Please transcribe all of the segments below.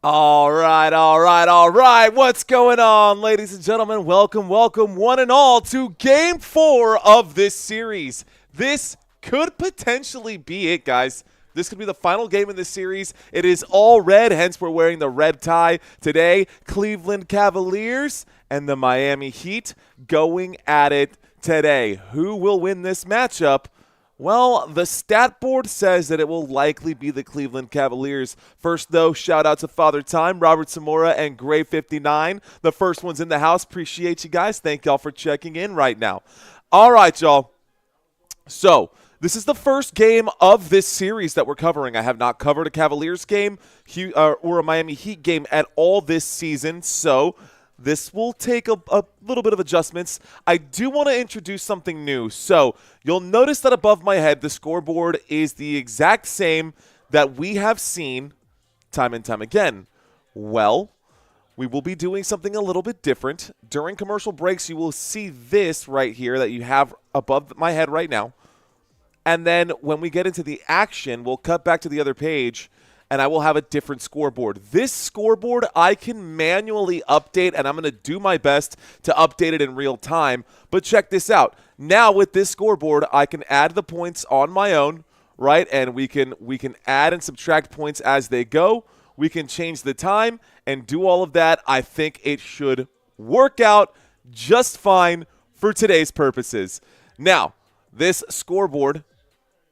All right. What's going on, ladies and gentlemen? Welcome, one and all, to Game 4 of this series. This could potentially be it, guys. This could be the final game in this series. It is all red, hence we're wearing the red tie today. Cleveland Cavaliers and the Miami Heat going at it today. Who will win this matchup? Well, the stat board says that it will likely be the Cleveland Cavaliers. First, though, shout out to Father Time, Robert Zamora, and Gray59. The first one's in the house. Appreciate you guys. Thank y'all for checking in right now. All right, y'all. So, this is the first game of this series that we're covering. I have not covered a Cavaliers game or a Miami Heat game at all this season, so this will take a little bit of adjustments. I do want to introduce something new. So you'll notice that above my head, the scoreboard is the exact same that we have seen time and time again. Well, we will be doing something a little bit different. During commercial breaks, you will see this right here that you have above my head right now. And then when we get into the action, we'll cut back to the other page, and I will have a different scoreboard. This scoreboard I can manually update, and I'm going to do my best to update it in real time. But check this out. Now with this scoreboard, I can add the points on my own, right? And we can add and subtract points as they go. We can change the time and do all of that. I think it should work out just fine for today's purposes. Now, this scoreboard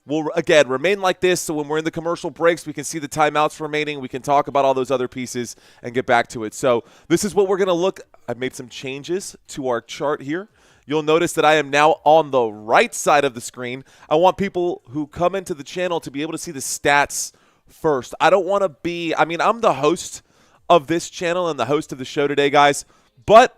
will, again, remain like this, so when we're in the commercial breaks, we can see the timeouts remaining. We can talk about all those other pieces and get back to it. So this is what we're going to look. I've made some changes to our chart here. You'll notice that I am now on the right side of the screen. I want people who come into the channel to be able to see the stats first. I don't want to be – I mean, I'm the host of this channel and the host of the show today, guys, but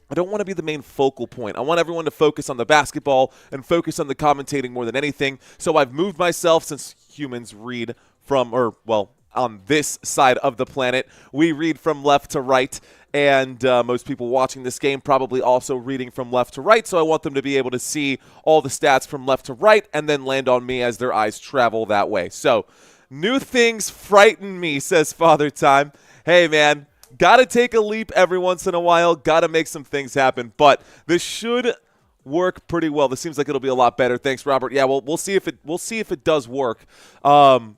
I don't want to be the main focal point. I want everyone to focus on the basketball and focus on the commentating more than anything. So I've moved myself, since humans read from, or, well, on this side of the planet, we read from left to right. And most people watching this game probably also reading from left to right. So I want them to be able to see all the stats from left to right and then land on me as their eyes travel that way. So new things frighten me, says Father Time. Hey, man. Got to take a leap every once in a while. Got to make some things happen. But this should work pretty well. This seems like it'll be a lot better. Thanks, Robert. Yeah, we'll see if it does work. Now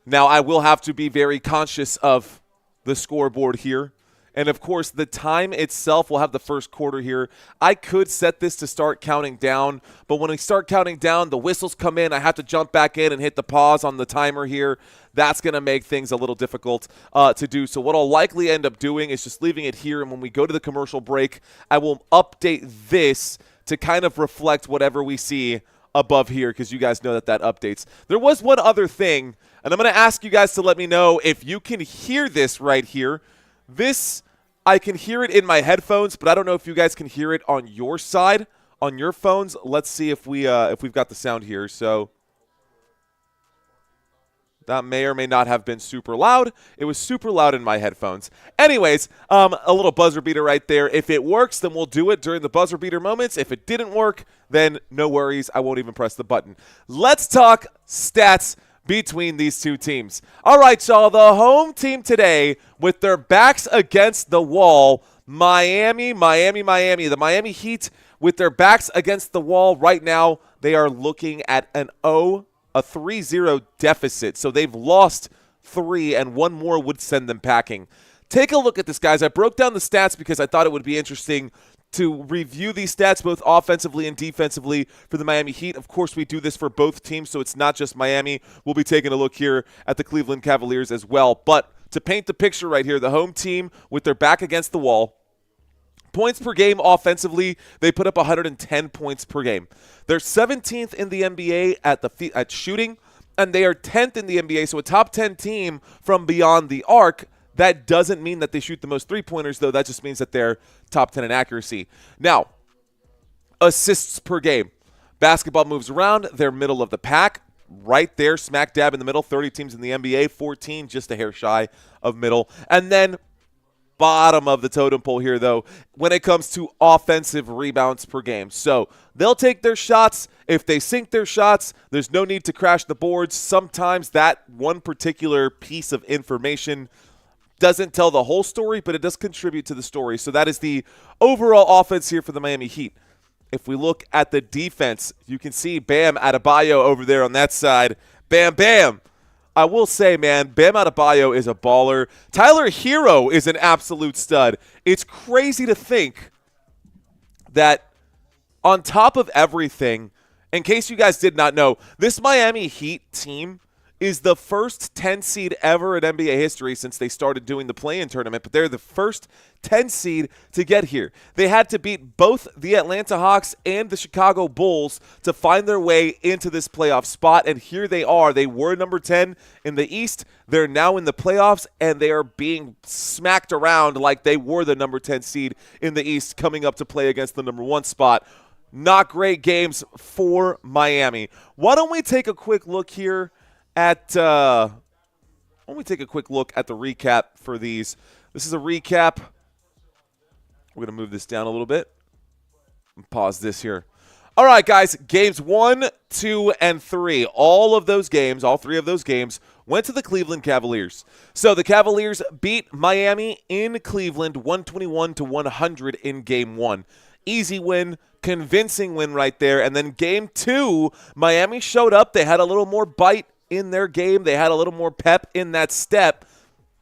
I will have to be very conscious of the scoreboard here. And, of course, the time itself will have the first quarter here. I could set this to start counting down, but when I start counting down, the whistles come in. I have to jump back in and hit the pause on the timer here. That's going to make things a little difficult to do. So what I'll likely end up doing is just leaving it here, and when we go to the commercial break, I will update this to kind of reflect whatever we see above here, because you guys know that updates. There was one other thing, and I'm going to ask you guys to let me know if you can hear this right here. This, I can hear it in my headphones, but I don't know if you guys can hear it on your side, on your phones. Let's see if we've got the sound here. So that may or may not have been super loud. It was super loud in my headphones. Anyways, a little buzzer beater right there. If it works, then we'll do it during the buzzer beater moments. If it didn't work, then no worries. I won't even press the button. Let's talk stats between these two teams. All right, y'all, the home team today with their backs against the wall, Miami. The Miami Heat with their backs against the wall right now, they are looking at a 3-0 deficit. So they've lost 3, and one more would send them packing. Take a look at this, guys. I broke down the stats because I thought it would be interesting to review these stats both offensively and defensively for the Miami Heat. Of course, we do this for both teams, so it's not just Miami. We'll be taking a look here at the Cleveland Cavaliers as well. But to paint the picture right here, the home team with their back against the wall, points per game offensively, they put up 110 points per game. They're 17th in the NBA at shooting, and they are 10th in the NBA, so a top 10 team from beyond the arc. That doesn't mean that they shoot the most three-pointers, though. That just means that they're top 10 in accuracy. Now, assists per game. Basketball moves around. They're middle of the pack. Right there, smack dab in the middle. 30 teams in the NBA, 14 just a hair shy of middle. And then bottom of the totem pole here, though, when it comes to offensive rebounds per game. So they'll take their shots. If they sink their shots, there's no need to crash the boards. Sometimes that one particular piece of information Doesn't tell the whole story, but it does contribute to the story. So that is the overall offense here for the Miami Heat. If we look at the defense, you can see Bam Adebayo over there on that side. Bam, bam. I will say, man, Bam Adebayo is a baller. Tyler Hero is an absolute stud. It's crazy to think that on top of everything, in case you guys did not know, this Miami Heat team is the first 10 seed ever in NBA history since they started doing the play-in tournament, but they're the first 10 seed to get here. They had to beat both the Atlanta Hawks and the Chicago Bulls to find their way into this playoff spot, and here they are. They were number 10 in the East. They're now in the playoffs, and they are being smacked around like they were the number 10 seed in the East coming up to play against the number 1 spot. Not great games for Miami. Why don't we take a quick look here at the recap for these. This is a recap. We're going to move this down a little bit and pause this here. All right, guys, games 1, 2, and 3. All three of those games went to the Cleveland Cavaliers. So the Cavaliers beat Miami in Cleveland 121-100 in game 1. Easy win, convincing win right there. And then game 2, Miami showed up. They had a little more bite in their game. They had a little more pep in that step,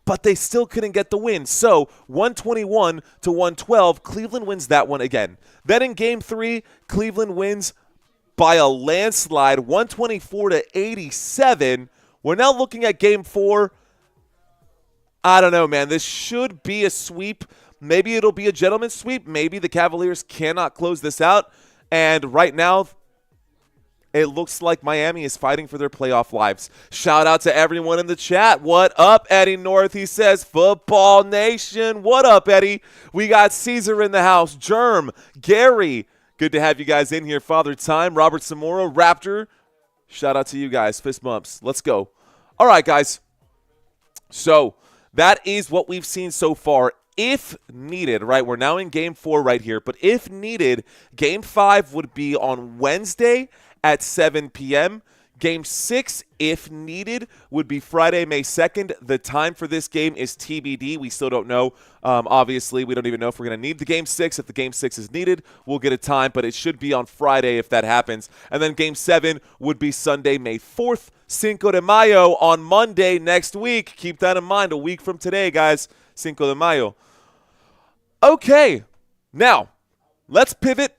but they still couldn't get the win. So 121-112, Cleveland wins that one again. Then in game 3, Cleveland wins by a landslide, 124-87. We're now looking at game 4. I don't know, man. This should be a sweep. Maybe it'll be a gentleman's sweep. Maybe the Cavaliers cannot close this out. And right now, it looks like Miami is fighting for their playoff lives. Shout out to everyone in the chat. What up, Eddie North? He says, Football Nation. What up, Eddie? We got Caesar in the house. Germ, Gary. Good to have you guys in here. Father Time, Robert Samora, Raptor. Shout out to you guys. Fist bumps. Let's go. All right, guys. So that is what we've seen so far. If needed, right, we're now in game 4 right here, but if needed, game 5 would be on Wednesday at 7 p.m. Game 6, if needed, would be Friday, May 2nd. The time for this game is TBD. We still don't know. Obviously, we don't even know if we're going to need the Game 6. If the Game 6 is needed, we'll get a time, but it should be on Friday if that happens. And then Game 7 would be Sunday, May 4th. Cinco de Mayo on Monday next week. Keep that in mind. A week from today, guys. Cinco de Mayo. Okay, now let's pivot.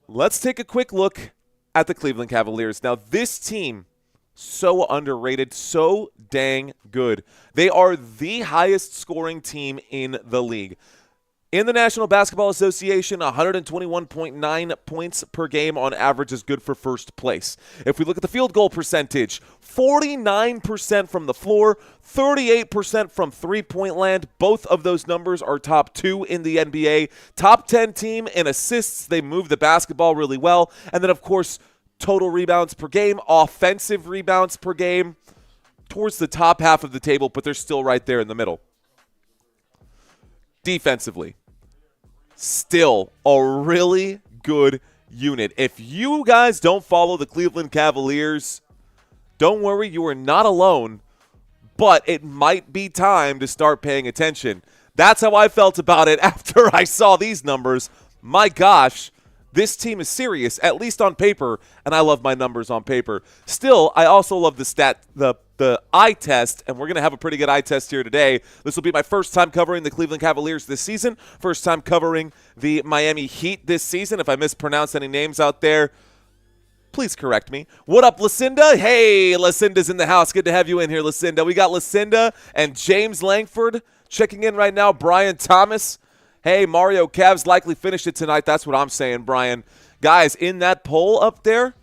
Let's take a quick look at the Cleveland Cavaliers. Now, this team, so underrated, so dang good. They are the highest scoring team in the league. In the National Basketball Association, 121.9 points per game on average is good for first place. If we look at the field goal percentage, 49% from the floor, 38% from three-point land. Both of those numbers are top 2 in the NBA. Top 10 team in assists. They move the basketball really well. And then, of course, total rebounds per game, offensive rebounds per game, towards the top half of the table, but they're still right there in the middle. Defensively, still a really good unit. If you guys don't follow the Cleveland Cavaliers, don't worry, you are not alone, but it might be time to start paying attention. That's how I felt about it after I saw these numbers. My gosh, this team is serious, at least on paper, and I love my numbers on paper. Still, I also love the eye test, and we're going to have a pretty good eye test here today. This will be my first time covering the Cleveland Cavaliers this season, first time covering the Miami Heat this season. If I mispronounce any names out there, please correct me. What up, Lucinda? Hey, Lucinda's in the house. Good to have you in here, Lucinda. We got Lucinda and James Langford checking in right now. Brian Thomas. Hey, Mario Cavs likely finished it tonight. That's what I'm saying, Brian. Guys, in that poll up there,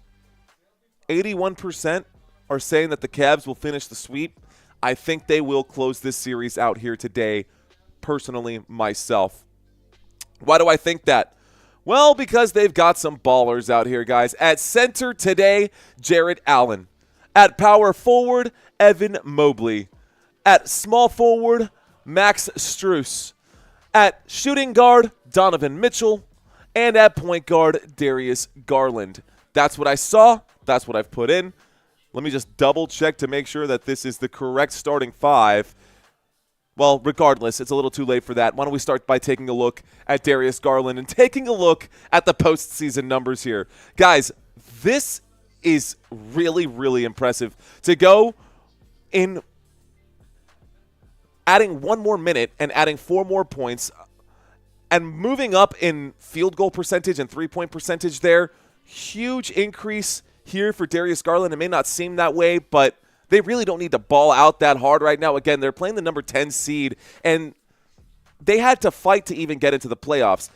81% are saying that the Cavs will finish the sweep. I think they will close this series out here today, personally, myself. Why do I think that? Well, because they've got some ballers out here, guys. At center today, Jarrett Allen. At power forward, Evan Mobley. At small forward, Max Strus. At shooting guard, Donovan Mitchell. And at point guard, Darius Garland. That's what I saw. That's what I've put in. Let me just double check to make sure that this is the correct starting 5. Well, regardless, it's a little too late for that. Why don't we start by taking a look at Darius Garland and taking a look at the postseason numbers here. Guys, this is really, really impressive. To go in adding 1 more minute and adding 4 more points and moving up in field goal percentage and three-point percentage there, huge increase here for Darius Garland. It may not seem that way, but they really don't need to ball out that hard right now. Again, they're playing the number 10 seed, and they had to fight to even get into the playoffs.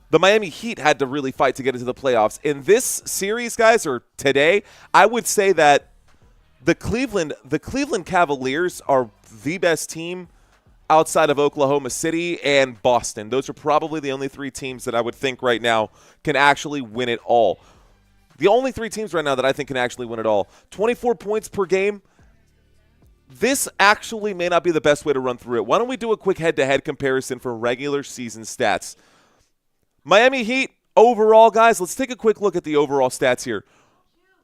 The Miami Heat had to really fight to get into the playoffs. In this series, guys, or today, I would say that the Cleveland Cavaliers are the best team outside of Oklahoma City and Boston. Those are probably the only 3 teams that I would think right now can actually win it all. The only 3 teams right now that I think can actually win it all. 24 points per game. This actually may not be the best way to run through it. Why don't we do a quick head-to-head comparison for regular season stats? Miami Heat, overall, guys, let's take a quick look at the overall stats here.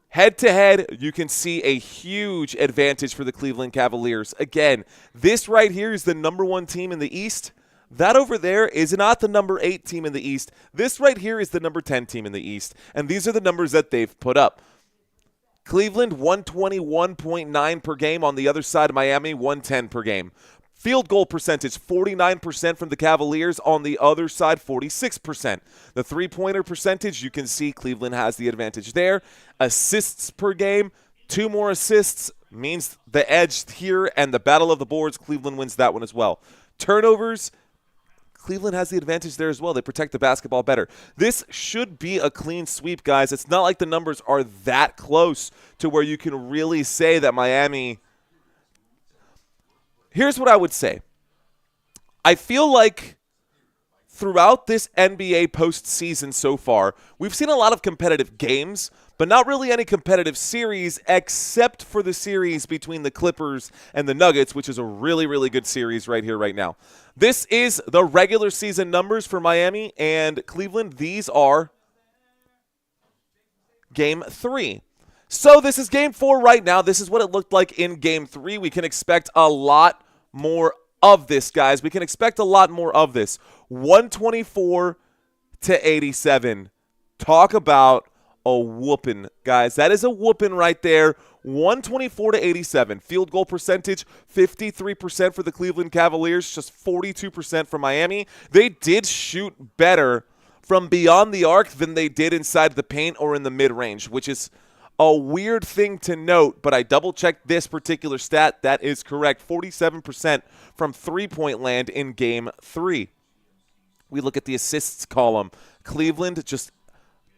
Head-to-head, you can see a huge advantage for the Cleveland Cavaliers. Again, this right here is the number 1 team in the East. That over there is not the number 8 team in the East. This right here is the number 10 team in the East. And these are the numbers that they've put up. Cleveland, 121.9 per game. On the other side, Miami, 110 per game. Field goal percentage, 49% from the Cavaliers. On the other side, 46%. The three-pointer percentage, you can see Cleveland has the advantage there. Assists per game, 2 more assists means the edge here, and the battle of the boards, Cleveland wins that one as well. Turnovers, Cleveland has the advantage there as well. They protect the basketball better. This should be a clean sweep, guys. It's not like the numbers are that close to where you can really say that Miami. Here's what I would say. I feel like throughout this NBA postseason so far, we've seen a lot of competitive games, but not really any competitive series except for the series between the Clippers and the Nuggets, which is a really, really good series right here, right now. This is the regular season numbers for Miami and Cleveland. These are Game 3. So this is Game 4 right now. This is what it looked like in Game 3. We can expect a lot more of this, guys. We can expect a lot more of this. 124-87. Talk about a whooping, guys. That is a whooping right there. 124-87. Field goal percentage, 53% for the Cleveland Cavaliers, just 42% for Miami. They did shoot better from beyond the arc than they did inside the paint or in the mid-range, which is a weird thing to note, but I double-checked this particular stat. That is correct. 47% from three-point land in Game 3. We look at the assists column. Cleveland just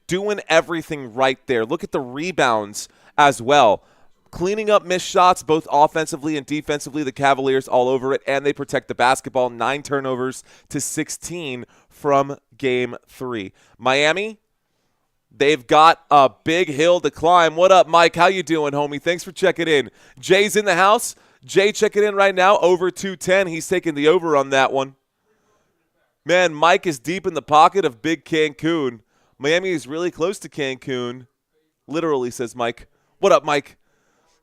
doing everything right there. Look at the rebounds as well. Cleaning up missed shots both offensively and defensively. The Cavaliers all over it, and they protect the basketball. 9 turnovers to 16 from Game 3. Miami, they've got a big hill to climb. What up, Mike? How you doing, homie? Thanks for checking in. Jay's in the house. Jay checking in right now, over 210. He's taking the over on that one. Man, Mike is deep in the pocket of big Cancun. Miami is really close to Cancun. Literally, says Mike. What up, Mike?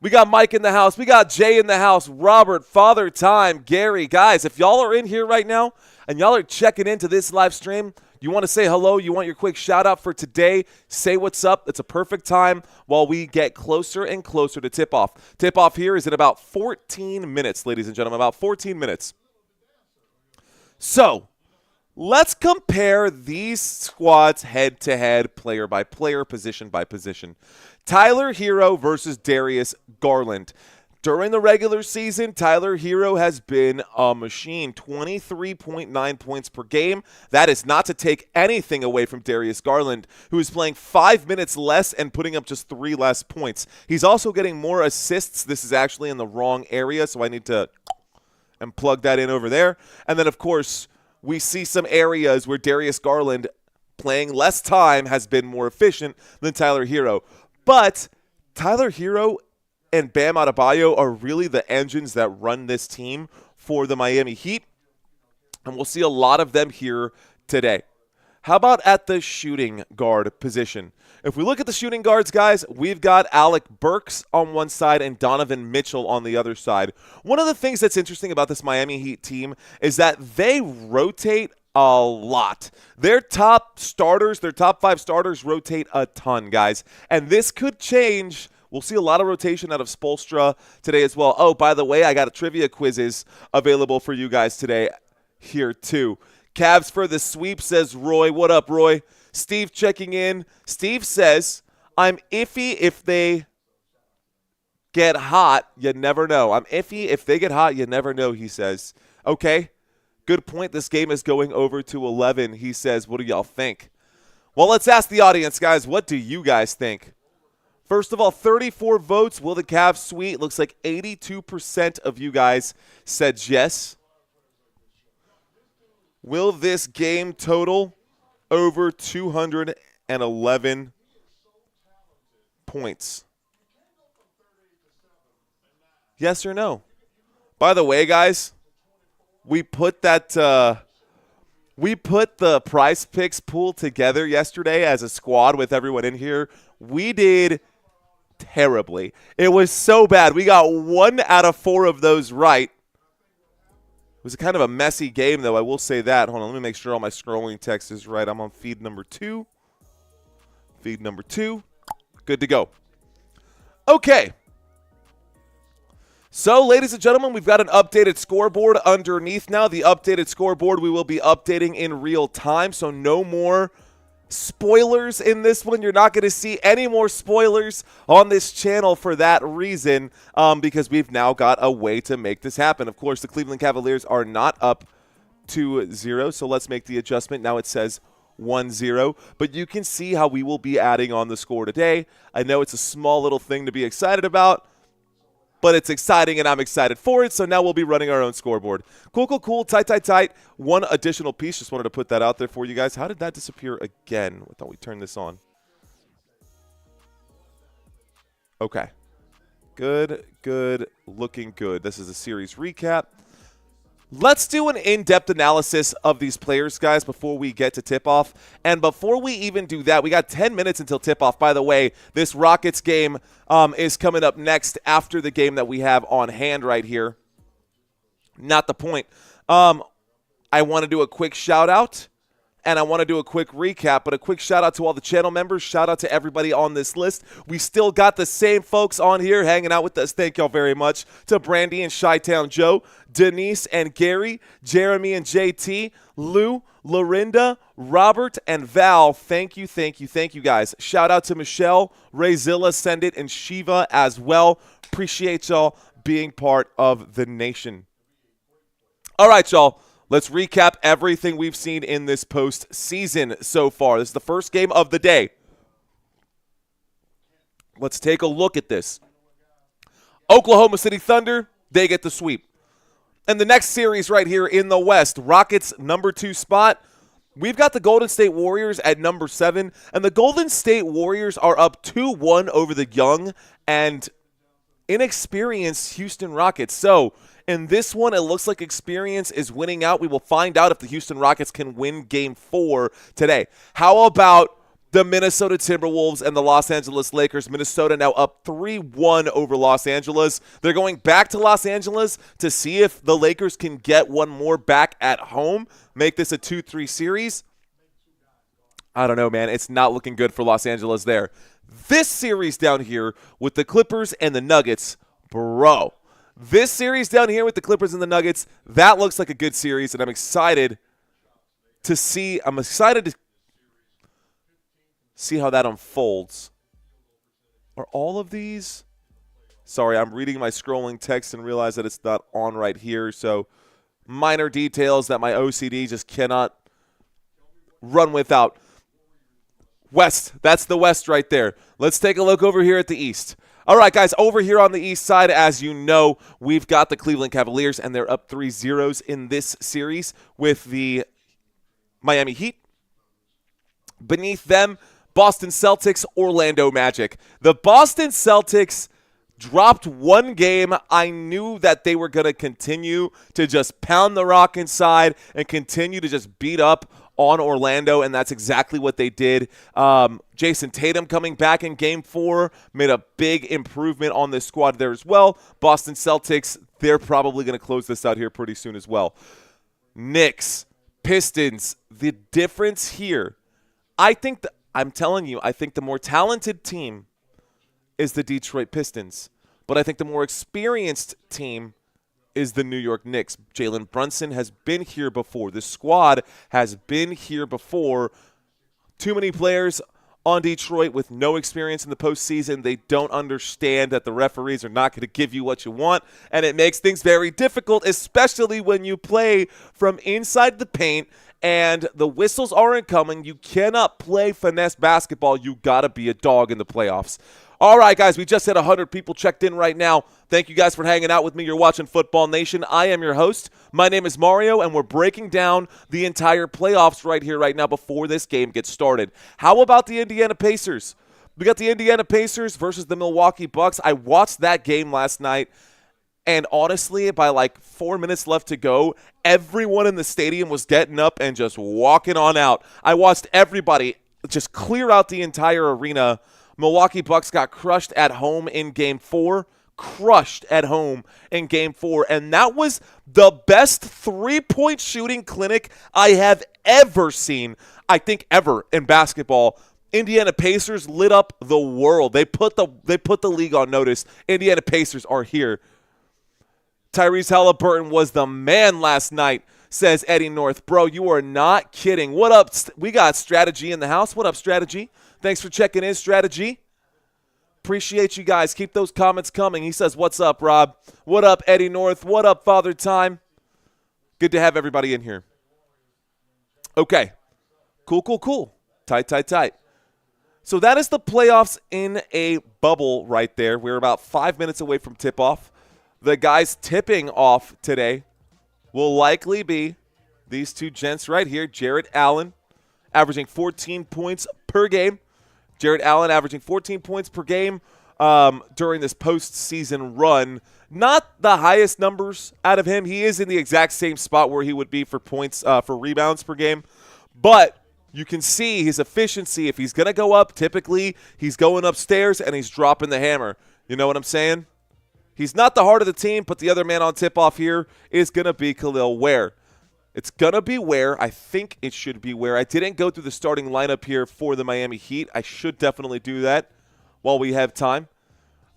We got Mike in the house. We got Jay in the house. Robert, Father Time, Gary. Guys, if y'all are in here right now and y'all are checking into this live stream, you want to say hello, you want your quick shout out for today, say what's up. It's a perfect time while we get closer and closer to tip-off. Tip-off here is in about 14 minutes, ladies and gentlemen, about 14 minutes. So, let's compare these squads head-to-head, player-by-player, position-by-position. Tyler Hero versus Darius Garland. During the regular season, Tyler Hero has been a machine, 23.9 points per game. That is not to take anything away from Darius Garland, who is playing 5 minutes less and putting up just 3 less points. He's also getting more assists. This is actually in the wrong area, so I need to plug that in over there. And then, of course, we see some areas where Darius Garland, playing less time, has been more efficient than Tyler Hero. But Tyler Hero and Bam Adebayo are really the engines that run this team for the Miami Heat, and we'll see a lot of them here today. How about at the shooting guard position? If we look at the shooting guards, guys, we've got Alec Burks on one side and Donovan Mitchell on the other side. One of the things that's interesting about this Miami Heat team is that they rotate a lot. Their top starters, their top 5 starters rotate a ton, guys. And this could change. We'll see a lot of rotation out of Spoelstra today as well. Oh, by the way, I got a trivia quizzes available for you guys today here too. Cavs for the sweep, says Roy. What up, Roy? Steve checking in. Steve says, I'm iffy if they get hot. You never know. I'm iffy if they get hot. You never know, he says. Okay, good point. This game is going over to 11, he says. What do y'all think? Well, let's ask the audience, guys. What do you guys think? First of all, 34 votes. Will the Cavs sweep? Looks like 82% of you guys said yes. Will this game total over 211 points? Yes or no? By the way, guys, we put the Prize Picks pool together yesterday as a squad with everyone in here. We did terribly. It was so bad. We got 1 out of 4 of those right. It was kind of a messy game, though. I will say that. Hold on. Let me make sure all my scrolling text is right. I'm on feed number 2. Feed number 2. Good to go. Okay. So, ladies and gentlemen, we've got an updated scoreboard underneath now. The updated scoreboard we will be updating in real time, so no more spoilers in this one. You're not going to see any more spoilers on this channel for that reason, because we've now got a way to make this happen. Of course, the Cleveland Cavaliers are not up 2-0, so let's make the adjustment. Now it says 1-0, but you can see how we will be adding on the score today. I know it's a small little thing to be excited about, but it's exciting, and I'm excited for it, so now we'll be running our own scoreboard. Cool, tight. One additional piece, just wanted to put that out there for you guys. How did that disappear again? I thought we turned this on. Okay. Good, looking good. This is a series recap. Let's do an in-depth analysis of these players, guys, before we get to tip-off. And before we even do that, we got 10 minutes until tip-off. By the way, this Rockets game is coming up next after the game that we have on hand right here. Not the point. I want to do a quick shout-out, and I want to do a quick recap, but a quick shout-out to all the channel members. Shout-out to everybody on this list. We still got the same folks on here hanging out with us. Thank y'all very much. To Brandy and Chi-Town Joe, Denise and Gary, Jeremy and JT, Lou, Lorinda, Robert, and Val. Thank you, guys. Shout-out to Michelle, Rayzilla, Send It, and Shiva as well. Appreciate y'all being part of the nation. All right, y'all. Let's recap everything we've seen in this postseason so far. This is the first game of the day. Let's take a look at this. Oklahoma City Thunder, they get the sweep. And the next series right here in the West, Rockets number 2 spot. We've got the Golden State Warriors at number 7. And the Golden State Warriors are up 2-1 over the young and inexperienced Houston Rockets. So, in this one, it looks like experience is winning out. We will find out if the Houston Rockets can win Game 4 today. How about the Minnesota Timberwolves and the Los Angeles Lakers? Minnesota now up 3-1 over Los Angeles. They're going back to Los Angeles to see if the Lakers can get one more back at home, make this a 2-3 series. I don't know, man. It's not looking good for Los Angeles there. This series down here with the Clippers and the Nuggets, bro. This series down here with the Clippers and the Nuggets, that looks like a good series, and I'm excited to see how that unfolds. Are all of these? Sorry, I'm reading my scrolling text and realize that it's not on right here, so minor details that my OCD just cannot run without. West, that's the West right there. Let's take a look over here at the East. All right, guys, over here on the East side, as you know, we've got the Cleveland Cavaliers, and they're up 3-0 in this series with the Miami Heat. Beneath them, Boston Celtics, Orlando Magic. The Boston Celtics dropped one game. I knew that they were going to continue to just pound the rock inside and continue to just beat up on Orlando, and that's exactly what they did. Jason Tatum coming back in Game 4 made a big improvement on this squad there as well. Boston Celtics, they're probably going to close this out here pretty soon as well. Knicks, Pistons, the difference here, I'm telling you, I think the more talented team is the Detroit Pistons. But I think the more experienced team is the New York Knicks. Jalen Brunson has been here before. This squad has been here before. Too many players on Detroit with no experience in the postseason. They don't understand that the referees are not going to give you what you want, and it makes things very difficult, especially when you play from inside the paint and the whistles aren't coming. You cannot play finesse basketball. You got to be a dog in the playoffs. All right, guys, we just had 100 people checked in right now. Thank you guys for hanging out with me. You're watching Football Nation. I am your host. My name is Mario, and we're breaking down the entire playoffs right here, right now, before this game gets started. How about the Indiana Pacers? We got the Indiana Pacers versus the Milwaukee Bucks. I watched that game last night, and honestly, by like 4 minutes left to go, everyone in the stadium was getting up and just walking on out. I watched everybody just clear out the entire arena. Milwaukee Bucks got crushed at home in Game 4. Crushed at home in Game 4. And that was the best three-point shooting clinic I have ever seen, I think ever, in basketball. Indiana Pacers lit up the world. They put the league on notice. Indiana Pacers are here. Tyrese Halliburton was the man last night, says Eddie North. Bro, you are not kidding. What up? We got Strategy in the house. What up, Strategy? Thanks for checking in, Strategy. Appreciate you guys. Keep those comments coming. He says, what's up, Rob? What up, Eddie North? What up, Father Time? Good to have everybody in here. Okay. Cool. Tight. So that is the playoffs in a bubble right there. We're about 5 minutes away from tip-off. The guys tipping off today will likely be these two gents right here. Jarrett Allen, averaging 14 points per game. Jarrett Allen averaging 14 points per game during this postseason run. Not the highest numbers out of him. He is in the exact same spot where he would be for points, for rebounds per game. But you can see his efficiency. If he's going to go up, typically he's going upstairs and he's dropping the hammer. You know what I'm saying? He's not the heart of the team, but the other man on tip-off here is going to be Khalil Ware. It's going to be Ware. I think it should be Ware. I didn't go through the starting lineup here for the Miami Heat. I should definitely do that while we have time.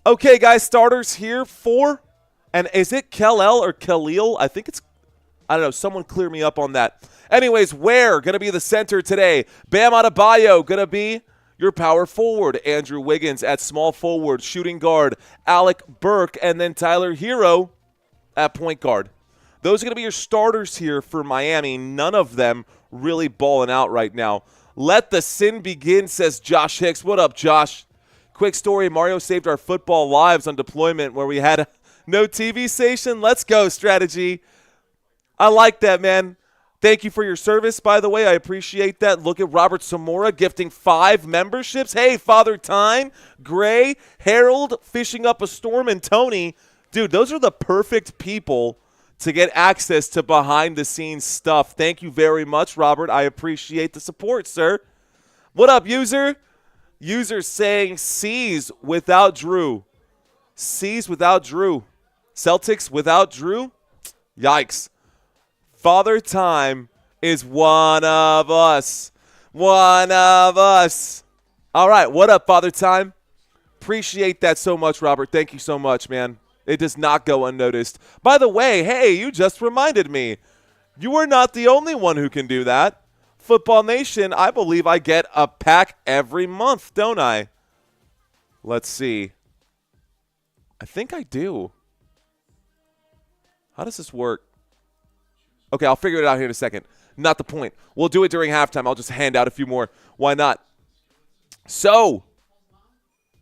Okay, guys, starters here for, and is it Kal-El or Khalil? I think it's, I don't know. Someone clear me up on that. Anyways, Ware going to be the center today. Bam Adebayo going to be your power forward. Andrew Wiggins at small forward, shooting guard. Alec Burke, and then Tyler Hero at point guard. Those are going to be your starters here for Miami. None of them really balling out right now. Let the sin begin, says Josh Hicks. What up, Josh? Quick story, Mario saved our football lives on deployment where we had no TV station. Let's go, Strategy. I like that, man. Thank you for your service, by the way. I appreciate that. Look at Robert Samora gifting 5 memberships. Hey, Father Time, Gray, Harold, Fishing Up a Storm, and Tony. Dude, those are the perfect people to get access to behind-the-scenes stuff. Thank you very much, Robert. I appreciate the support, sir. What up, user? User saying C's without Drew. C's without Drew. Celtics without Drew? Yikes. Father Time is one of us. One of us. All right, what up, Father Time? Appreciate that so much, Robert. Thank you so much, man. It does not go unnoticed. By the way, hey, you just reminded me. You are not the only one who can do that. Football Nation, I believe I get a pack every month, don't I? Let's see. I think I do. How does this work? Okay, I'll figure it out here in a second. Not the point. We'll do it during halftime. I'll just hand out a few more. Why not? So,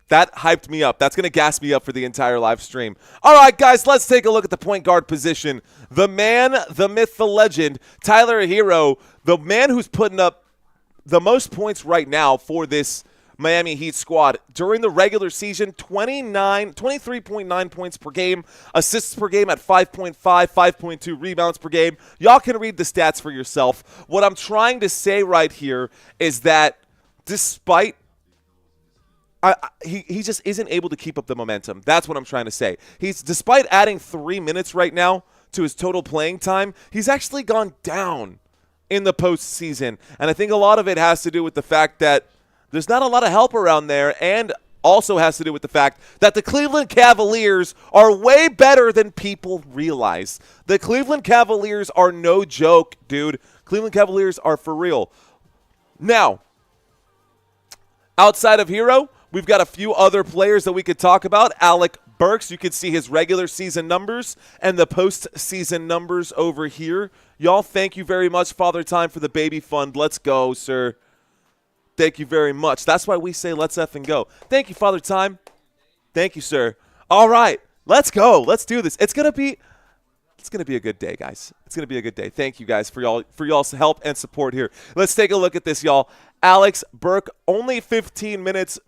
that hyped me up. That's going to gas me up for the entire live stream. All right, guys, let's take a look at the point guard position. The man, the myth, the legend, Tyler Hero, the man who's putting up the most points right now for this Miami Heat squad. During the regular season, 23.9 points per game, assists per game at 5.5, 5.2 rebounds per game. Y'all can read the stats for yourself. What I'm trying to say right here is that despite he just isn't able to keep up the momentum. That's what I'm trying to say. Despite adding 3 minutes right now to his total playing time, he's actually gone down in the postseason. And I think a lot of it has to do with the fact that there's not a lot of help around there, and also has to do with the fact that the Cleveland Cavaliers are way better than people realize. The Cleveland Cavaliers are no joke, dude. Cleveland Cavaliers are for real. Now, outside of Hero, we've got a few other players that we could talk about. Alec Burks, you can see his regular season numbers and the postseason numbers over here. Y'all, thank you very much, Father Time, for the baby fund. Let's go, sir. Thank you very much. That's why we say let's effing go. Thank you, Father Time. Thank you, sir. All right, let's go. Let's do this. It's gonna be a good day, guys. It's gonna be a good day. Thank you guys for y'all's help and support here. Let's take a look at this, y'all. Alex Burke, only 15 minutes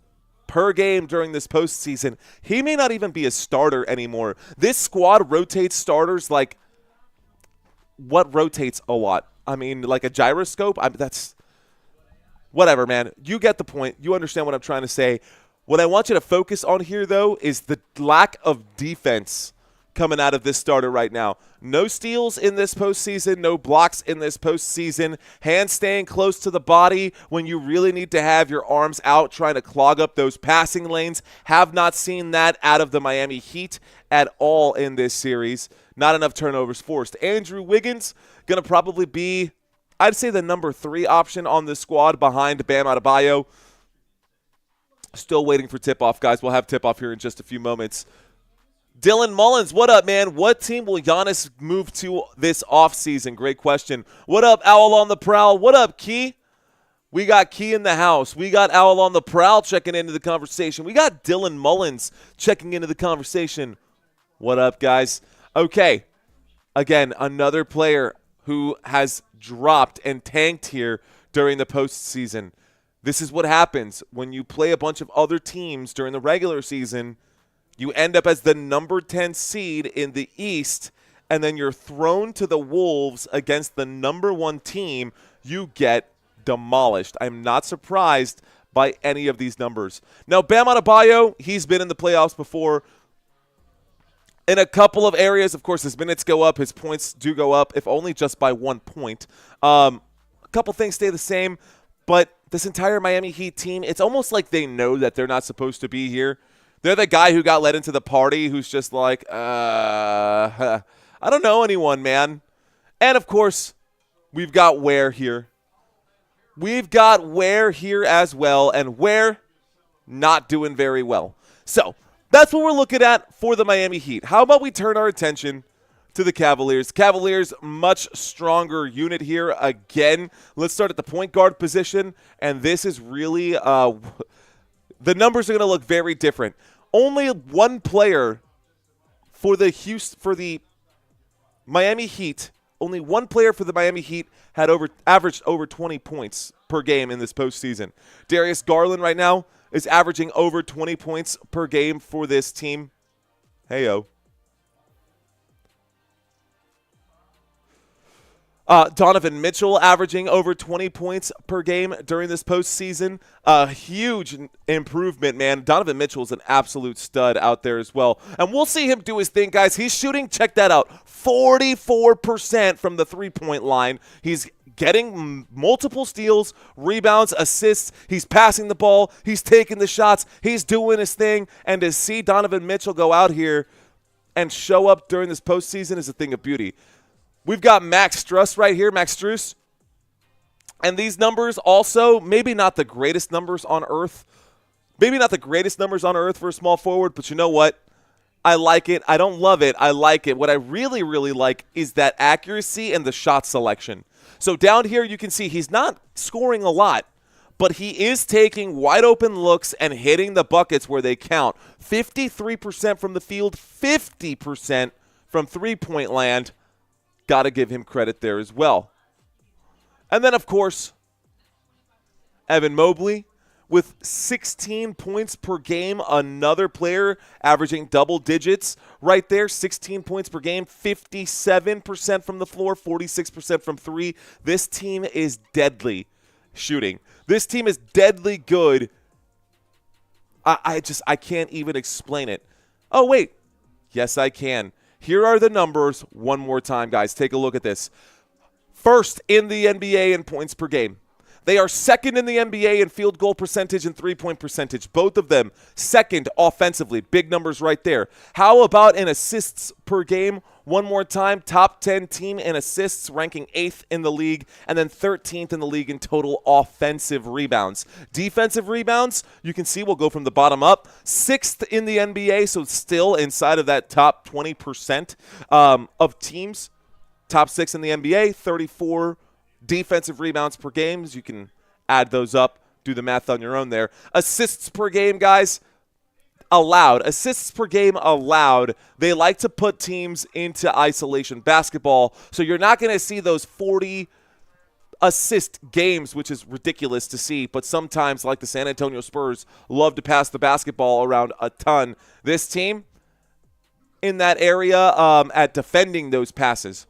per game during this postseason. He may not even be a starter anymore. This squad rotates starters like what rotates a lot? I mean, like a gyroscope? That's whatever, man. You get the point. You understand what I'm trying to say. What I want you to focus on here, though, is the lack of defense coming out of this starter right now. No steals in this postseason, no blocks in this postseason, hands staying close to the body when you really need to have your arms out trying to clog up those passing lanes. Have not seen that out of the Miami Heat at all in this series. Not enough turnovers forced. Andrew Wiggins going to probably be, I'd say, the number 3 option on the squad behind Bam Adebayo. Still waiting for tip-off, guys. We'll have tip-off here in just a few moments. Dylan Mullins, what up, man? What team will Giannis move to this offseason? Great question. What up, Owl on the Prowl? What up, Key? We got Key in the house. We got Owl on the Prowl checking into the conversation. We got Dylan Mullins checking into the conversation. What up, guys? Okay. Again, another player who has dropped and tanked here during the postseason. This is what happens when you play a bunch of other teams during the regular season. You end up as the number 10 seed in the East, and then you're thrown to the Wolves against the number 1 team. You get demolished. I'm not surprised by any of these numbers. Now, Bam Adebayo, he's been in the playoffs before. In a couple of areas, of course, his minutes go up, his points do go up, if only just by 1 point. A couple things stay the same, but this entire Miami Heat team, it's almost like they know that they're not supposed to be here. They're the guy who got let into the party who's just like, I don't know anyone, man. And, of course, we've got Ware here. We've got Ware here as well, and Ware not doing very well. So that's what we're looking at for the Miami Heat. How about we turn our attention to the Cavaliers? Cavaliers, much stronger unit here again. Let's start at the point guard position, and this is really the numbers are going to look very different. Only one player for the Miami Heat. Only one player for the Miami Heat had averaged over 20 points per game in this postseason. Darius Garland right now is averaging over 20 points per game for this team. Hey-o. Donovan Mitchell averaging over 20 points per game during this postseason. A huge improvement, man. Donovan Mitchell is an absolute stud out there as well. And we'll see him do his thing, guys. He's shooting, check that out, 44% from the three-point line. He's getting multiple steals, rebounds, assists. He's passing the ball. He's taking the shots. He's doing his thing. And to see Donovan Mitchell go out here and show up during this postseason is a thing of beauty. We've got Max Strus right here, Max Strus. And these numbers also, maybe not the greatest numbers on earth. Maybe not the greatest numbers on earth for a small forward, but you know what? I like it. I don't love it. I like it. What I really, really like is that accuracy and the shot selection. So down here you can see he's not scoring a lot, but he is taking wide open looks and hitting the buckets where they count. 53% from the field, 50% from three-point land. Got to give him credit there as well. And then, of course, Evan Mobley with 16 points per game. Another player averaging double digits right there, 16 points per game, 57% from the floor, 46% from three. This team is deadly shooting. This team is deadly good. I can't even explain it. Oh, wait. Yes, I can. Here are the numbers one more time, guys. Take a look at this. First in the NBA in points per game. They are second in the NBA in field goal percentage and three-point percentage. Both of them second offensively. Big numbers right there. How about in assists per game? One more time, top 10 team in assists, ranking 8th in the league, and then 13th in the league in total offensive rebounds. Defensive rebounds, you can see we'll go from the bottom up. 6th in the NBA, so still inside of that top 20% of teams. Top 6 in the NBA, 34 defensive rebounds per game. You can add those up, do the math on your own there. Assists per game, guys, allowed. Assists per game allowed. They like to put teams into isolation basketball, so you're not going to see those 40 assist games, which is ridiculous to see, but sometimes, like the San Antonio Spurs, love to pass the basketball around a ton. This team in that area at defending those passes.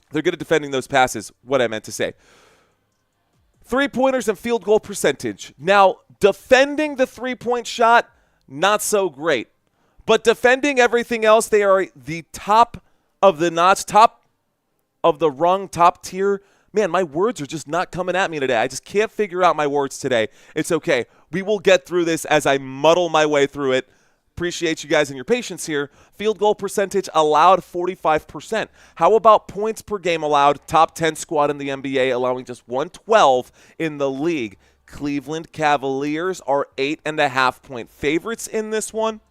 They're good at defending those passes, what I meant to say. Three-pointers and field goal percentage. Now, defending the three-point shot, not so great. But defending everything else, they are the top of the notch, top of the rung, top tier. Man, my words are just not coming at me today. I just can't figure out my words today. It's okay. We will get through this as I muddle my way through it. Appreciate you guys and your patience here. Field goal percentage allowed 45%. How about points per game allowed? Top 10 squad in the NBA, allowing just 112 in the league. Cleveland Cavaliers are 8.5-point favorites in this one.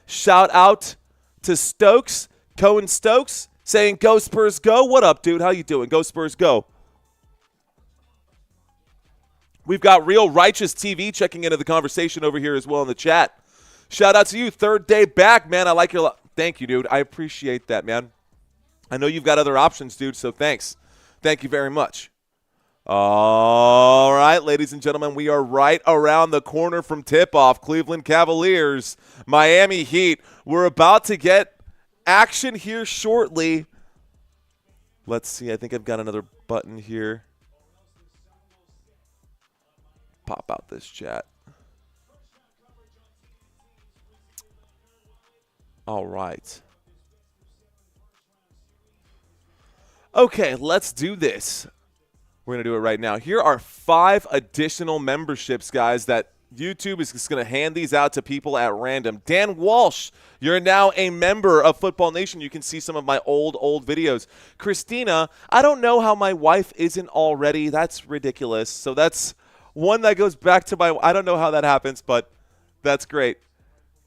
Shout out to Stokes, Cohen Stokes, saying go Spurs go. What up, dude? How you doing? Go Spurs go. We've got Real Righteous TV checking into the conversation over here as well in the chat. Shout out to you. Third day back, man. I like your thank you, dude. I appreciate that, man. I know you've got other options, dude, so thanks. Thank you very much. All right, ladies and gentlemen, we are right around the corner from tip-off. Cleveland Cavaliers, Miami Heat. We're about to get action here shortly. Let's see. I think I've got another button here. Pop out this chat. All right. Okay, let's do this. We're going to do it right now. Here are 5 additional memberships, guys, that YouTube is just going to hand these out to people at random. Dan Walsh, you're now a member of Football Nation. You can see some of my old videos. Christina, I don't know how my wife isn't already. That's ridiculous. So that's one that goes back to my – I don't know how that happens, but that's great.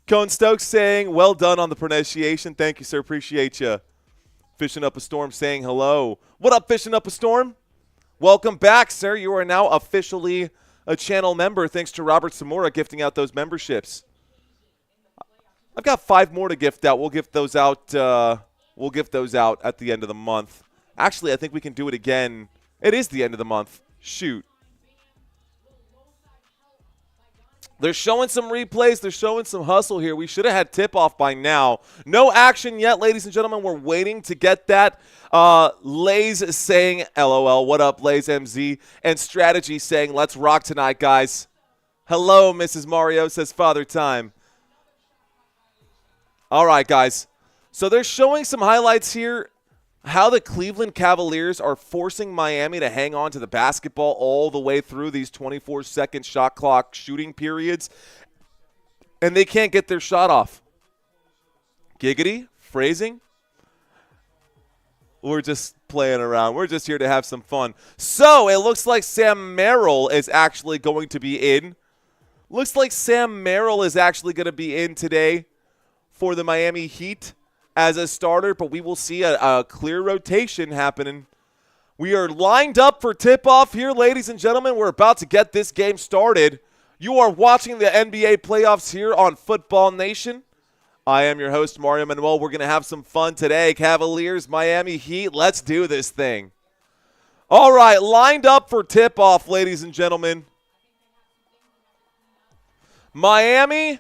Cone Stokes saying, well done on the pronunciation. Thank you, sir. Appreciate you. Fishing Up a Storm saying hello. What up, Fishing Up a Storm? Welcome back, sir. You are now officially a channel member thanks to Robert Zamora gifting out those memberships. I've got 5 more to gift out. We'll gift those out. We'll gift those out at the end of the month. Actually, I think we can do it again. It is the end of the month. Shoot. They're showing some replays. They're showing some hustle here. We should have had tip-off by now. No action yet, ladies and gentlemen. We're waiting to get that. Lays is saying, LOL, what up, Lays MZ? And Strategy saying, let's rock tonight, guys. Hello, Mrs. Mario, says Father Time. All right, guys. So they're showing some highlights here. How the Cleveland Cavaliers are forcing Miami to hang on to the basketball all the way through these 24-second shot clock shooting periods. And they can't get their shot off. Giggity? Phrasing? We're just playing around. We're just here to have some fun. So it looks like Sam Merrill is actually going to be in. Looks like Sam Merrill is actually going to be in today for the Miami Heat as a starter, but we will see a clear rotation happening. We are lined up for tip-off here, ladies and gentlemen. We're about to get this game started. You are watching the NBA playoffs here on Football Nation. I am your host, Mario Manuel. We're going to have some fun today. Cavaliers, Miami Heat, let's do this thing. All right, lined up for tip-off, ladies and gentlemen. Miami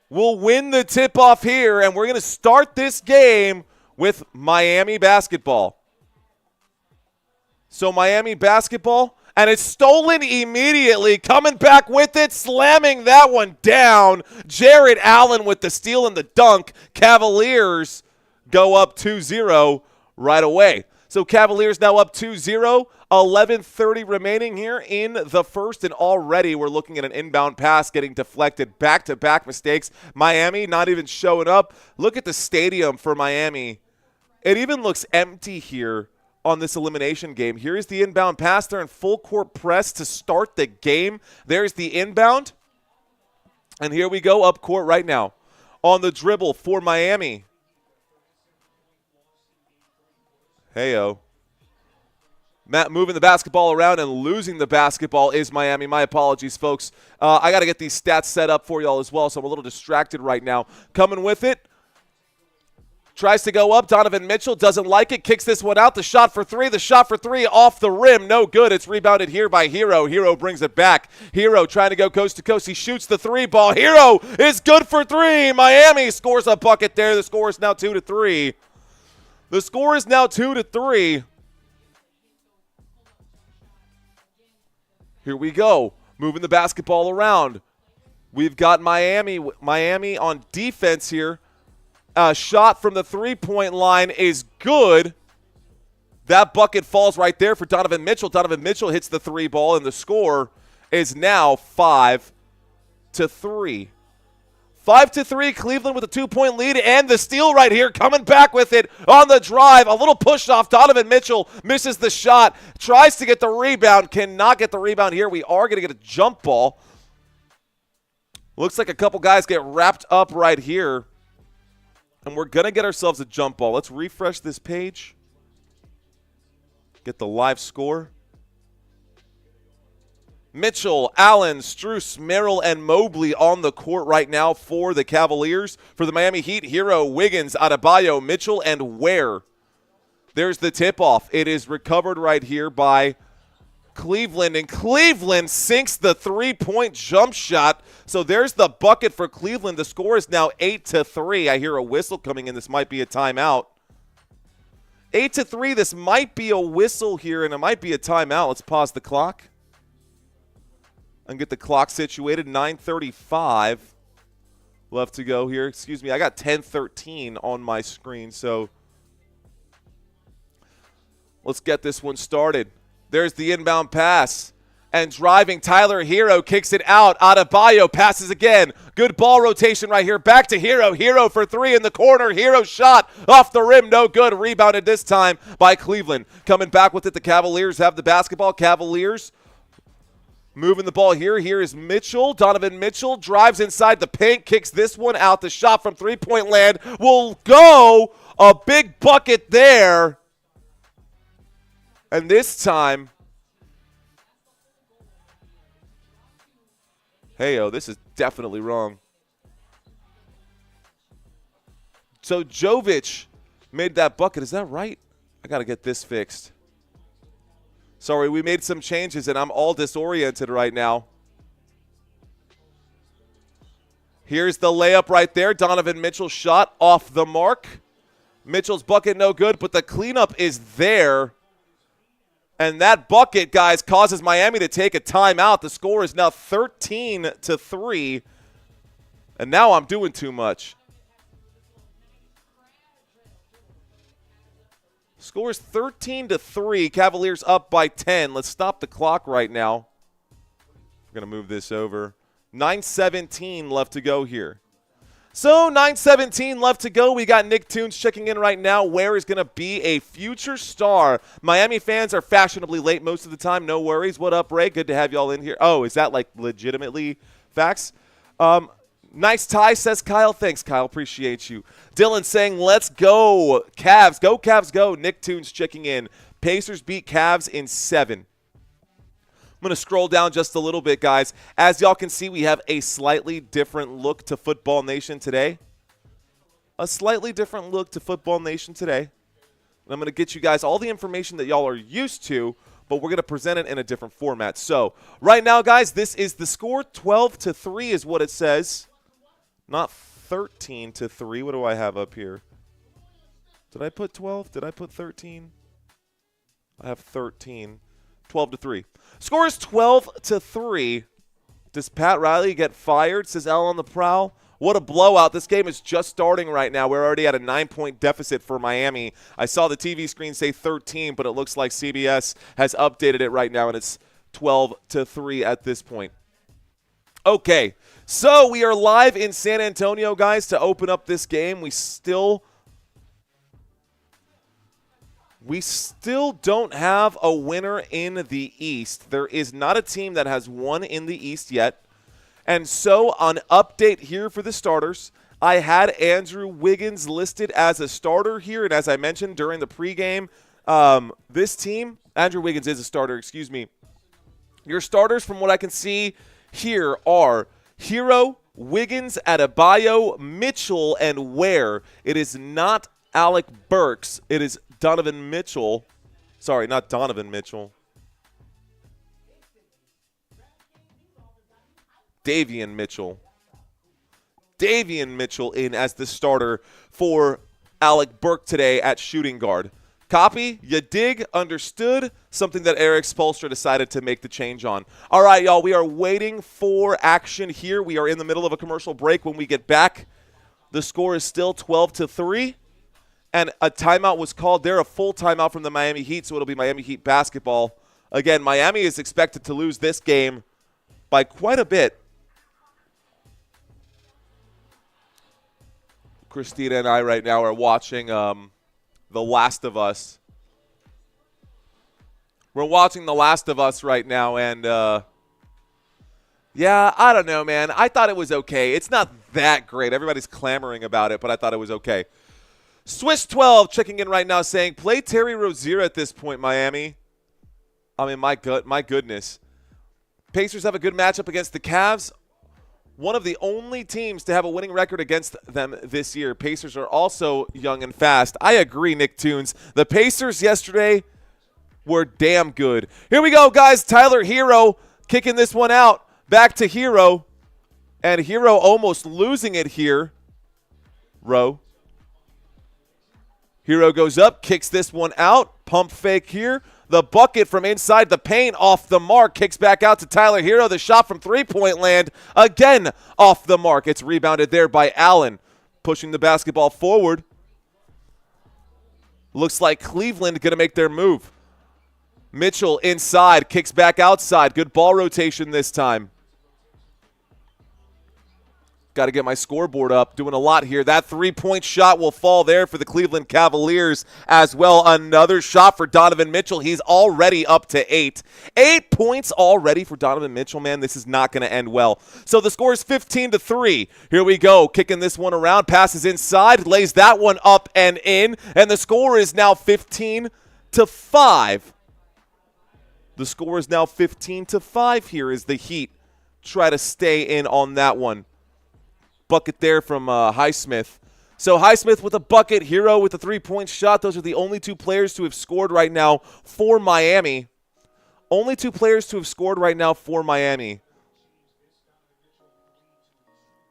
will win the tip-off here, and we're going to start this game with Miami basketball. So Miami basketball, and it's stolen immediately. Coming back with it, slamming that one down. Jared Allen with the steal and the dunk. Cavaliers go up 2-0 right away. So Cavaliers now up 2-0. 11:30 remaining here in the first, and already we're looking at an inbound pass getting deflected. Back-to-back mistakes. Miami not even showing up. Look at the stadium for Miami. It even looks empty here on this elimination game. Here's the inbound pass. They're in full court press to start the game. There's the inbound. And here we go up court right now. On the dribble for Miami. Heyo. Matt moving the basketball around and losing the basketball is Miami. My apologies, folks. I got to get these stats set up for y'all as well, so I'm a little distracted right now. Coming with it. Tries to go up. Donovan Mitchell doesn't like it. Kicks this one out. The shot for three off the rim. No good. It's rebounded here by Hero. Hero brings it back. Hero trying to go coast to coast. He shoots the three ball. Hero is good for three. Miami scores a bucket there. The score is now 2-3. The score is now 2-3. Here we go. Moving the basketball around. We've got Miami on defense here. Shot from the three-point line is good. That bucket falls right there for Donovan Mitchell. Donovan Mitchell hits the three ball, and the score is now 5-3. 5-3, Cleveland with a 2-point lead, and the steal right here, coming back with it on the drive. A little push off. Donovan Mitchell misses the shot, tries to get the rebound, cannot get the rebound here. We are going to get a jump ball. Looks like a couple guys get wrapped up right here. And we're going to get ourselves a jump ball. Let's refresh this page. Get the live score. Mitchell, Allen, Strus, Merrill, and Mobley on the court right now for the Cavaliers. For the Miami Heat, Hero, Wiggins, Adebayo, Mitchell, and Ware. There's the tip-off. It is recovered right here by Cleveland, and Cleveland sinks the three-point jump shot. So there's the bucket for Cleveland. The score is now 8-3. I hear a whistle coming in. This might be a timeout. 8-3. This might be a whistle here, and it might be a timeout. Let's pause the clock and get the clock situated. 9:35 left to go here. Excuse me. I got 10:13 on my screen, so let's get this one started. There's the inbound pass. And driving, Tyler Hero kicks it out. Adebayo passes again. Good ball rotation right here. Back to Hero. Hero for three in the corner. Hero shot off the rim. No good. Rebounded this time by Cleveland. Coming back with it, the Cavaliers have the basketball. Cavaliers moving the ball here. Here is Mitchell. Donovan Mitchell drives inside the paint. Kicks this one out. The shot from three-point land will go. A big bucket there. And this time, hey-o, this is definitely wrong. So Jovic made that bucket. Is that right? I got to get this fixed. Sorry, we made some changes, and I'm all disoriented right now. Here's the layup right there. Donovan Mitchell shot off the mark. Mitchell's bucket no good, but the cleanup is there. And that bucket, guys, causes Miami to take a timeout. The score is now 13-3. And now I'm doing too much. Score is 13-3. Cavaliers up by 10. Let's stop the clock right now. We're going to move this over. 9:17 left to go here. So 9:17 left to go. We got Nick Toons checking in right now. Where is going to be a future star? Miami fans are fashionably late most of the time. No worries. What up, Ray? Good to have y'all in here. Oh, is that like legitimately facts? Nice tie, says Kyle. Thanks, Kyle. Appreciate you. Dylan saying, let's go. Cavs. Go, Cavs, go. Nick Toons checking in. Pacers beat Cavs in 7. I'm going to scroll down just a little bit, guys. As y'all can see, we have a slightly different look to Football Nation today. A slightly different look to Football Nation today. And I'm going to get you guys all the information that y'all are used to but we're going to present it in a different format. So right now, guys, this is the score. 12-3 is what it says. Not 13-3. What do I have up here? Did I put 12? Did I put 13? I have 13. 12-3. Score is 12-3. Does Pat Riley get fired, says L on the prowl? What a blowout. This game is just starting right now. We're already at a 9-point deficit for Miami. I saw the TV screen say 13, but it looks like CBS has updated it right now, and it's 12-3 at this point. Okay, so we are live in San Antonio, guys, to open up this game. We still don't have a winner in the East. There is not a team that has won in the East yet. And so, on update here for the starters, I had Andrew Wiggins listed as a starter here. And as I mentioned during the pregame, this team, Andrew Wiggins is a starter, excuse me. Your starters, from what I can see here, are Hero, Wiggins, Adebayo, Mitchell, and Ware. It is not Alec Burks. It is Donovan Mitchell. Sorry, not Donovan Mitchell. Davion Mitchell. Davion Mitchell in as the starter for Alec Burke today at shooting guard. Copy? You dig? Understood? Something that Eric Spoelstra decided to make the change on. All right, y'all, we are waiting for action here. We are in the middle of a commercial break. When we get back, the score is still 12-3. And a timeout was called there, a full timeout from the Miami Heat, so it'll be Miami Heat basketball. Again, Miami is expected to lose this game by quite a bit. Christina and I right now are watching The Last of Us. We're watching The Last of Us right now, and yeah, I don't know, man. I thought it was okay. It's not that great. Everybody's clamoring about it, but I thought it was okay. Swiss12 checking in right now saying, play Terry Rozier at this point, Miami. I mean, my goodness. Pacers have a good matchup against the Cavs. One of the only teams to have a winning record against them this year. Pacers are also young and fast. I agree, Nick Tunes. The Pacers yesterday were damn good. Here we go, guys. Tyler Hero kicking this one out. Back to Hero. And Hero almost losing it here. Hero goes up, kicks this one out. Pump fake here. The bucket from inside the paint off the mark. Kicks back out to Tyler Hero. The shot from three-point land, again off the mark. It's rebounded there by Allen. Pushing the basketball forward. Looks like Cleveland going to make their move. Mitchell inside, kicks back outside. Good ball rotation this time. Got to get my scoreboard up. Doing a lot here. That three-point shot will fall there for the Cleveland Cavaliers as well. Another shot for Donovan Mitchell. He's already up to 8. 8 points already for Donovan Mitchell, man. This is not going to end well. So the score is 15-3. Here we go. Kicking this one around. Passes inside. Lays that one up and in. And the score is now 15-5. The score is now 15-5 here as the Heat try to stay in on that one. Bucket there from Highsmith. So Highsmith with a bucket, Hero with a three-point shot. Those are the only two players to have scored right now for Miami. Only two players to have scored right now for Miami.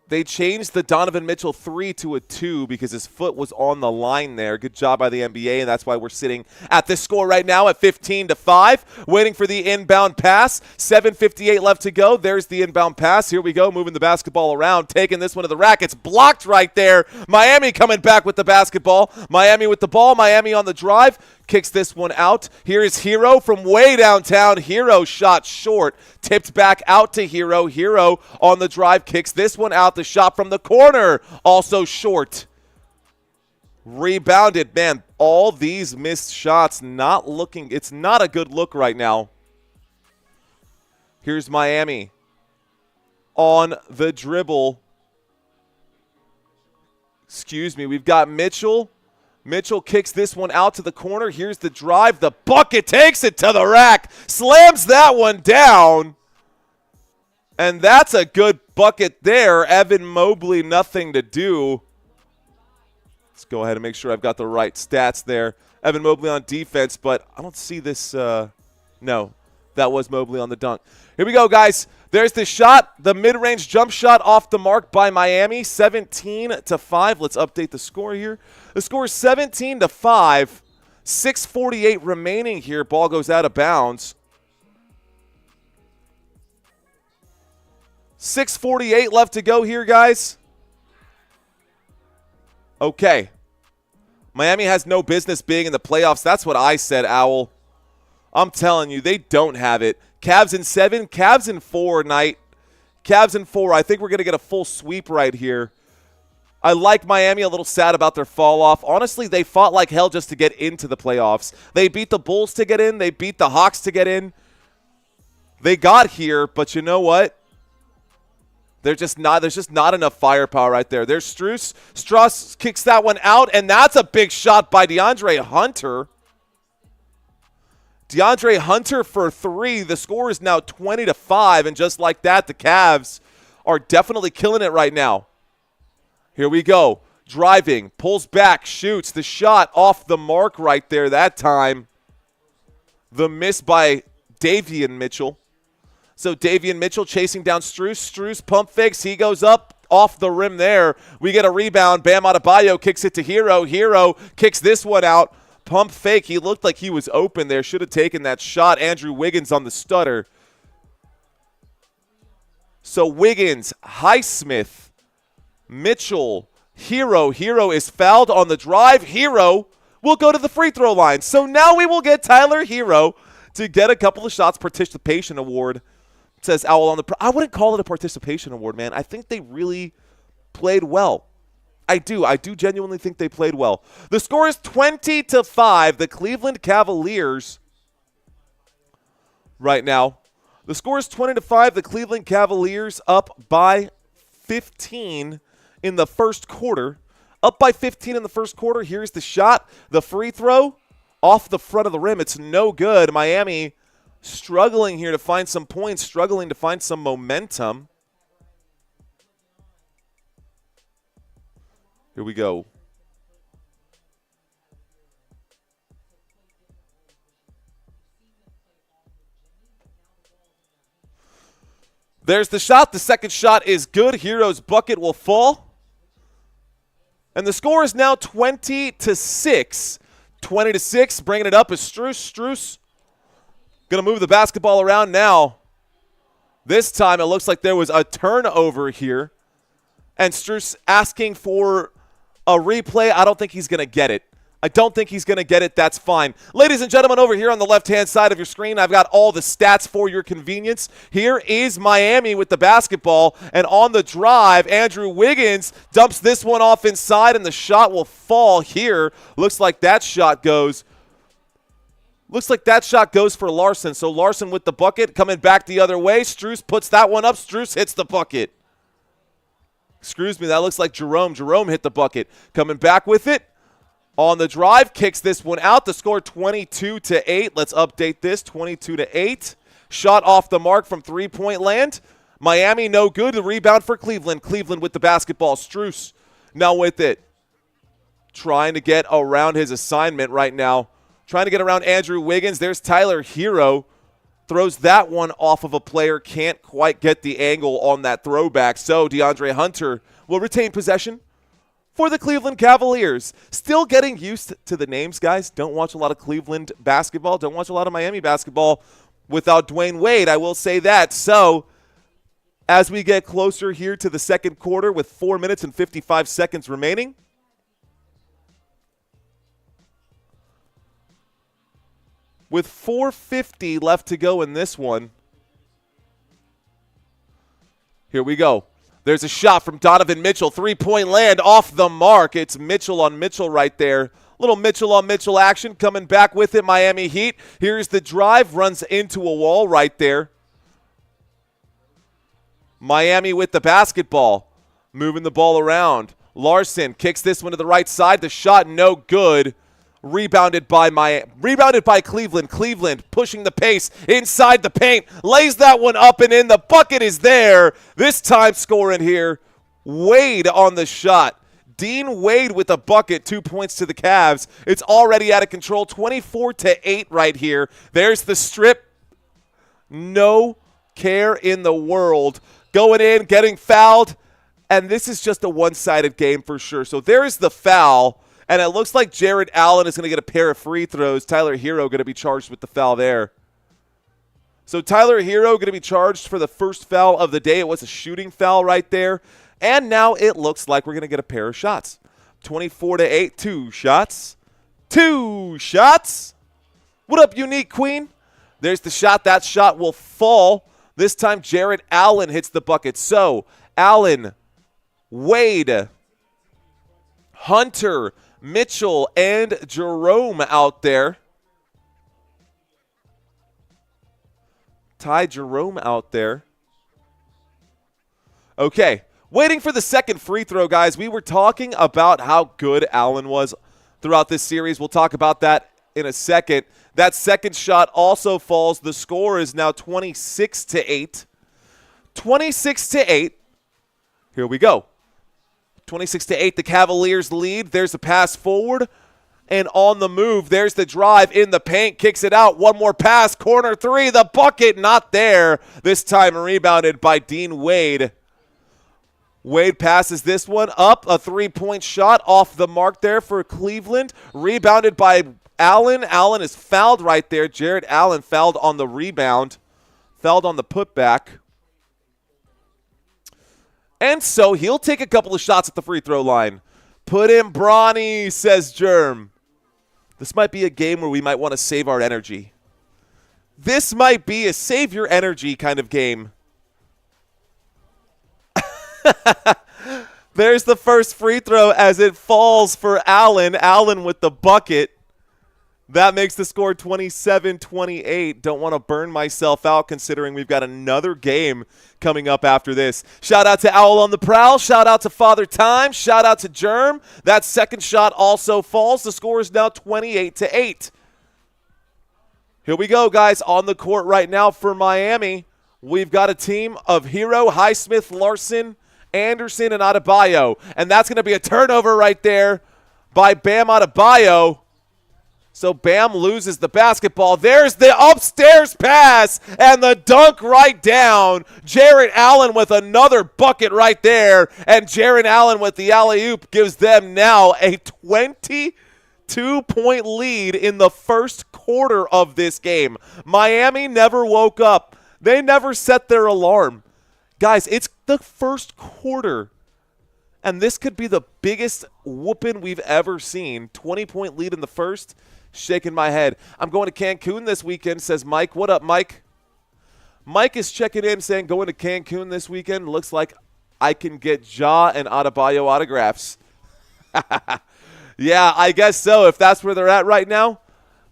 They changed the Donovan Mitchell 3 to a 2 because his foot was on the line there. Good job by the NBA, and that's why we're sitting at this score right now at 15-5. Waiting for the inbound pass. 7:58 left to go. There's the inbound pass. Here we go, moving the basketball around, taking this one to the rack. It's blocked right there. Miami coming back with the basketball. Miami with the ball. Miami on the drive. Kicks this one out. Here is Hero from way downtown. Hero shot short. Tipped back out to Hero. Hero on the drive. Kicks this one out. The shot from the corner. Also short. Rebounded. Man, all these missed shots not looking. It's not a good look right now. Here's Miami. On the dribble. Excuse me. We've got Mitchell. Mitchell kicks this one out to the corner. Here's the drive. The bucket takes it to the rack. Slams that one down. And that's a good bucket there. Evan Mobley, nothing to do. Let's go ahead and make sure I've got the right stats there. Evan Mobley on defense, but I don't see this. No, that was Mobley on the dunk. Here we go, guys. There's the shot, the mid-range jump shot off the mark by Miami, 17-5. Let's update the score here. The score is 17-5. 6:48 remaining here. Ball goes out of bounds. 6:48 left to go here, guys. Okay. Miami has no business being in the playoffs. That's what I said, Owl. I'm telling you, they don't have it. Cavs in 7, Cavs in 4, Knight. Cavs in 4. I think we're going to get a full sweep right here. I like Miami, a little sad about their fall off. Honestly, they fought like hell just to get into the playoffs. They beat the Bulls to get in. They beat the Hawks to get in. They got here, but you know what? There's just not enough firepower right there. There's Strus. Strus kicks that one out, and that's a big shot by DeAndre Hunter. DeAndre Hunter for 3. The score is now 20-5, and just like that, the Cavs are definitely killing it right now. Here we go. Driving, pulls back, shoots. The shot off the mark right there that time. The miss by Davion Mitchell. So Davion Mitchell chasing down Strus. Strus pump fakes. He goes up off the rim there. We get a rebound. Bam Adebayo kicks it to Hero. Hero kicks this one out. Pump fake. He looked like he was open there. Should have taken that shot. Andrew Wiggins on the stutter. So Wiggins, Highsmith, Mitchell, Hero. Hero is fouled on the drive. Hero will go to the free throw line. So now we will get Tyler Hero to get a couple of shots participation award. It says Owl on the I wouldn't call it a participation award, man. I think they really played well. I do genuinely think they played well. The score is 20-5. The Cleveland Cavaliers right now. The score is 20-5. The Cleveland Cavaliers up by 15 in the first quarter. Up by 15 in the first quarter. Here's the shot. The free throw off the front of the rim. It's no good. Miami struggling here to find some points, struggling to find some momentum. Here we go. There's the shot. The second shot is good. Hero's bucket will fall. And the score is now 20-6. 20-6. Bringing it up is Strus. Strus going to move the basketball around now. This time it looks like there was a turnover here. And Strus asking for a replay. I don't think he's going to get it. I don't think he's going to get it. That's fine. Ladies and gentlemen, over here on the left-hand side of your screen, I've got all the stats for your convenience. Here is Miami with the basketball. And on the drive, Andrew Wiggins dumps this one off inside, and the shot will fall here. Looks like that shot goes for Larson. So Larson with the bucket, coming back the other way. Strus puts that one up. Strus hits the bucket. Excuse me, that looks like Jerome. Jerome hit the bucket. Coming back with it. On the drive, kicks this one out. The score 22-8. Let's update this, 22-8. Shot off the mark from three-point land. Miami no good. The rebound for Cleveland. Cleveland with the basketball. Strus now with it. Trying to get around his assignment right now. Trying to get around Andrew Wiggins. There's Tyler Hero. Throws that one off of a player. Can't quite get the angle on that throwback. So DeAndre Hunter will retain possession for the Cleveland Cavaliers. Still getting used to the names, guys. Don't watch a lot of Cleveland basketball. Don't watch a lot of Miami basketball without Dwayne Wade. I will say that. So as we get closer here to the second quarter with 4 minutes and 55 seconds remaining, with 4:50 left to go in this one, here we go. There's a shot from Donovan Mitchell. Three-point land off the mark. It's Mitchell on Mitchell right there. Little Mitchell on Mitchell action coming back with it, Miami Heat. Here's the drive. Runs into a wall right there. Miami with the basketball. Moving the ball around. Larson kicks this one to the right side. The shot no good. Rebounded by Cleveland. Cleveland pushing the pace inside the paint. Lays that one up and in. The bucket is there. This time scoring here. Wade on the shot. Dean Wade with a bucket. 2 points to the Cavs. It's already out of control. 24-8 right here. There's the strip. No care in the world. Going in, getting fouled, and this is just a one-sided game for sure. So there's the foul, and it looks like Jared Allen is going to get a pair of free throws. Tyler Hero going to be charged with the foul there. So Tyler Hero going to be charged for the first foul of the day. It was a shooting foul right there. And now it looks like we're going to get a pair of shots. 24-8, 2 shots. 2 shots. What up, Unique Queen? There's the shot. That shot will fall. This time Jared Allen hits the bucket. So Allen, Wade, Hunter, Mitchell, and Jerome out there. Ty Jerome out there. Okay, waiting for the second free throw, guys. We were talking about how good Allen was throughout this series. We'll talk about that in a second. That second shot also falls. The score is now 26-8. 26-8. Here we go. 26-8, the Cavaliers lead. There's a pass forward. And on the move, there's the drive in the paint. Kicks it out. One more pass. Corner three. The bucket not there. This time rebounded by Dean Wade. Wade passes this one up. A three-point shot off the mark there for Cleveland. Rebounded by Allen. Allen is fouled right there. Jared Allen fouled on the rebound. Fouled on the putback. And so he'll take a couple of shots at the free throw line. Put in Bronny, says Germ. This might be a game where we might want to save our energy. This might be a save your energy kind of game. There's the first free throw as it falls for Allen. Allen with the bucket. That makes the score 27-28. Don't want to burn myself out considering we've got another game coming up after this. Shout out to Owl on the Prowl. Shout out to Father Time. Shout out to Germ. That second shot also falls. The score is now 28-8. Here we go, guys. On the court right now for Miami, we've got a team of Hero, Highsmith, Larson, Anderson, and Adebayo. And that's going to be a turnover right there by Bam Adebayo. So Bam loses the basketball. There's the upstairs pass and the dunk right down. Jared Allen with another bucket right there. And Jared Allen with the alley-oop gives them now a 22-point lead in the first quarter of this game. Miami never woke up. They never set their alarm. Guys, it's the first quarter. And this could be the biggest whooping we've ever seen. 20-point lead in the first. Shaking my head. I'm going to Cancun this weekend, says Mike. What up, Mike? Mike is checking in saying going to Cancun this weekend. Looks like I can get Ja and Adebayo autographs. Yeah, I guess so, if that's where they're at right now.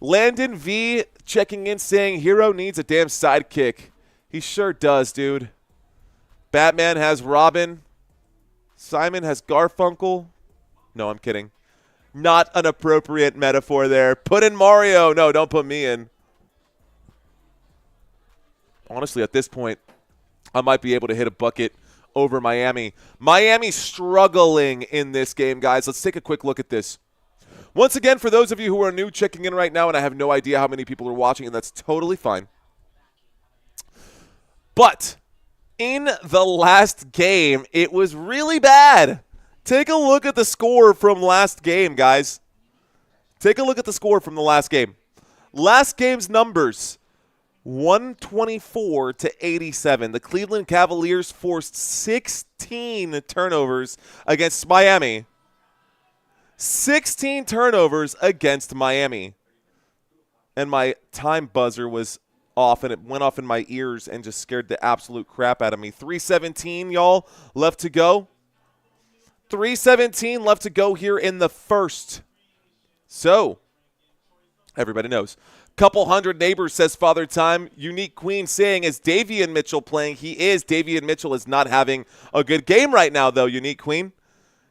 Landon V checking in saying Hero needs a damn sidekick. He sure does, dude. Batman has Robin. Simon has Garfunkel. No, I'm kidding. Not an appropriate metaphor there. Put in Mario. No, don't put me in. Honestly, at this point, I might be able to hit a bucket over Miami. Miami's struggling in this game, guys. Let's take a quick look at this. Once again, for those of you who are new checking in right now, and I have no idea how many people are watching, and that's totally fine. But in the last game, it was really bad. Take a look at the score from last game, guys. Take a look at the score from the last game. Last game's numbers, 124-87. The Cleveland Cavaliers forced 16 turnovers against Miami. 16 turnovers against Miami. And my time buzzer was off, and it went off in my ears and just scared the absolute crap out of me. 3:17, y'all, left to go. 3:17 left to go here in the first. So, everybody knows. Couple hundred neighbors, says Father Time. Unique Queen saying, is Davian Mitchell playing? He is. Davian Mitchell is not having a good game right now, though, Unique Queen.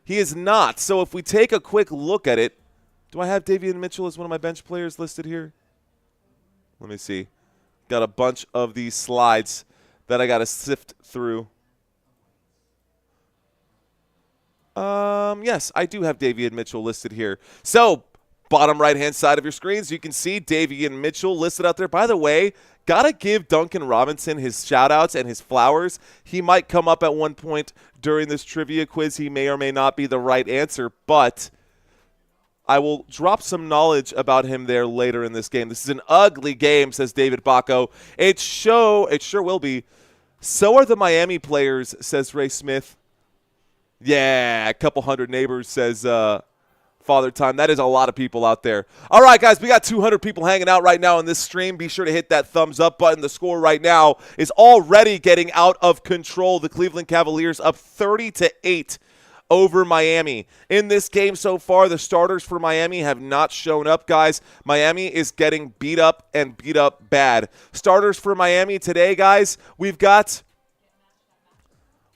He is not. So if we take a quick look at it, do I have Davian Mitchell as one of my bench players listed here? Let me see. Got a bunch of these slides that I got to sift through. Yes, I do have Davian Mitchell listed here. So, bottom right-hand side of your screens, you can see Davian Mitchell listed out there. By the way, got to give Duncan Robinson his shout-outs and his flowers. He might come up at one point during this trivia quiz. He may or may not be the right answer, but I will drop some knowledge about him there later in this game. This is an ugly game, says David Bacco. It sure will be. So are the Miami players, says Ray Smith. Yeah, a couple hundred neighbors, says Father Time. That is a lot of people out there. All right, guys, we got 200 people hanging out right now in this stream. Be sure to hit that thumbs up button. The score right now is already getting out of control. The Cleveland Cavaliers up 30-8 over Miami. In this game so far, the starters for Miami have not shown up, guys. Miami is getting beat up and beat up bad. Starters for Miami today, guys, we've got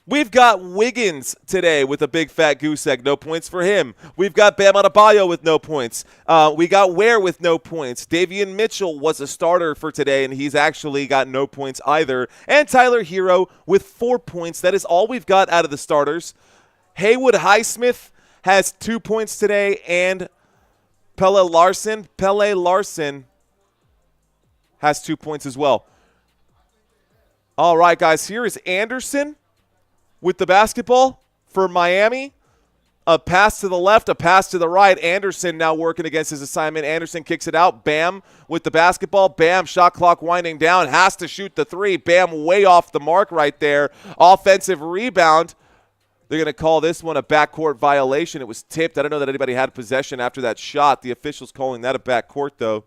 Wiggins today with a big fat goose egg. No points for him. We've got Bam Adebayo with no points. We got Ware with no points. Davian Mitchell was a starter for today, and he's actually got no points either. And Tyler Hero with 4 points. That is all we've got out of the starters. Haywood Highsmith has 2 points today, and Pele Larson has 2 points as well. All right, guys, here is Anderson with the basketball for Miami. A pass to the left, a pass to the right. Anderson now working against his assignment. Anderson kicks it out. Bam with the basketball. Bam, shot clock winding down. Has to shoot the three. Bam way off the mark right there. Offensive rebound. They're going to call this one a backcourt violation. It was tipped. I don't know that anybody had possession after that shot. The officials calling that a backcourt, though.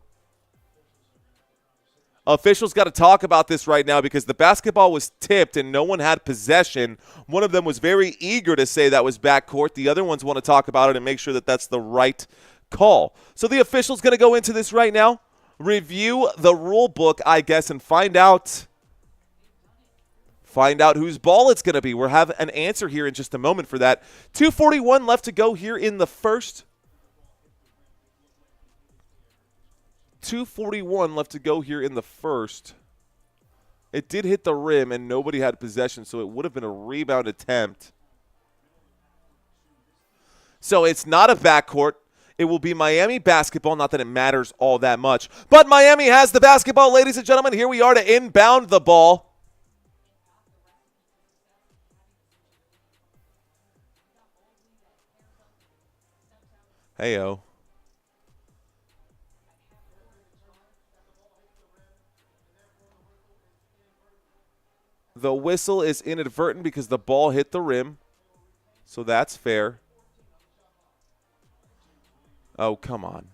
Officials got to talk about this right now because the basketball was tipped and no one had possession. One of them was very eager to say that was backcourt. The other ones want to talk about it and make sure that that's the right call. So the official's going to go into this right now, review the rule book, I guess, and find out whose ball it's going to be. We'll have an answer here in just a moment for that. 2:41 left to go here in the first. 2:41 left to go here in the first. It did hit the rim, and nobody had possession, so it would have been a rebound attempt. So it's not a backcourt. It will be Miami basketball. Not that it matters all that much. But Miami has the basketball, ladies and gentlemen. Here we are to inbound the ball. Hey-o. The whistle is inadvertent because the ball hit the rim, so that's fair. Oh, come on.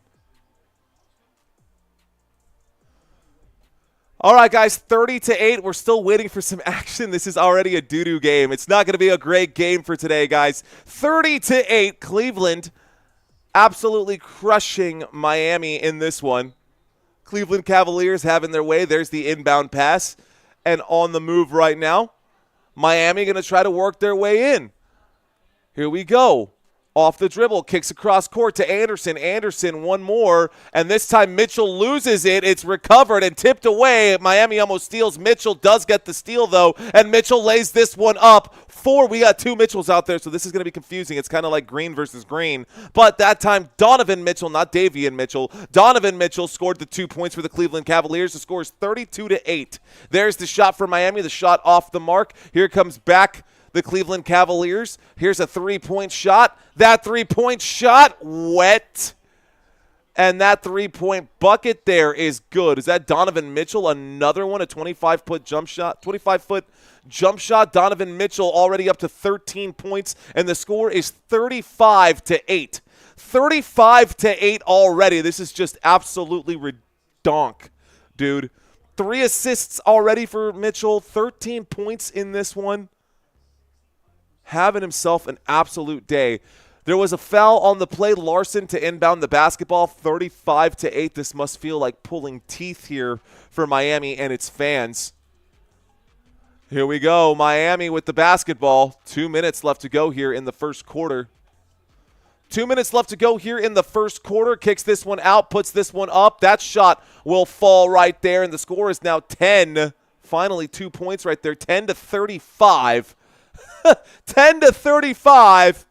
All right, guys, 30-8. We're still waiting for some action. This is already a doo-doo game. It's not going to be a great game for today, guys. 30-8, Cleveland absolutely crushing Miami in this one. Cleveland Cavaliers having their way. There's the inbound pass. And on the move right now, Miami going to try to work their way in. Here we go. Off the dribble, kicks across court to Anderson. Anderson, one more, and this time Mitchell loses it. It's recovered and tipped away. Miami almost steals. Mitchell does get the steal, though, and Mitchell lays this one up. We got two Mitchells out there, so this is going to be confusing. It's kind of like green versus green. But that time, Donovan Mitchell, not Davian Mitchell. Donovan Mitchell scored the 2 points for the Cleveland Cavaliers. The score is 32-8. There's the shot for Miami, the shot off the mark. Here comes back the Cleveland Cavaliers. Here's a three-point shot. That three-point shot, wet. And that three-point bucket there is good. Is that Donovan Mitchell? Another one, a 25-foot jump shot. 25-foot jump shot. Donovan Mitchell already up to 13 points, and the score is 35-8. 35-8 already. This is just absolutely redonk, dude. 3 assists already for Mitchell. 13 points in this one. Having himself an absolute day. There was a foul on the play. Larson to inbound the basketball. 35-8. This must feel like pulling teeth here for Miami and its fans. Here we go. Miami with the basketball. 2 minutes left to go here in the first quarter. 2 minutes left to go here in the first quarter. Kicks this one out, puts this one up. That shot will fall right there, and the score is now 10. Finally, 2 points right there. 10-35. 10-35.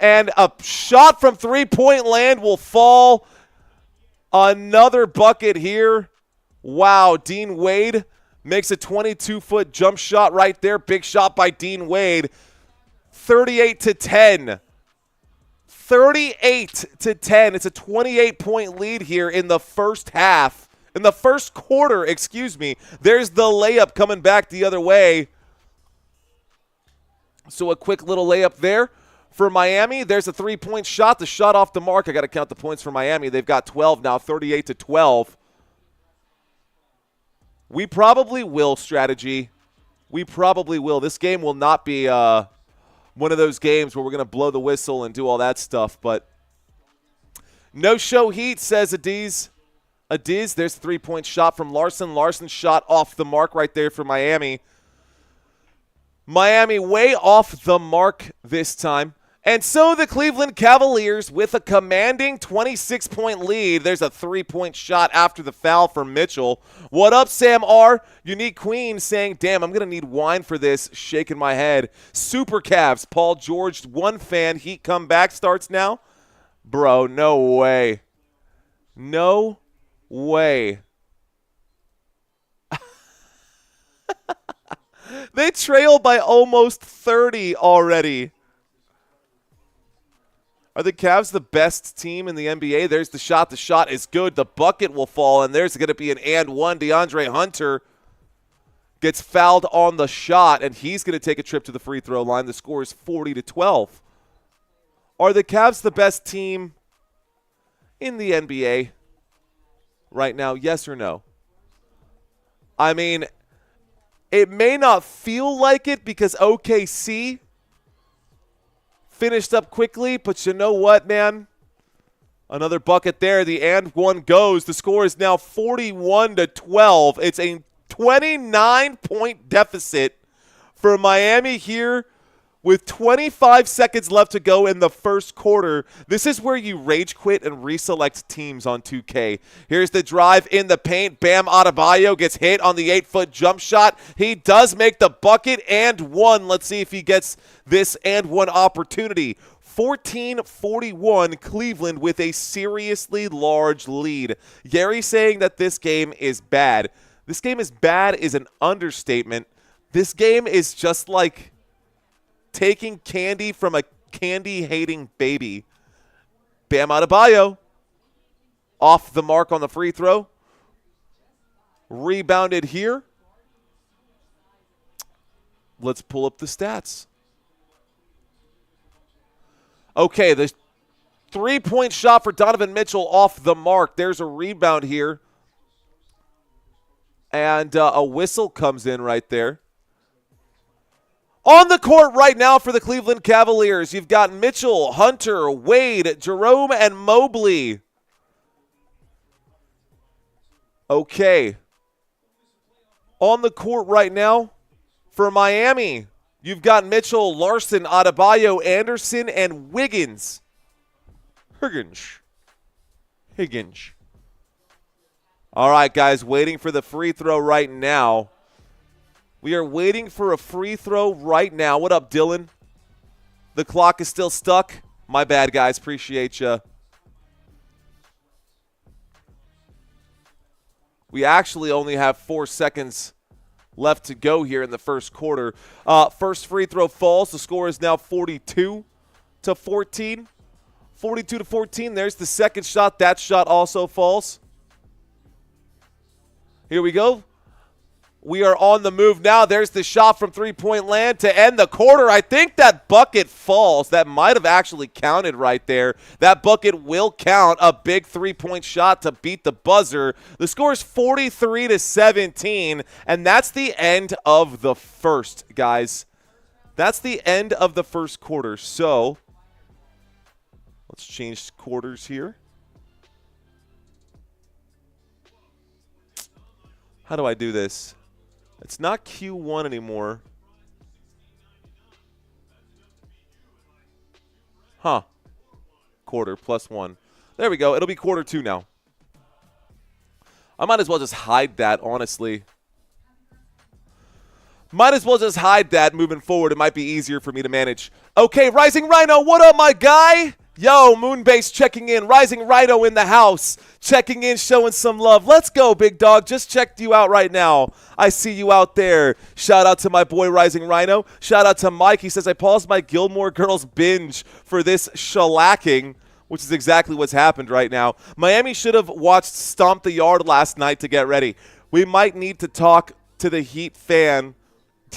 And a shot from three-point land will fall. Another bucket here. Wow, Dean Wade makes a 22-foot jump shot right there. Big shot by Dean Wade. 38-10. 38-10. It's a 28-point lead here in the first half. In the first quarter, excuse me. There's the layup coming back the other way. So a quick little layup there for Miami. There's a three-point shot. The shot off the mark. I got to count the points for Miami. They've got 12 now, 38-12. We probably will, strategy. We probably will. This game will not be one of those games where we're going to blow the whistle and do all that stuff. But no show heat, says Adiz. Adiz, there's a three-point shot from Larson. Larson shot off the mark right there for Miami. Miami way off the mark this time. And so the Cleveland Cavaliers with a commanding 26-point lead. There's a three-point shot after the foul from Mitchell. What up, Sam R? Unique Queen saying, damn, I'm going to need wine for this. Shaking my head. Super Cavs. Paul George, one fan. Heat comeback starts now. Bro, no way. No way. They trail by almost 30 already. Are the Cavs the best team in the NBA? There's the shot. The shot is good. The bucket will fall, and there's going to be an and one. DeAndre Hunter gets fouled on the shot, and he's going to take a trip to the free throw line. The score is 40-12. Are the Cavs the best team in the NBA right now? Yes or no? I mean, it may not feel like it because OKC finished up quickly, but you know what, man? Another bucket there. The and one goes. The score is now 41-12. It's a 29-point deficit for Miami here with 25 seconds left to go in the first quarter. This is where you rage quit and reselect teams on 2K. Here's the drive in the paint. Bam Adebayo gets hit on the 8-foot jump shot. He does make the bucket and one. Let's see if he gets this and one opportunity. 14-41, Cleveland with a seriously large lead. Gary saying that this game is bad. This game is bad is an understatement. This game is just like taking candy from a candy-hating baby. Bam Adebayo off the mark on the free throw. Rebounded here. Let's pull up the stats. Okay, the three-point shot for Donovan Mitchell off the mark. There's a rebound here. And a whistle comes in right there. On the court right now for the Cleveland Cavaliers, you've got Mitchell, Hunter, Wade, Jerome, and Mobley. Okay. On the court right now for Miami, you've got Mitchell, Larson, Adebayo, Anderson, and Wiggins. Higgins. All right, guys, waiting for the free throw right now. We are waiting for a free throw right now. What up, Dylan? The clock is still stuck. My bad, guys. Appreciate you. We actually only have 4 seconds left to go here in the first quarter. First free throw falls. The score is now 42-14. 42-14. There's the second shot. That shot also falls. Here we go. We are on the move now. There's the shot from three-point land to end the quarter. I think that bucket falls. That might have actually counted right there. That bucket will count. A big three-point shot to beat the buzzer. The score is 43-17, and that's the end of the first, guys. That's the end of the first quarter. So let's change quarters here. How do I do this? It's not Q1 anymore. Huh. Quarter plus one. There we go. It'll be quarter two now. I might as well just hide that, honestly. Might as well just hide that moving forward. It might be easier for me to manage. Okay, Rising Rhino, what up, my guy? Yo, Moonbase checking in. Rising Rhino in the house. Checking in, showing some love. Let's go, big dog. Just checked you out right now. I see you out there. Shout out to my boy, Rising Rhino. Shout out to Mike. He says, I paused my Gilmore Girls binge for this shellacking, which is exactly what's happened right now. Miami should have watched Stomp the Yard last night to get ready. We might need to talk to the Heat fan.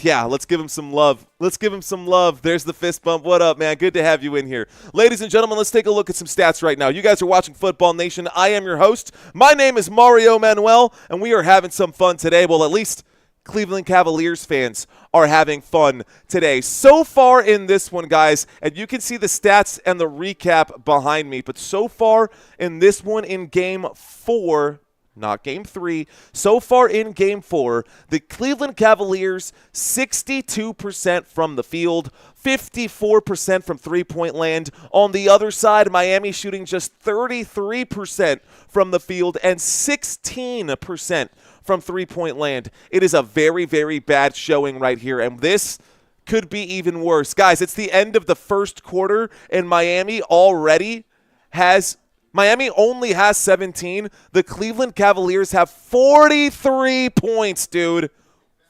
Yeah, let's give him some love. Let's give him some love. There's the fist bump. What up, man? Good to have you in here. Ladies and gentlemen, let's take a look at some stats right now. You guys are watching Football Nation. I am your host. My name is Mario Manuel, and we are having some fun today. Well, at least Cleveland Cavaliers fans are having fun today. So far in this one, guys, and you can see the stats and the recap behind me, but so far in this one in Game 4, not Game 3. So far in Game 4, the Cleveland Cavaliers, 62% from the field, 54% from three-point land. On the other side, Miami shooting just 33% from the field and 16% from three-point land. It is a very, very bad showing right here, and this could be even worse. Guys, it's the end of the first quarter, and Miami only has 17. The Cleveland Cavaliers have 43 points, dude.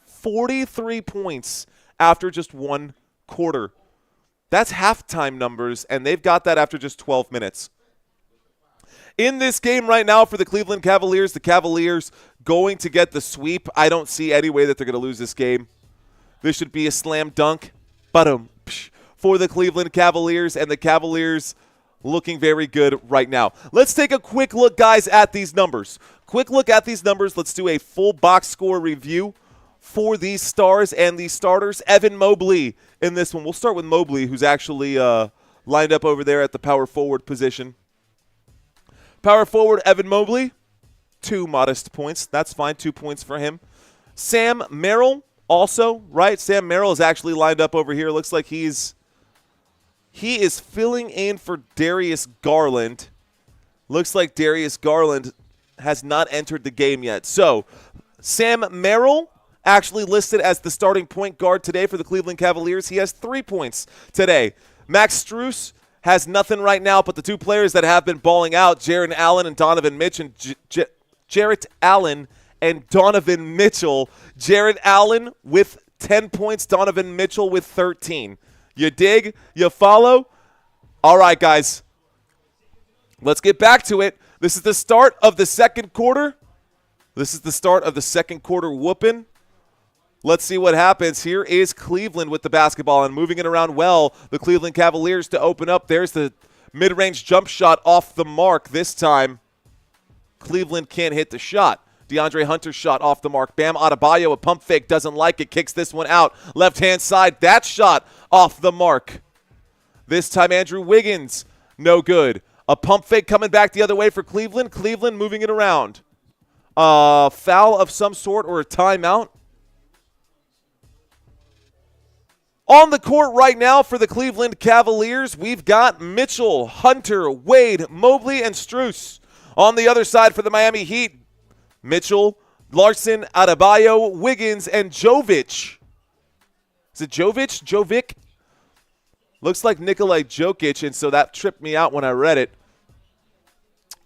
43 points after just one quarter. That's halftime numbers, and they've got that after just 12 minutes. In this game right now for the Cleveland Cavaliers, the Cavaliers going to get the sweep. I don't see any way that they're going to lose this game. This should be a slam dunk for the Cleveland Cavaliers, and the Cavaliers looking very good right now. Let's take a quick look, guys, at these numbers. Let's do a full box score review for these stars and these starters. Evan Mobley in this one. We'll start with Mobley, who's actually lined up over there at the power forward position. Power forward, Evan Mobley, 2 modest points. That's fine, 2 points for him. Sam Merrill also, right? Sam Merrill is actually lined up over here. Looks like he is filling in for Darius Garland. Looks like Darius Garland has not entered the game yet. So, Sam Merrill actually listed as the starting point guard today for the Cleveland Cavaliers. He has 3 points today. Max Strus has nothing right now, but the 2 players that have been balling out, Jarrett Allen and Donovan Mitchell. Jarrett Allen and Donovan Mitchell. Jarrett Allen with 10 points, Donovan Mitchell with 13. You dig? You follow? All right, guys. Let's get back to it. This is the start of the second quarter. Whooping. Let's see what happens. Here is Cleveland with the basketball and moving it around well. The Cleveland Cavaliers to open up. There's the mid-range jump shot off the mark. This time, Cleveland can't hit the shot. DeAndre Hunter's shot off the mark. Bam Adebayo, a pump fake, doesn't like it. Kicks this one out. Left-hand side, that shot off the mark. This time, Andrew Wiggins, no good. A pump fake coming back the other way for Cleveland. Cleveland moving it around. Foul of some sort or a timeout. On the court right now for the Cleveland Cavaliers, we've got Mitchell, Hunter, Wade, Mobley, and Strus. On the other side for the Miami Heat, Mitchell, Larson, Adebayo, Wiggins, and Jovic. Is it Jovic? Jovic? Looks like Nikolai Jokic, and so that tripped me out when I read it.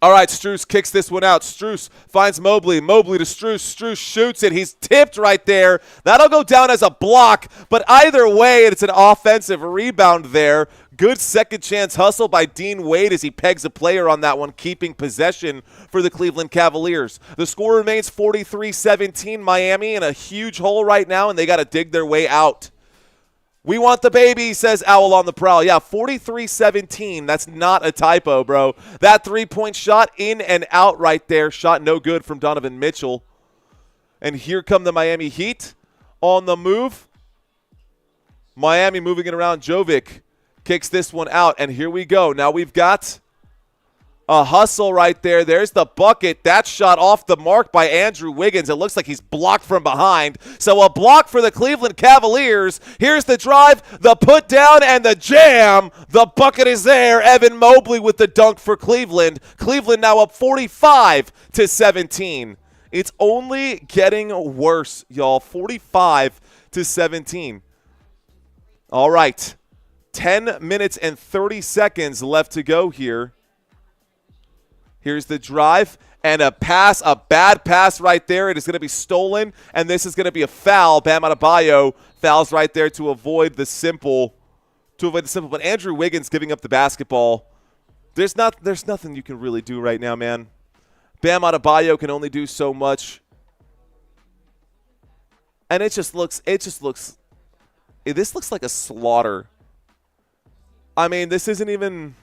All right, Strus kicks this one out. Strus finds Mobley. Mobley to Strus. Strus shoots it. He's tipped right there. That'll go down as a block, but either way, it's an offensive rebound there. Good second chance hustle by Dean Wade as he pegs a player on that one, keeping possession for the Cleveland Cavaliers. The score remains 43-17. Miami in a huge hole right now, and they got to dig their way out. We want the baby, says Owl on the Prowl. Yeah, 43-17. That's not a typo, bro. That three-point shot in and out right there. Shot no good from Donovan Mitchell. And here come the Miami Heat on the move. Miami moving it around. Jovic kicks this one out, and here we go. Now we've got a hustle right there. There's the bucket. That shot off the mark by Andrew Wiggins. It looks like he's blocked from behind. So a block for the Cleveland Cavaliers. Here's the drive, the put down, and the jam. The bucket is there. Evan Mobley with the dunk for Cleveland. Cleveland now up 45-17. It's only getting worse, y'all. 45-17. 17. All right. 10 minutes and 30 seconds left to go here. Here's the drive and a pass, a bad pass right there. It is going to be stolen, and this is going to be a foul. Bam Adebayo fouls right there to avoid the simple. But Andrew Wiggins giving up the basketball. There's nothing you can really do right now, man. Bam Adebayo can only do so much. And this looks like a slaughter. I mean, this isn't even,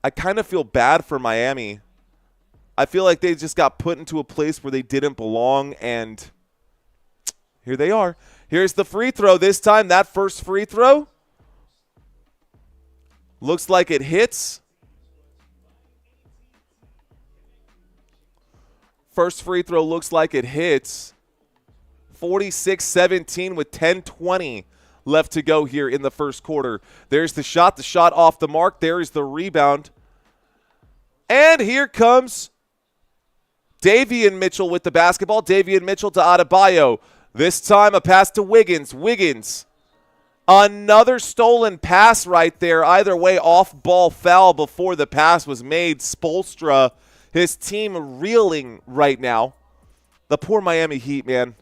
I kind of feel bad for Miami. I feel like they just got put into a place where they didn't belong, and here they are. Here's the free throw this time. That first free throw looks like it hits. First free throw looks like it hits. 46-17 with 10:20 left to go here in the first quarter. There's the shot off the mark. There is the rebound. And here comes Davion Mitchell with the basketball. Davion Mitchell to Adebayo. This time a pass to Wiggins. Wiggins. Another stolen pass right there. Either way, off-ball foul before the pass was made. Spoelstra, his team reeling right now. The poor Miami Heat, man.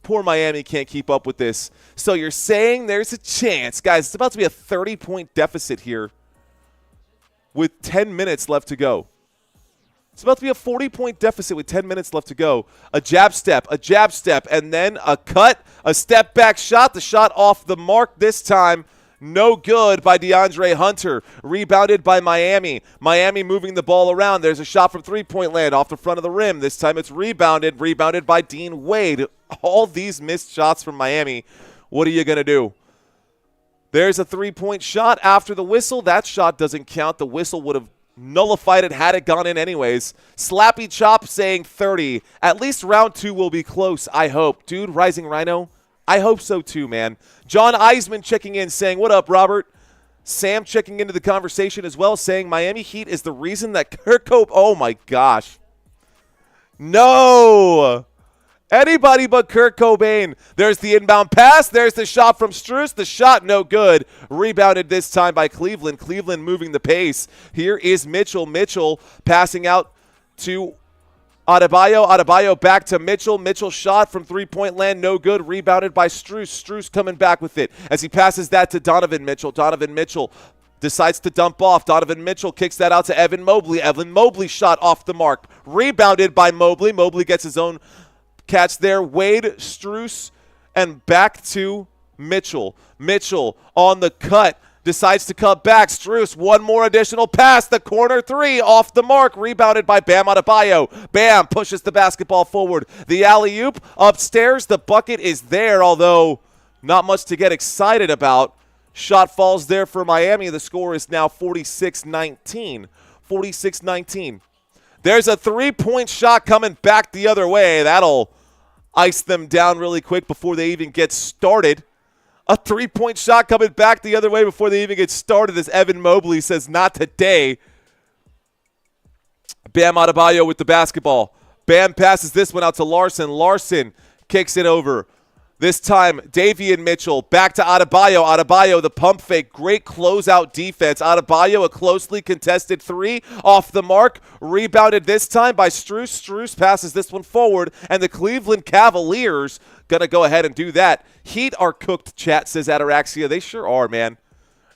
Poor Miami can't keep up with this. So you're saying there's a chance. Guys, it's about to be a 30-point deficit here with 10 minutes left to go. It's about to be a 40-point deficit with 10 minutes left to go. A jab step, and then a cut, a step-back shot. The shot off the mark this time. No good by DeAndre Hunter. Rebounded by Miami. Miami moving the ball around. There's a shot from three-point land off the front of the rim. This time it's rebounded by Dean Wade. All these missed shots from Miami. What are you going to do? There's a three-point shot after the whistle. That shot doesn't count. The whistle would have nullified it had it gone in anyways. Slappy Chop saying 30. At least round 2 will be close, I hope. Dude, Rising Rhino, I hope so too, man. John Eisman checking in saying, what up, Robert? Sam checking into the conversation as well, saying Miami Heat is the reason that Kurt Cobain. Oh, my gosh. No. Anybody but Kurt Cobain. There's the inbound pass. There's the shot from Strus. The shot no good. Rebounded this time by Cleveland. Cleveland moving the pace. Here is Mitchell. Mitchell passing out to Adebayo. Adebayo back to Mitchell. Mitchell shot from three-point land. No good. Rebounded by Strus. Strus coming back with it as he passes that to Donovan Mitchell. Donovan Mitchell decides to dump off. Donovan Mitchell kicks that out to Evan Mobley. Evan Mobley shot off the mark. Rebounded by Mobley. Mobley gets his own catch there. Wade, Strus, and back to Mitchell. Mitchell on the cut. Decides to cut back. Strus, one more additional pass. The corner three off the mark. Rebounded by Bam Adebayo. Bam pushes the basketball forward. The alley-oop upstairs. The bucket is there, although not much to get excited about. Shot falls there for Miami. The score is now 46-19. 46-19. There's a three-point shot coming back the other way. That'll ice them down really quick before they even get started. A three-point shot coming back the other way before they even get started, as Evan Mobley says, not today. Bam Adebayo with the basketball. Bam passes this one out to Larson. Larson kicks it over. This time, Davion Mitchell back to Adebayo. Adebayo, the pump fake. Great closeout defense. Adebayo, a closely contested three off the mark. Rebounded this time by Strus. Strus passes this one forward, and the Cleveland Cavaliers going to go ahead and do that. Heat are cooked, chat, says Ataraxia. They sure are, man.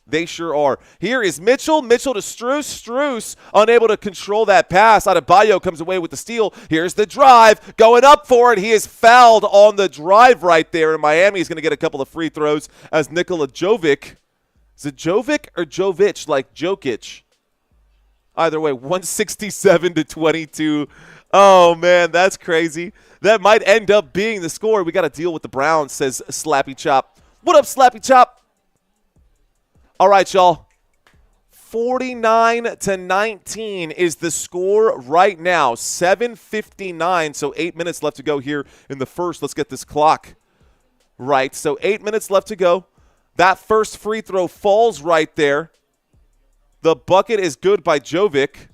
They sure are. Here is Mitchell. Mitchell to Strus. Strus unable to control that pass. Adebayo comes away with the steal. Here's the drive. Going up for it. He is fouled on the drive right there. And Miami is going to get a couple of free throws as Nikola Jovic. Is it Jovic or Jovic, like Jokic? Either way, 167-22. Oh, man, that's crazy. That might end up being the score. We got to deal with the Browns, says Slappy Chop. What up, Slappy Chop? All right, y'all. 49-19 is the score right now. 7:59, so 8 minutes left to go here in the first. Let's get this clock right. So 8 minutes left to go. That first free throw falls right there. The bucket is good by Jovic.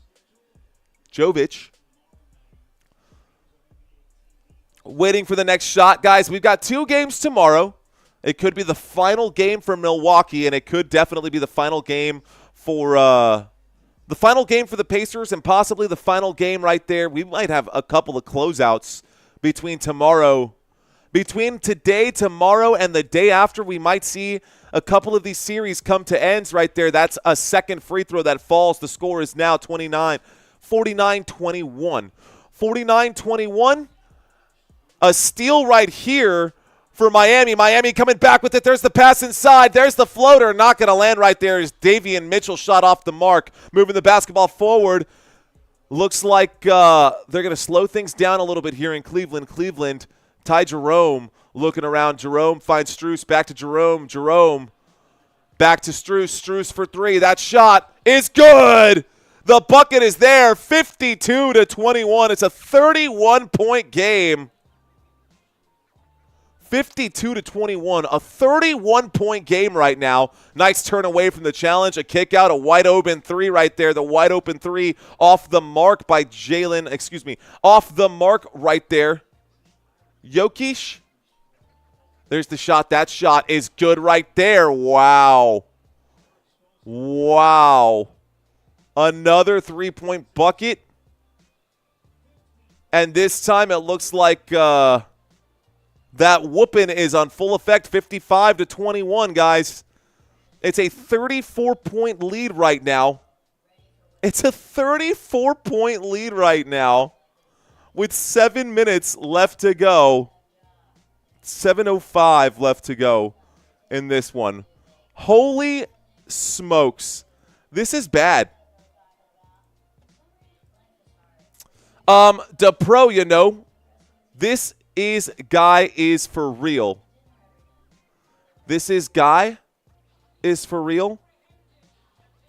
Waiting for the next shot. Guys, we've got 2 games tomorrow. It could be the final game for Milwaukee, and it could definitely be the final game for the Pacers, and possibly the final game right there. We might have a couple of closeouts between today, tomorrow, and the day after. We might see a couple of these series come to ends right there. That's a second free throw that falls. The score is now 49-21. 49-21. A steal right here for Miami. Miami coming back with it. There's the pass inside. There's the floater. Not going to land right there as Davion Mitchell shot off the mark. Moving the basketball forward. Looks like they're going to slow things down a little bit here in Cleveland. Cleveland, Ty Jerome looking around. Jerome finds Strus. Back to Jerome. Jerome back to Strus. Strus for 3. That shot is good. The bucket is there. 52-21. It's a 31-point game. 52-21, a 31-point game right now. Nice turn away from the challenge, a kick out, a wide open 3 right there. The wide open 3 off the mark by off the mark right there. Jokic. There's the shot. That shot is good right there. Wow. Wow. Another 3-point bucket. And this time it looks like that whooping is on full effect, 55-21, guys. It's a 34-point lead right now. It's a 34-point lead right now with 7 minutes left to go. 7:05 left to go in this one. Holy smokes. This is bad. The pro, this guy is for real. This is guy is for real.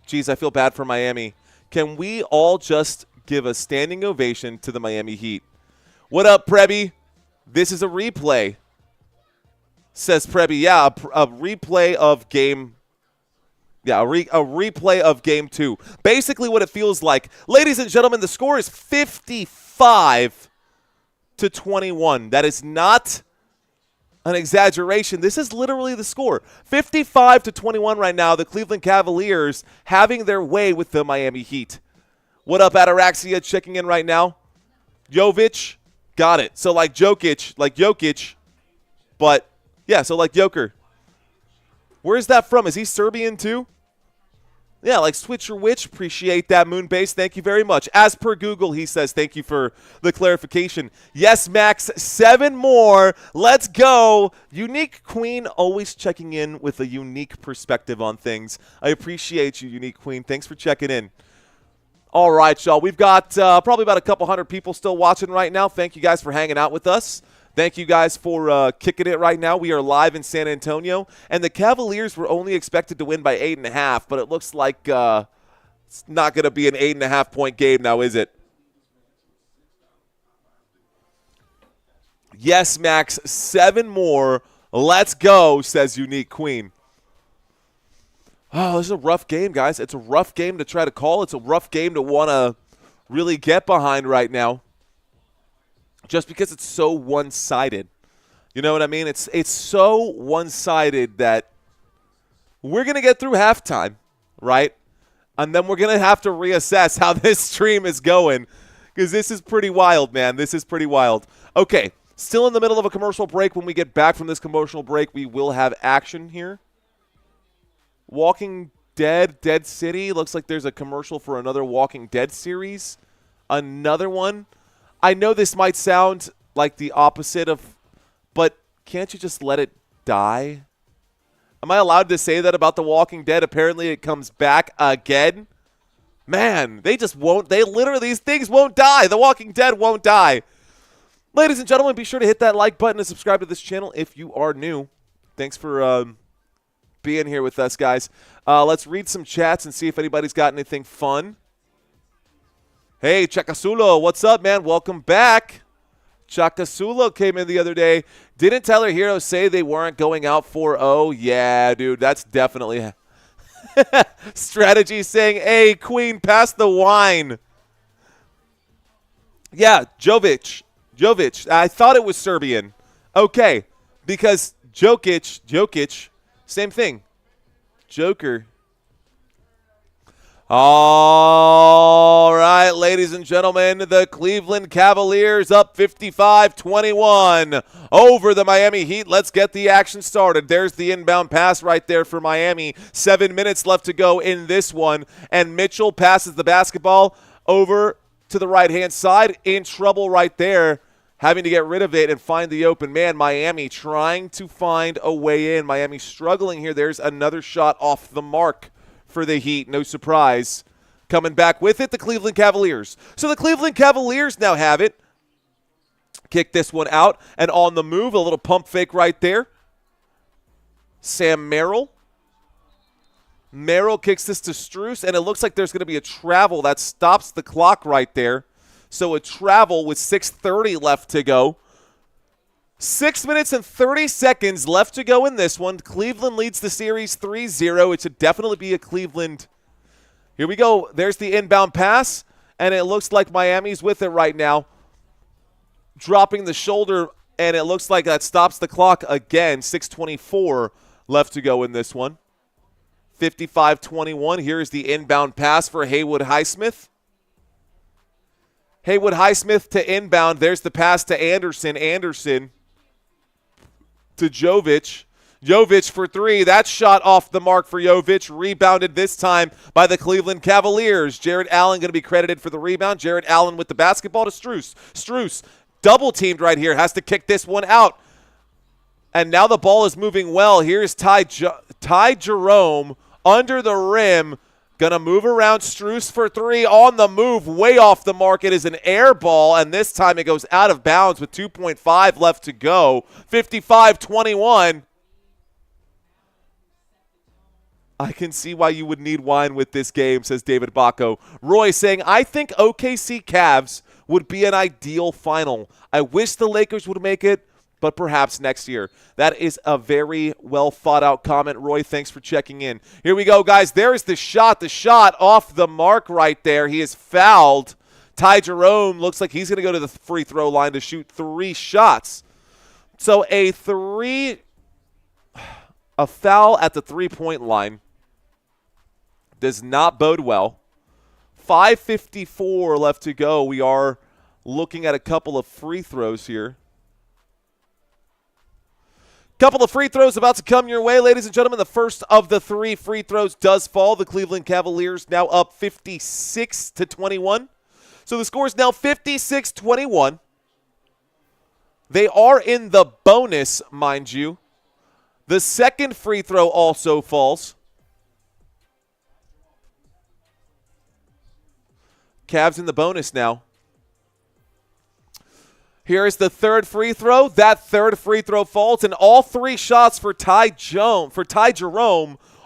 Jeez, I feel bad for Miami. Can we all just give a standing ovation to the Miami Heat? What up, Prebby? This is a replay, says Prebby. Yeah, a replay of game. Yeah, a replay of game 2. Basically what it feels like. Ladies and gentlemen, the score is 55-21. That is not an exaggeration. This is literally the score. 55-21 right now. The Cleveland Cavaliers having their way with the Miami Heat. What up, Ataraxia, checking in right now? Jovic, got it. So like Jokic, but yeah, so like Joker. Where's that from? Is he Serbian too? Yeah, like Switcher Witch. Appreciate that, Moonbase. Thank you very much. As per Google, he says, thank you for the clarification. Yes, Max, 7 more. Let's go. Unique Queen, always checking in with a unique perspective on things. I appreciate you, Unique Queen. Thanks for checking in. All right, y'all. We've got probably about a couple hundred people still watching right now. Thank you guys for hanging out with us. Thank you guys for kicking it right now. We are live in San Antonio, and the Cavaliers were only expected to win by 8.5, but it looks like it's not going to be an 8.5-point game now, is it? Yes, Max, 7 more. Let's go, says Unique Queen. Oh, this is a rough game, guys. It's a rough game to try to call. It's a rough game to want to really get behind right now. Just because it's so one-sided. You know what I mean? It's so one-sided that we're going to get through halftime, right? And then we're going to have to reassess how this stream is going because this is pretty wild, man. This is pretty wild. Okay, still in the middle of a commercial break. When we get back from this commercial break, we will have action here. Walking Dead, Dead City. Looks like there's a commercial for another Walking Dead series. Another one. I know this might sound like the opposite of, but can't you just let it die? Am I allowed to say that about The Walking Dead? Apparently it comes back again. Man, they just won't. They literally, these things won't die. The Walking Dead won't die. Ladies and gentlemen, be sure to hit that like button and subscribe to this channel if you are new. Thanks for being here with us, guys. Let's read some chats and see if anybody's got anything fun. Hey, Chakasulo, what's up, man? Welcome back. Chakasulo came in the other day. Didn't Tyler Hero say they weren't going out 4-0? Yeah, dude, that's definitely strategy saying, hey, Queen, pass the wine. Yeah, Jovic. Jovic. I thought it was Serbian. Okay, because Jokic, same thing. Joker. All right, ladies and gentlemen, the Cleveland Cavaliers up 55-21 over the Miami Heat. Let's get the action started. There's the inbound pass right there for Miami. 7 minutes left to go in this one, and Mitchell passes the basketball over to the right-hand side. In trouble right there, having to get rid of it and find the open man. Miami trying to find a way in. Miami struggling here. There's another shot off the mark for the Heat. No surprise. Coming back with it, the Cleveland Cavaliers. So the Cleveland Cavaliers now have it. Kick this one out, and on the move, a little pump fake right there. Sam Merrill. Merrill kicks this to Strus, and it looks like there's going to be a travel that stops the clock right there. So a travel with 6:30 left to go. 6 minutes and 30 seconds left to go in this one. Cleveland leads the series 3-0. It should definitely be a Cleveland. Here we go. There's the inbound pass, and it looks like Miami's with it right now. Dropping the shoulder, and it looks like that stops the clock again. 6:24 left to go in this one. 55-21. Here's the inbound pass for Haywood Highsmith. Haywood Highsmith to inbound. There's the pass to Anderson. Anderson to Jovic. Jovic for three. That shot off the mark for Jovic. Rebounded this time by the Cleveland Cavaliers. Jared Allen going to be credited for the rebound. Jared Allen with the basketball to Strus. Strus double teamed right here. Has to kick this one out. And now the ball is moving well. Here's Ty Jerome under the rim. Going to move around Strus for three. On the move, way off the mark. It is an air ball, and this time it goes out of bounds with 2.5 left to go. 55-21. I can see why you would need wine with this game, says David Bacco. Roy saying, I think OKC Cavs would be an ideal final. I wish the Lakers would make it, but perhaps next year. That is a very well thought out comment. Roy, thanks for checking in. Here we go, guys. There's the shot. The shot off the mark right there. He is fouled. Ty Jerome looks like he's going to go to the free throw line to shoot 3 shots. So a foul at the 3-point line does not bode well. 5:54 left to go. We are looking at a couple of free throws here. Couple of free throws about to come your way, ladies and gentlemen. The first of the 3 free throws does fall. The Cleveland Cavaliers now up 56-21. So the score is now 56-21. They are in the bonus, mind you. The second free throw also falls. Cavs in the bonus now. Here is the third free throw. That third free throw falls, and all 3 shots for Ty Jerome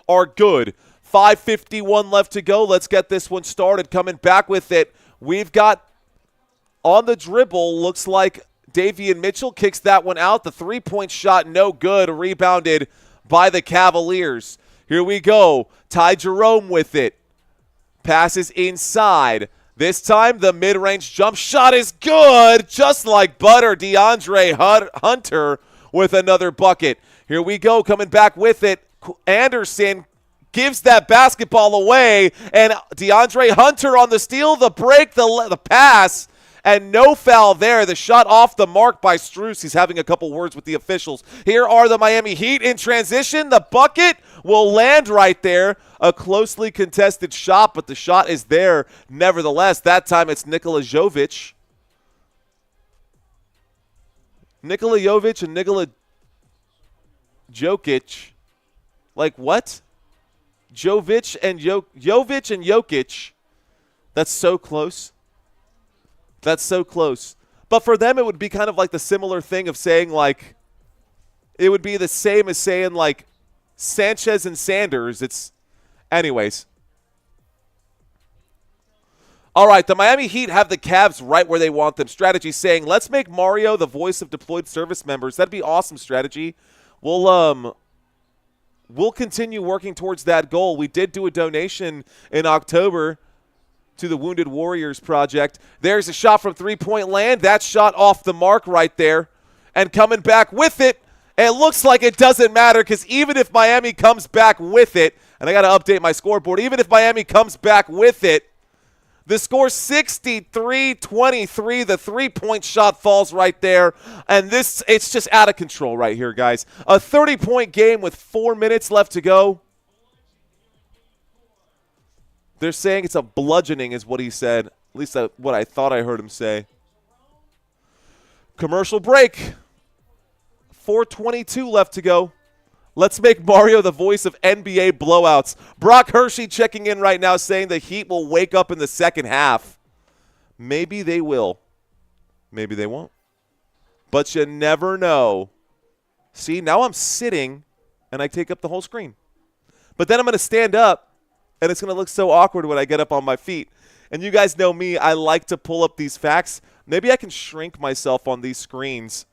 are good. 5:51 left to go. Let's get this one started. Coming back with it, we've got on the dribble, looks like Davion Mitchell kicks that one out. The 3-point shot, no good. Rebounded by the Cavaliers. Here we go. Ty Jerome with it. Passes inside. This time, the mid-range jump shot is good, just like butter. DeAndre Hunter with another bucket. Here we go, coming back with it. Anderson gives that basketball away, and DeAndre Hunter on the steal, the break, the pass, and no foul there. The shot off the mark by Strus. He's having a couple words with the officials. Here are the Miami Heat in transition. The bucket will land right there. A closely contested shot, but the shot is there nevertheless. That time it's Nikola Jovic. Nikola Jovic and Nikola Jokic. Like what? Jovic and Jokic. That's so close. That's so close. But for them, it would be kind of like the similar thing of saying, like, it would be the same as saying, like, Sanchez and Sanders. Anyways. All right, the Miami Heat have the Cavs right where they want them. Strategy saying, let's make Mario the voice of deployed service members. That'd be awesome strategy. We'll continue working towards that goal. We did do a donation in October to the Wounded Warriors project. There's a shot from three-point land. That shot off the mark right there. And coming back with it, it looks like it doesn't matter because even if Miami comes back with it, and I got to update my scoreboard, even if Miami comes back with it, the score 63-23. The three-point shot falls right there. And it's just out of control right here, guys. A 30-point game with 4 minutes left to go. They're saying it's a bludgeoning is what he said. At least what I thought I heard him say. Commercial break. 4:22 left to go. Let's make Mario the voice of NBA blowouts. Brock Hershey checking in right now saying the Heat will wake up in the second half. Maybe they will. Maybe they won't. But you never know. See, now I'm sitting and I take up the whole screen. But then I'm going to stand up and it's going to look so awkward when I get up on my feet. And you guys know me, I like to pull up these facts. Maybe I can shrink myself on these screens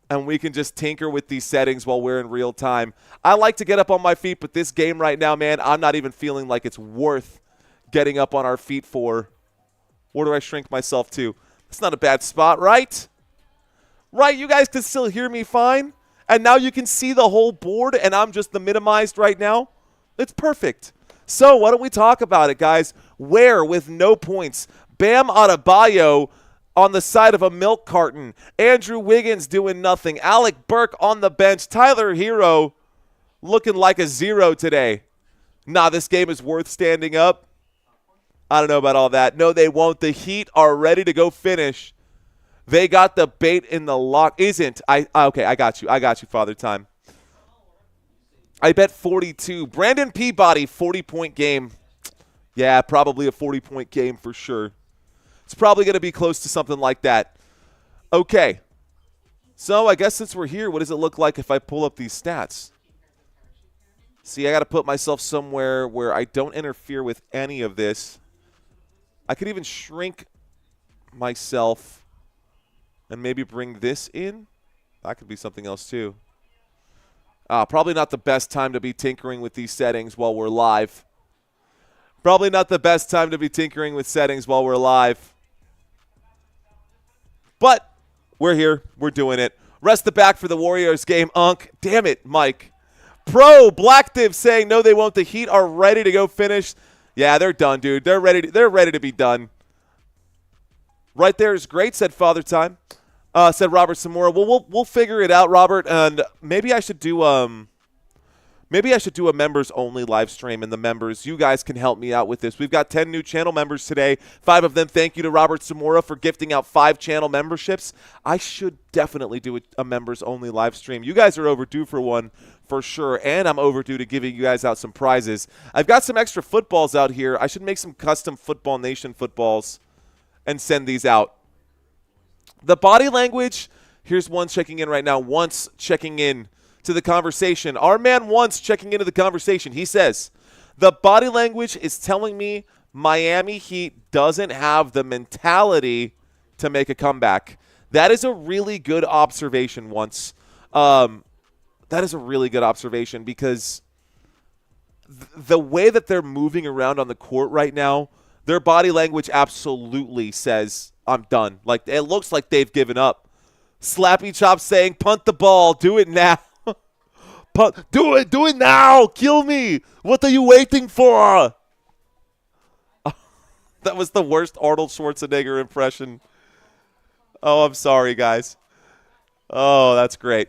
and we can just tinker with these settings while we're in real time. I like to get up on my feet, but this game right now, man, I'm not even feeling like it's worth getting up on our feet for. Where do I shrink myself to? It's not a bad spot, right? Right, you guys can still hear me fine. And now you can see the whole board, and I'm just the minimized right now. It's perfect. So why don't we talk about it, guys? Where with no points? Bam Adebayo on the side of a milk carton. Andrew Wiggins doing nothing. Alec Burke on the bench. Tyler Hero looking like a 0 today. Nah, this game is worth standing up. I don't know about all that. No, they won't. The Heat are ready to go finish. They got the bait in the lock. Okay, I got you. I got you, Father Time. I bet 42. Brandon Peabody, 40-point game. Yeah, probably a 40-point game for sure. It's probably going to be close to something like that. Okay. So I guess since we're here, what does it look like if I pull up these stats? See, I got to put myself somewhere where I don't interfere with any of this. I could even shrink myself and maybe bring this in. That could be something else too. Probably not the best time to be tinkering with these settings while we're live. Probably not the best time to be tinkering with settings while we're live. But we're here. We're doing it. Rest the back for the Warriors game. Damn it, Mike. Pro Black Div saying no, they won't. The Heat are ready to go finish. Yeah, they're done, dude. They're ready to be done. Right there is great, said Father Time. Said Robert Samora. Well, we'll figure it out, Robert. And maybe I should do a members only live stream, and the members, you guys can help me out with this. We've got 10 new channel members today. 5 of them, thank you to Robert Samora for gifting out 5 channel memberships. I should definitely do a members only live stream. You guys are overdue for one for sure, and I'm overdue to giving you guys out some prizes. I've got some extra footballs out here. I should make some custom Football Nation footballs and send these out. The body language, here's one checking in right now. Once checking in to the conversation. Our man Once checking into the conversation. He says, the body language is telling me Miami Heat doesn't have the mentality to make a comeback. That is a really good observation, Once. That is a really good observation because the way that they're moving around on the court right now, their body language absolutely says, I'm done. Like, it looks like they've given up. Slappy Chop saying, punt the ball, do it now. Do it now. Kill me. What are you waiting for? That was the worst Arnold Schwarzenegger impression. Oh, I'm sorry, guys. Oh, that's great.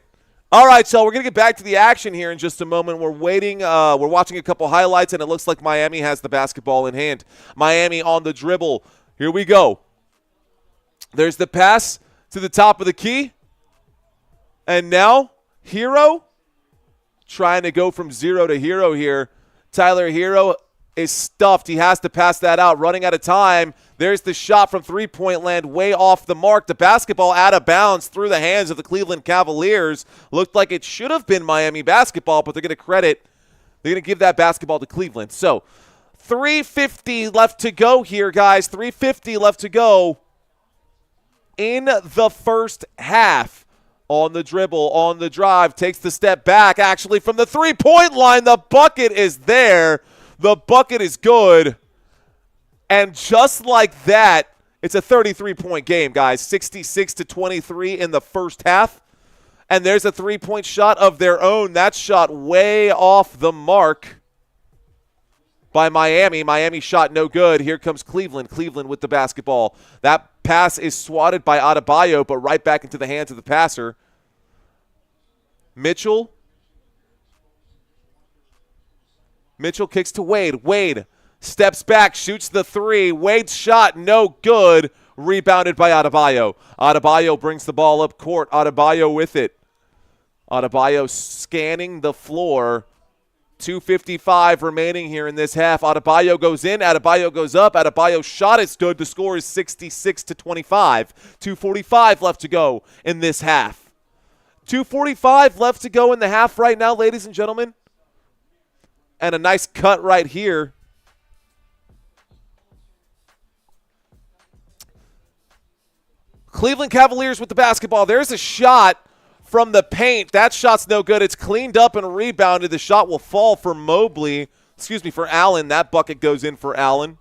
All right, so we're going to get back to the action here in just a moment. We're waiting. We're watching a couple highlights, and it looks like Miami has the basketball in hand. Miami on the dribble. Here we go. There's the pass to the top of the key. And now, Hero trying to go from 0 to hero here. Tyler Hero is stuffed. He has to pass that out. Running out of time. There's the shot from three-point land way off the mark. The basketball out of bounds through the hands of the Cleveland Cavaliers. Looked like it should have been Miami basketball, but they're going to give that basketball to Cleveland. So 3:50 left to go here, guys. 3:50 left to go in the first half. On the dribble, on the drive, takes the step back. Actually, from the three-point line, the bucket is there. The bucket is good. And just like that, it's a 33-point game, guys. 66-23 in the first half. And there's a three-point shot of their own. That shot way off the mark by Miami. Miami shot no good. Here comes Cleveland. Cleveland with the basketball. That pass is swatted by Adebayo, but right back into the hands of the passer. Mitchell kicks to Wade. Wade steps back, shoots the three. Wade's shot, no good. Rebounded by Adebayo. Adebayo brings the ball up court. Adebayo with it. Adebayo scanning the floor. 2:55 remaining here in this half. Adebayo goes in. Adebayo goes up. Adebayo's shot is good. The score is 66-25. 2:45 left to go in this half. 2:45 left to go in the half right now, ladies and gentlemen. And a nice cut right here. Cleveland Cavaliers with the basketball. There's a shot from the paint. That shot's no good. It's cleaned up and rebounded. The shot will fall for for Allen. That bucket goes in for Allen.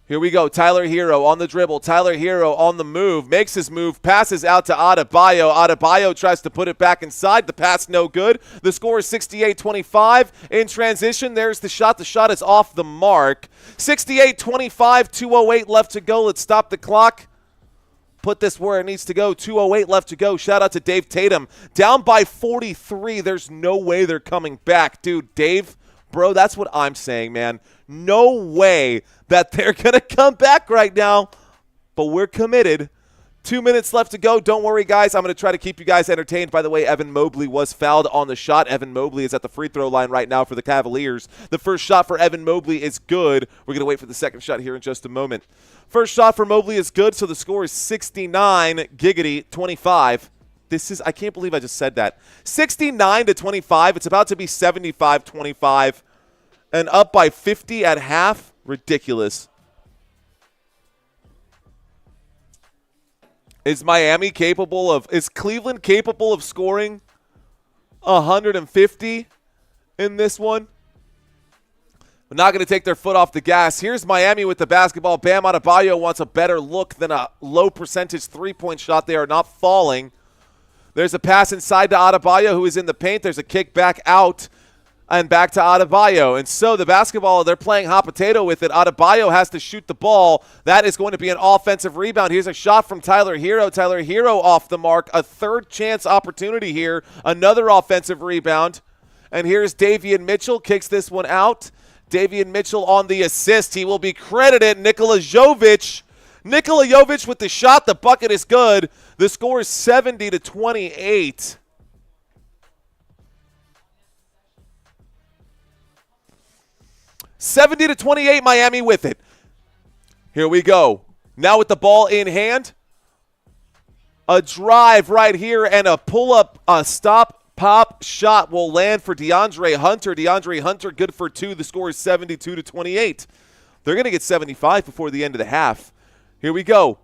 Here we go. Tyler Hero on the dribble. Tyler Hero on the move. Makes his move. Passes out to Adebayo. Adebayo tries to put it back inside. The pass no good. The score is 68-25. In transition, there's the shot. The shot is off the mark. 68-25. 2:08 left to go. Let's stop the clock. Put this where it needs to go. 2:08 left to go. Shout out to Dave Tatum. Down by 43. There's no way they're coming back. Dude, Dave, bro, that's what I'm saying, man. No way that they're going to come back right now, but we're committed. 2 minutes left to go. Don't worry, guys. I'm going to try to keep you guys entertained. By the way, Evan Mobley was fouled on the shot. Evan Mobley is at the free throw line right now for the Cavaliers. The first shot for Evan Mobley is good. We're going to wait for the second shot here in just a moment. First shot for Mobley is good, so the score is 69-25. I can't believe I just said that. 69-25. It's about to be 75-25. And up by 50 at half. Ridiculous. Is Cleveland capable of scoring 150 in this one? We're not going to take their foot off the gas. Here's Miami with the basketball. Bam Adebayo wants a better look than a low percentage three-point shot. They are not falling. There's a pass inside to Adebayo, who is in the paint. There's a kick back out and back to Adebayo. And so the basketball, they're playing hot potato with it. Adebayo has to shoot the ball. That is going to be an offensive rebound. Here's a shot from Tyler Hero. Tyler Hero off the mark. A third chance opportunity here. Another offensive rebound. And here's Davion Mitchell. Kicks this one out. Davion Mitchell on the assist. He will be credited. Nikola Jovic with the shot. The bucket is good. The score is 70-28. Miami with it. Here we go. Now with the ball in hand. A drive right here and a pull-up, stop, pop shot will land for DeAndre Hunter. DeAndre Hunter good for two. The score is 72-28. They're going to get 75 before the end of the half. Here we go.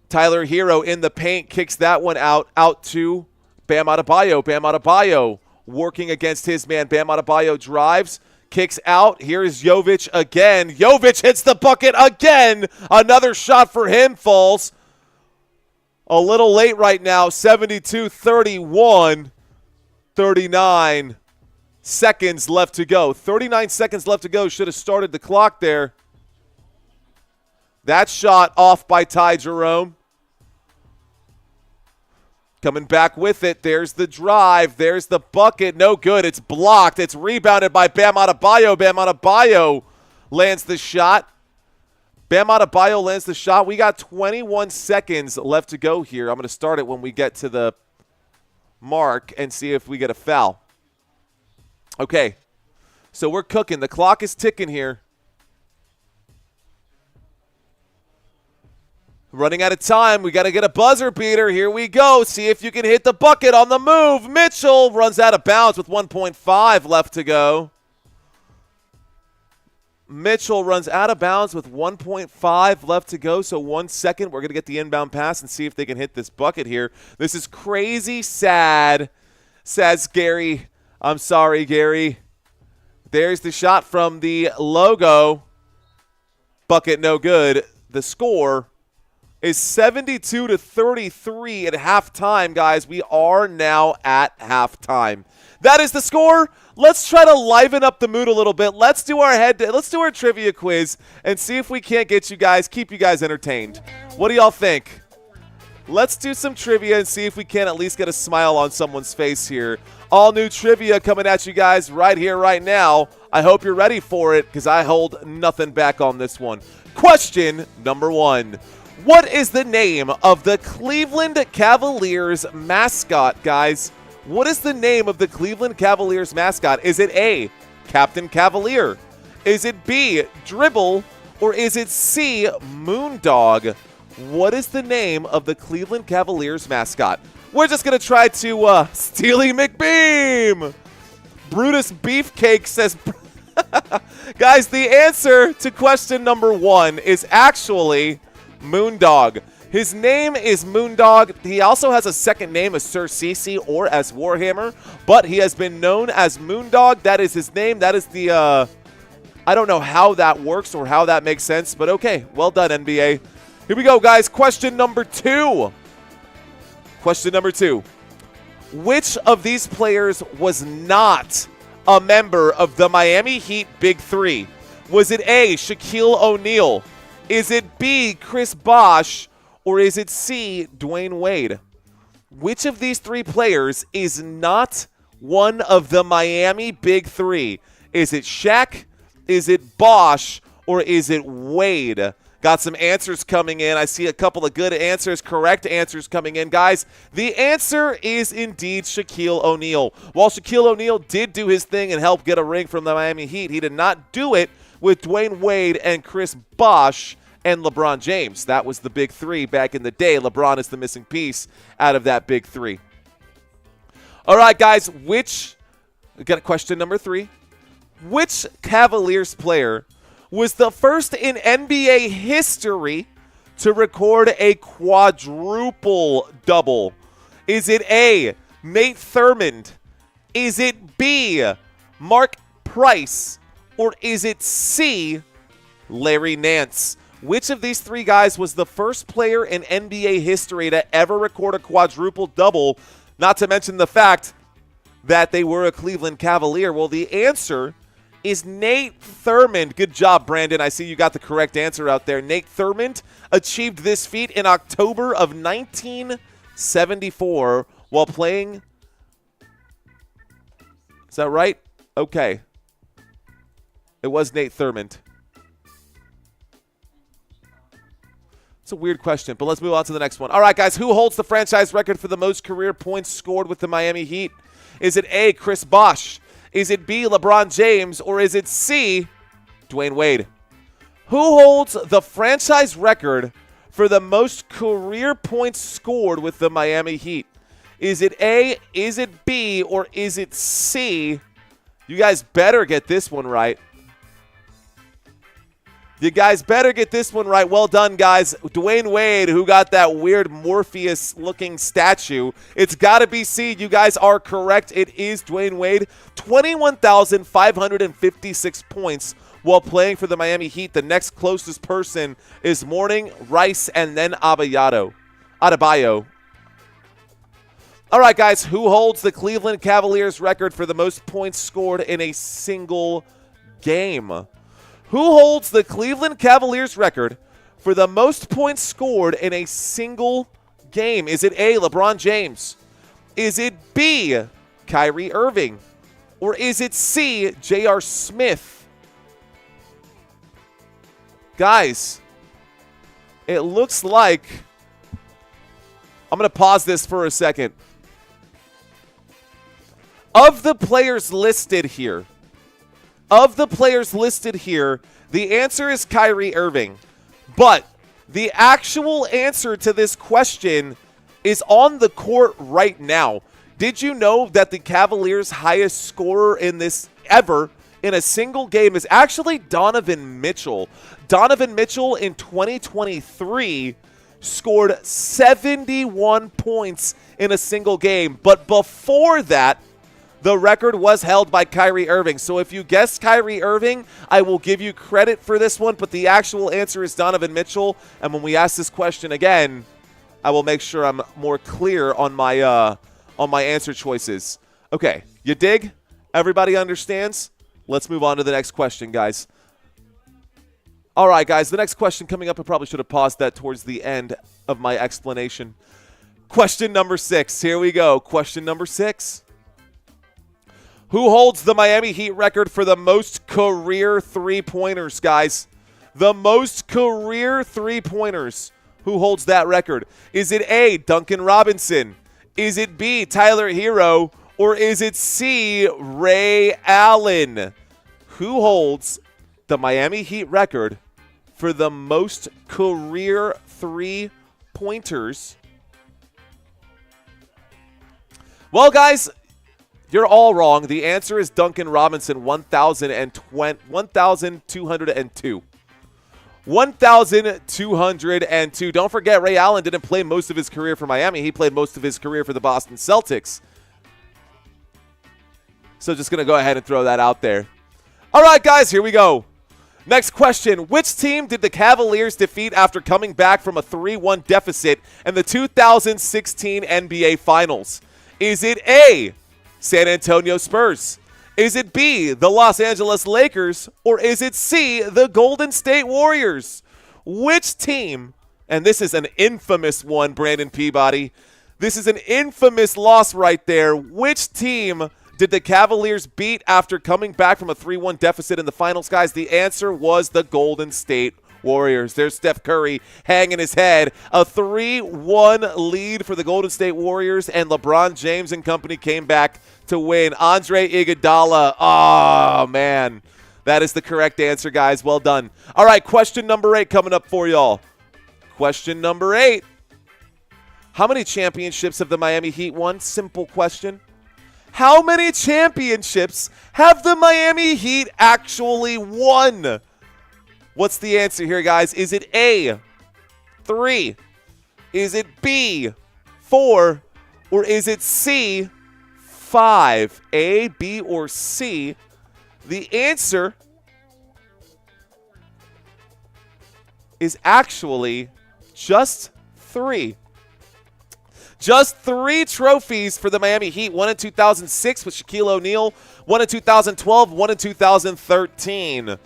Tyler Hero in the paint kicks that one out to Bam Adebayo. Bam Adebayo working against his man. Bam Adebayo drives. Kicks out. Here's Jovic again. Jovic hits the bucket again. Another shot for him falls. A little late right now. 72-31. 39 seconds left to go. 39 seconds left to go. Should have started the clock there. That shot off by Ty Jerome. Coming back with it. There's the drive. There's the bucket. No good. It's blocked. It's rebounded by Bam Adebayo. Bam Adebayo lands the shot. Bam Adebayo lands the shot. We got 21 seconds left to go here. I'm going to start it when we get to the mark and see if we get a foul. Okay. So we're cooking. The clock is ticking here. Running out of time. We got to get a buzzer beater. Here we go. See if you can hit the bucket on the move. Mitchell runs out of bounds with 1.5 left to go. Mitchell runs out of bounds with 1.5 left to go. So 1 second. We're going to get the inbound pass and see if they can hit this bucket here. This is crazy sad, says Gary. I'm sorry, Gary. There's the shot from the logo. Bucket no good. The score is 72-33 at halftime, guys. We are now at halftime. That is the score. Let's try to liven up the mood a little bit. Let's do our trivia quiz and see if we can't keep you guys entertained. What do y'all think? Let's do some trivia and see if we can at least get a smile on someone's face here. All new trivia coming at you guys right here, right now. I hope you're ready for it because I hold nothing back on this one. Question number 1. What is the name of the Cleveland Cavaliers mascot, guys? What is the name of the Cleveland Cavaliers mascot? Is it A, Captain Cavalier? Is it B, Dribble? Or is it C, Moondog? What is the name of the Cleveland Cavaliers mascot? We're just going to try to Steely McBeam. Brutus Beefcake says... Guys, the answer to question number 1 is actually Moondog. His name is Moondog. He also has a second name as Sir Cece or as Warhammer, but he has been known as Moondog. That is his name. That is the... I don't know how that works or how that makes sense, but okay. Well done, NBA. Here we go, guys. Question number 2. Question number 2. Which of these players was not a member of the Miami Heat Big Three? Was it A, Shaquille O'Neal? Is it B, Chris Bosh? Or is it C, Dwayne Wade? Which of these 3 players is not one of the Miami Big Three? Is it Shaq? Is it Bosh? Or is it Wade? Got some answers coming in. I see a couple of good answers, correct answers coming in. Guys, the answer is indeed Shaquille O'Neal. While Shaquille O'Neal did do his thing and help get a ring from the Miami Heat, he did not do it with Dwayne Wade and Chris Bosh and LeBron James. That was the Big Three back in the day. LeBron is the missing piece out of that Big Three. All right, guys, we got question number 3. Which Cavaliers player was the first in NBA history to record a quadruple double? Is it A, Nate Thurmond? Is it B, Mark Price? Or is it C, Larry Nance? Which of these 3 guys was the first player in NBA history to ever record a quadruple double? Not to mention the fact that they were a Cleveland Cavalier. Well, the answer is Nate Thurmond. Good job, Brandon. I see you got the correct answer out there. Nate Thurmond achieved this feat in October of 1974 while playing. Is that right? Okay. It was Nate Thurmond. It's a weird question, but let's move on to the next one. All right, guys, who holds the franchise record for the most career points scored with the Miami Heat? Is it A, Chris Bosh? Is it B, LeBron James? Or is it C, Dwayne Wade? Who holds the franchise record for the most career points scored with the Miami Heat? Is it A, is it B, or is it C? You guys better get this one right. You guys better get this one right. Well done, guys. Dwayne Wade, who got that weird Morpheus-looking statue. It's got to be C. You guys are correct. It is Dwayne Wade. 21,556 points while playing for the Miami Heat. The next closest person is Mourning, Rice, and then Adebayo. All right, guys. Who holds the Cleveland Cavaliers record for the most points scored in a single game? Who holds the Cleveland Cavaliers record for the most points scored in a single game? Is it A, LeBron James? Is it B, Kyrie Irving? Or is it C, J.R. Smith? Guys, it looks like... I'm going to pause this for a second. Of the players listed here, the answer is Kyrie Irving. But the actual answer to this question is on the court right now. Did you know that the Cavaliers' highest scorer in this ever in a single game is actually Donovan Mitchell? Donovan Mitchell in 2023 scored 71 points in a single game. But before that, The record was held by Kyrie Irving. So if you guessed Kyrie Irving, I will give you credit for this one, but the actual answer is Donovan Mitchell. And when we ask this question again, I will make sure I'm more clear on my answer choices. Okay, you dig? Everybody understands? Let's move on to the next question, guys. All right, guys, the next question coming up, I probably should have paused that towards the end of my explanation. Question number 6. Here we go. Question number 6. Who holds the Miami Heat record for the most career three-pointers, guys? The most career three-pointers. Who holds that record? Is it A, Duncan Robinson? Is it B, Tyler Hero? Or is it C, Ray Allen? Who holds the Miami Heat record for the most career three-pointers? Well, guys, you're all wrong. The answer is Duncan Robinson, 1,202. 1,202. Don't forget, Ray Allen didn't play most of his career for Miami. He played most of his career for the Boston Celtics. So just going to go ahead and throw that out there. All right, guys, here we go. Next question. Which team did the Cavaliers defeat after coming back from a 3-1 deficit in the 2016 NBA Finals? Is it A, San Antonio Spurs? Is it B, the Los Angeles Lakers? Or is it C, the Golden State Warriors? Which team, and this is an infamous one, Brandon Peabody. This is an infamous loss right there. Which team did the Cavaliers beat after coming back from a 3-1 deficit in the finals, guys? The answer was the Golden State Warriors. There's Steph Curry hanging his head. A 3-1 lead for the Golden State Warriors, and LeBron James and company came back to win. Andre Iguodala. Oh, man. That is the correct answer, guys. Well done. All right, question number 8 coming up for y'all. Question number 8. How many championships have the Miami Heat won? Simple question. How many championships have the Miami Heat actually won? What's the answer here, guys? Is it A, 3? Is it B, 4? Or is it C, 5? A, B, or C? The answer is actually just 3. Just 3 trophies for the Miami Heat. One in 2006 with Shaquille O'Neal. One in 2012. One in 2013.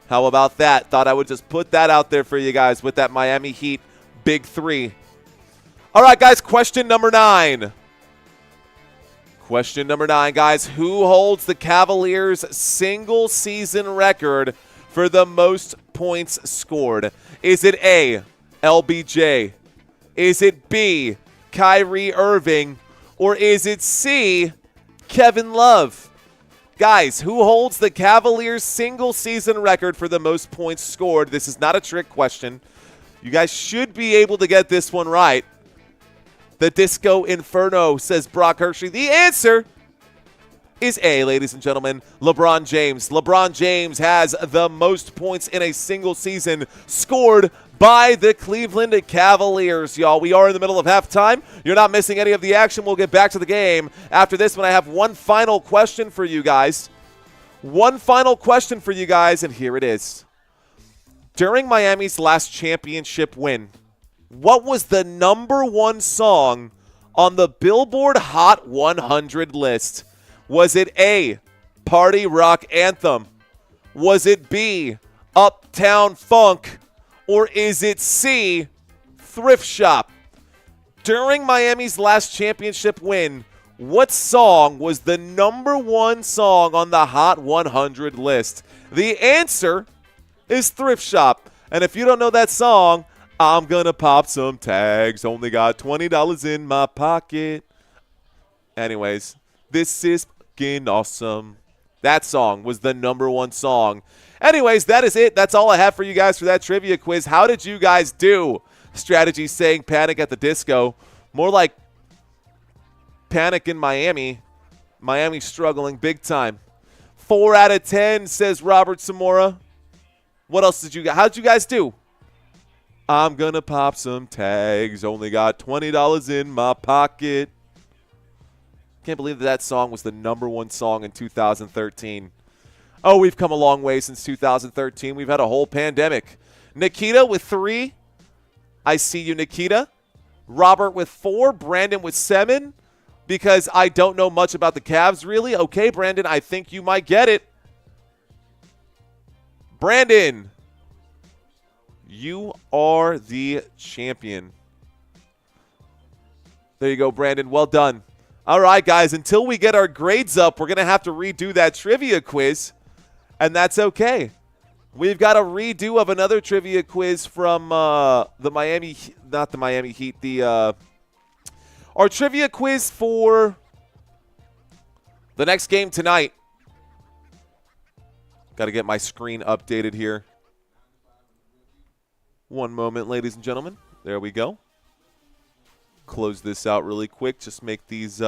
How about that? Thought I would just put that out there for you guys with that Miami Heat Big 3. All right, guys, question number 9. Question number 9, guys. Who holds the Cavaliers' single-season record for the most points scored? Is it A, LBJ? Is it B, Kyrie Irving? Or is it C, Kevin Love? Guys, who holds the Cavaliers' single-season record for the most points scored? This is not a trick question. You guys should be able to get this one right. The Disco Inferno, says Brock Hershey. The answer is A, ladies and gentlemen, LeBron James. LeBron James has the most points in a single season scored by the Cleveland Cavaliers, y'all. We are in the middle of halftime. You're not missing any of the action. We'll get back to the game after this one. I have one final question for you guys. One final question for you guys, and here it is. During Miami's last championship win, what was the #1 song on the Billboard Hot 100 list? Was it A, Party Rock Anthem? Was it B, Uptown Funk? Or is it C, Thrift Shop? During Miami's last championship win, what song was the #1 song on the Hot 100 list? The answer is Thrift Shop. And if you don't know that song, I'm gonna pop some tags. Only got $20 in my pocket. Anyways, this is fucking awesome. That song was the #1 song. Anyways, that is it. That's all I have for you guys for that trivia quiz. How did you guys do? Strategy saying Panic at the Disco. More like Panic in Miami. Miami struggling big time. 4 out of 10, says Robert Samora. What else did you guys? How'd you guys do? I'm gonna pop some tags. Only got $20 in my pocket. Can't believe that song was the #1 song in 2013. Oh, we've come a long way since 2013. We've had a whole pandemic. Nikita with 3. I see you, Nikita. Robert with 4. Brandon with 7. Because I don't know much about the Cavs, really. Okay, Brandon, I think you might get it. Brandon, you are the champion. There you go, Brandon. Well done. All right, guys, until we get our grades up, we're going to have to redo that trivia quiz, and that's okay. We've got a redo of another trivia quiz from the Miami, not the Miami Heat, our trivia quiz for the next game tonight. Got to get my screen updated here. One moment, ladies and gentlemen. There we go. Close this out really quick. Just make these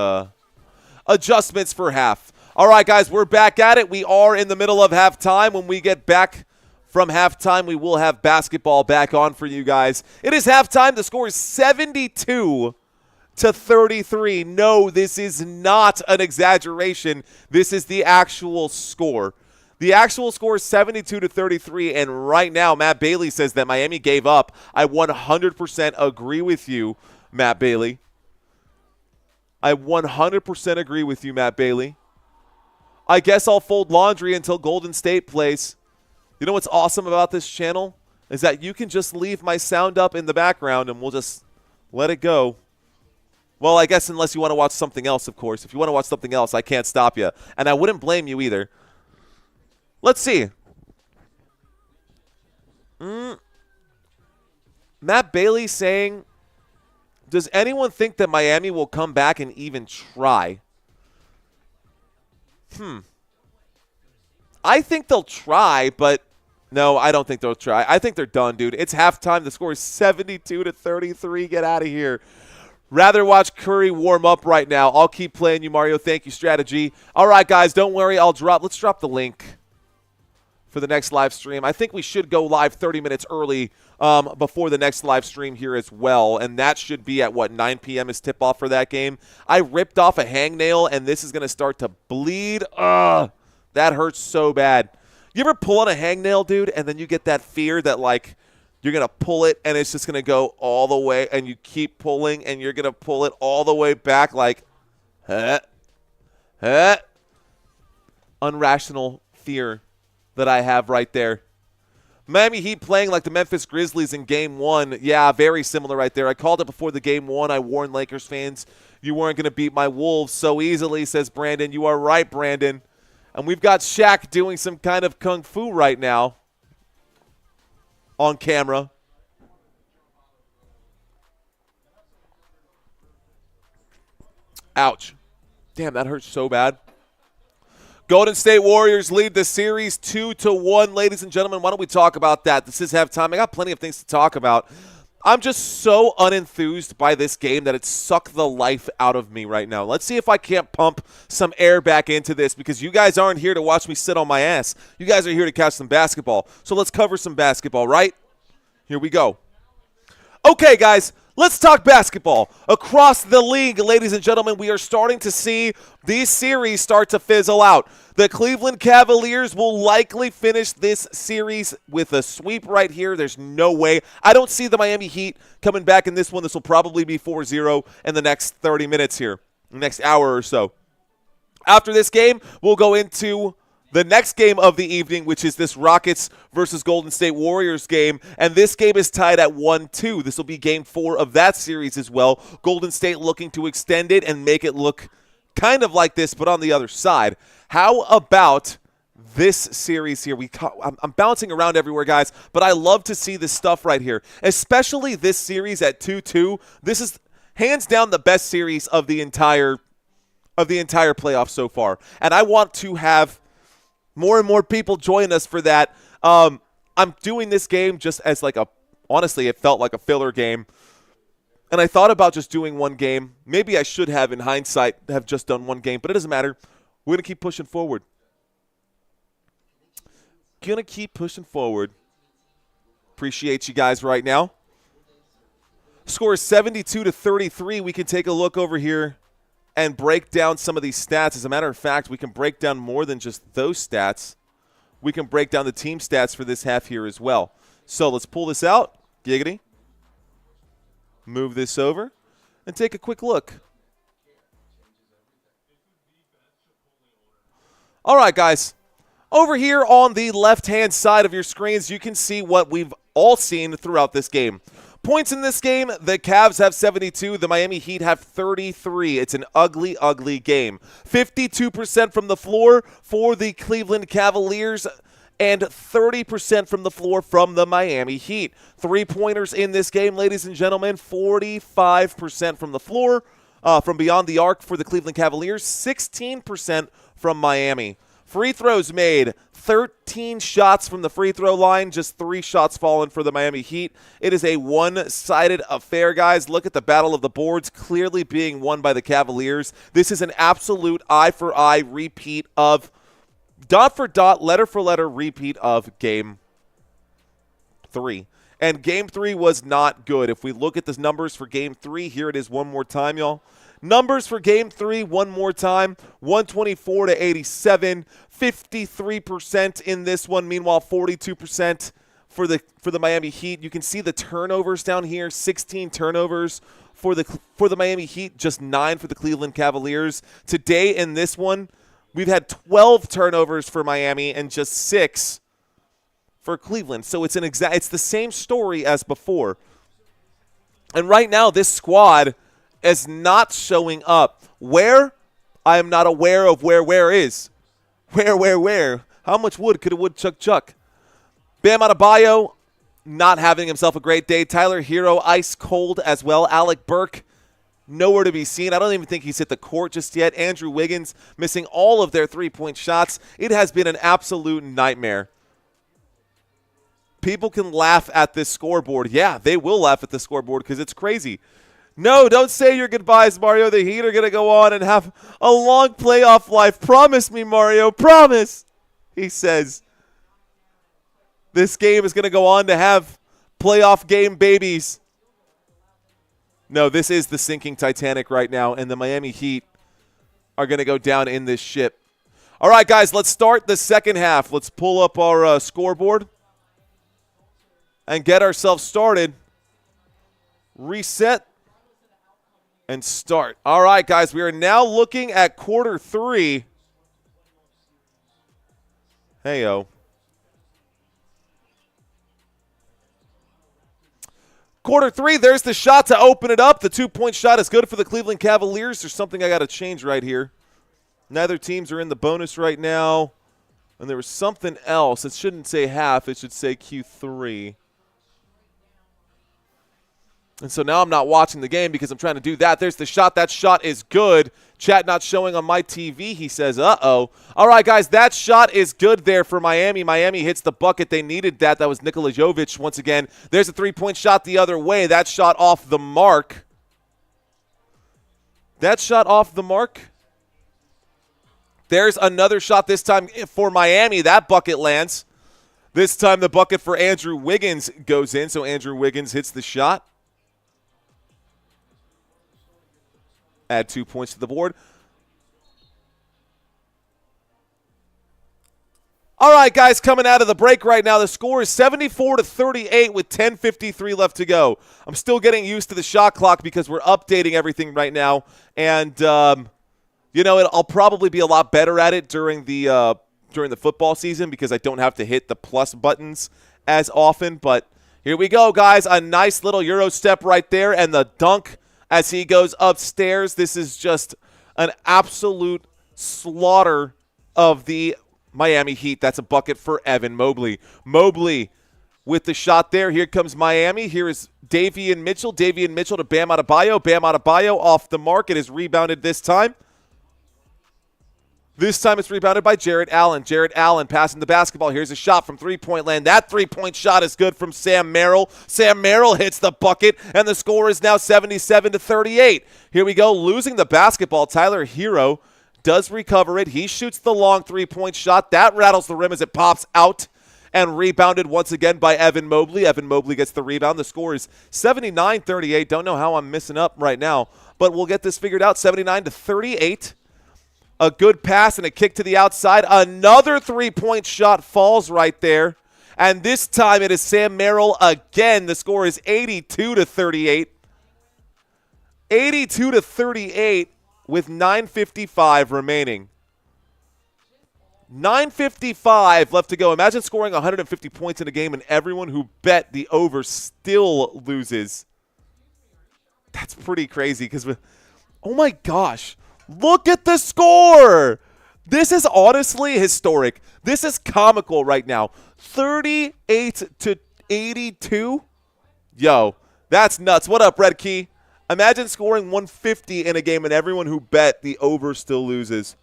adjustments for half. All right, guys, we're back at it. We are in the middle of halftime. When we get back from halftime, we will have basketball back on for you guys. It is halftime. The score is 72-33. No, this is not an exaggeration. This is the actual score. The actual score is 72-33, and right now Matt Bailey says that Miami gave up. I 100% agree with you, Matt Bailey. I 100% agree with you, Matt Bailey. I guess I'll fold laundry until Golden State plays. You know what's awesome about this channel? Is that you can just leave my sound up in the background and we'll just let it go. Well, I guess unless you want to watch something else, of course. If you want to watch something else, I can't stop you. And I wouldn't blame you either. Let's see. Matt Bailey saying, does anyone think that Miami will come back and even try? I think they'll try, but no, I don't think they'll try. I think they're done, dude. It's halftime. The score is 72-33. Get out of here. Rather watch Curry warm up right now. I'll keep playing you, Mario. Thank you, strategy. All right, guys, don't worry. Let's drop the link for the next live stream. I think we should go live 30 minutes early before the next live stream here as well, and that should be at, 9 p.m. is tip-off for that game. I ripped off a hangnail, and this is going to start to bleed. That hurts so bad. You ever pull on a hangnail, dude, and then you get that fear that, you're going to pull it, and it's just going to go all the way, and you keep pulling, and you're going to pull it all the way back Unrational fear that I have right there. Miami Heat playing like the Memphis Grizzlies in Game 1. Yeah, very similar right there. I called it before the Game 1. I warned Lakers fans you weren't going to beat my Wolves so easily, says Brandon. You are right, Brandon. And we've got Shaq doing some kind of kung fu right now on camera. Ouch. Damn, that hurts so bad. Golden State Warriors lead the series 2-1. Ladies and gentlemen, why don't we talk about that? This is halftime. I got plenty of things to talk about. I'm just so unenthused by this game that it sucked the life out of me right now. Let's see if I can't pump some air back into this, because you guys aren't here to watch me sit on my ass. You guys are here to catch some basketball. So let's cover some basketball, right? Here we go. Okay, guys. Let's talk basketball. Across the league, ladies and gentlemen, we are starting to see these series start to fizzle out. The Cleveland Cavaliers will likely finish this series with a sweep right here. There's no way. I don't see the Miami Heat coming back in this one. This will probably be 4-0 in the next 30 minutes here, the next hour or so. After this game, we'll go into the next game of the evening, which is this Rockets versus Golden State Warriors game, and this game is tied at 1-2. This will be Game 4 of that series as well. Golden State looking to extend it and make it look kind of like this, but on the other side. How about this series here? I'm bouncing around everywhere, guys, but I love to see this stuff right here, especially this series at 2-2. This is hands down the best series of the entire playoff so far, and I want to have more and more people join us for that. I'm doing this game just as honestly, it felt like a filler game. And I thought about just doing one game. Maybe I should have, in hindsight, have just done one game, but it doesn't matter. We're going to keep pushing forward. Appreciate you guys right now. Score is 72-33. We can take a look over here and break down some of these stats. As a matter of fact, we can break down more than just those stats. We can break down the team stats for this half here as well. So let's pull this out. Giggity. Move this over and take a quick look. All right, guys. Over here on the left-hand side of your screens, you can see what we've all seen throughout this game. Points in this game, the Cavs have 72. The Miami Heat have 33. It's an ugly, ugly game. 52% from the floor for the Cleveland Cavaliers and 30% from the floor from the Miami Heat. Three-pointers in this game, ladies and gentlemen, 45% from the floor, from beyond the arc for the Cleveland Cavaliers, 16% from Miami. Free throws made, 13 shots from the free throw line, just 3 shots fallen for the Miami Heat. It is a one-sided affair, guys. Look at the battle of the boards clearly being won by the Cavaliers. This is an absolute eye-for-eye repeat of, dot-for-dot, letter-for-letter repeat of Game 3. And Game 3 was not good. If we look at the numbers for Game 3, here it is one more time, y'all. Numbers for Game 3, one more time, 124 to 87, 53% in this one. Meanwhile, 42% for the Miami Heat. You can see the turnovers down here, 16 turnovers for the Miami Heat, just 9 for the Cleveland Cavaliers. Today in this one, we've had 12 turnovers for Miami and just 6 for Cleveland. So it's the same story as before. And right now, this squad is not showing up. Where? I am not aware of where is. Where? How much wood could a woodchuck chuck? Bam Adebayo not having himself a great day. Tyler Hero ice cold as well. Alec Burke nowhere to be seen. I don't even think he's hit the court just yet. Andrew Wiggins missing all of their three-point shots. It has been an absolute nightmare. People can laugh at this scoreboard. Yeah, they will laugh at the scoreboard because it's crazy. No, don't say your goodbyes, Mario. The Heat are going to go on and have a long playoff life. Promise me, Mario. Promise, he says. This game is going to go on to have playoff game babies. No, this is the sinking Titanic right now, and the Miami Heat are going to go down in this ship. All right, guys, let's start the second half. Let's pull up our scoreboard and get ourselves started. Reset. And start. All right, guys, we are now looking at quarter 3. Hey-o. Quarter 3, there's the shot to open it up. The two-point shot is good for the Cleveland Cavaliers. There's something I got to change right here. Neither teams are in the bonus right now. And there was something else. It shouldn't say half. It should say Q3. And so now I'm not watching the game because I'm trying to do that. There's the shot. That shot is good. Chat not showing on my TV. He says, uh-oh. All right, guys, that shot is good there for Miami. Miami hits the bucket. They needed that. That was Nikola Jovic once again. There's a three-point shot the other way. That shot off the mark. That shot off the mark. There's another shot this time for Miami. That bucket lands. This time the bucket for Andrew Wiggins goes in, so Andrew Wiggins hits the shot. Add 2 points to the board. All right, guys, coming out of the break right now, the score is 74 to 38 with 10:53 left to go. I'm still getting used to the shot clock because we're updating everything right now. And, I'll probably be a lot better at it during the football season because I don't have to hit the plus buttons as often. But here we go, guys. A nice little Euro step right there and the dunk as he goes upstairs. This is just an absolute slaughter of the Miami Heat. That's a bucket for Evan Mobley. Mobley with the shot there. Here comes Miami. Here is Davion Mitchell. Davion Mitchell to Bam Adebayo. Bam Adebayo off the mark. It is rebounded this time. This time it's rebounded by Jarrett Allen. Jarrett Allen passing the basketball. Here's a shot from three-point land. That three-point shot is good from Sam Merrill. Sam Merrill hits the bucket, and the score is now 77 to 38. Here we go, losing the basketball. Tyler Hero does recover it. He shoots the long three-point shot. That rattles the rim as it pops out. and rebounded once again by Evan Mobley. Evan Mobley gets the rebound. The score is 79-38. Don't know how I'm missing up right now, but we'll get this figured out. 79-38. A good pass and a kick to the outside. Another three-point shot falls right there. And this time it is Sam Merrill again. The score is 82-38. 82-38 with 9:55 remaining. 9:55 left to go. Imagine scoring 150 points in a game and everyone who bet the over still loses. That's pretty crazy because, oh my gosh, look at the score. This is honestly historic. This is comical right now. 38-82. Yo, that's nuts. What up, Red Key? Imagine scoring 150 in a game and everyone who bet the over still loses.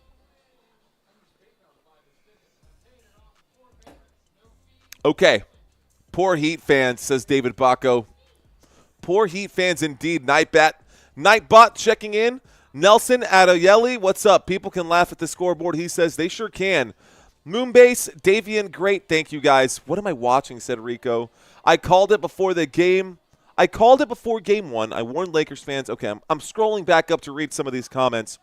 Okay. Poor Heat fans, says David Bacco. Poor Heat fans indeed. Nightbot checking in. Nelson Adoyeli, what's up? People can laugh at the scoreboard. He says they sure can. Moonbase, Davian, great. Thank you, guys. What am I watching, said Rico. I called it before the game. I called it before game one. I warned Lakers fans. Okay, I'm scrolling back up to read some of these comments.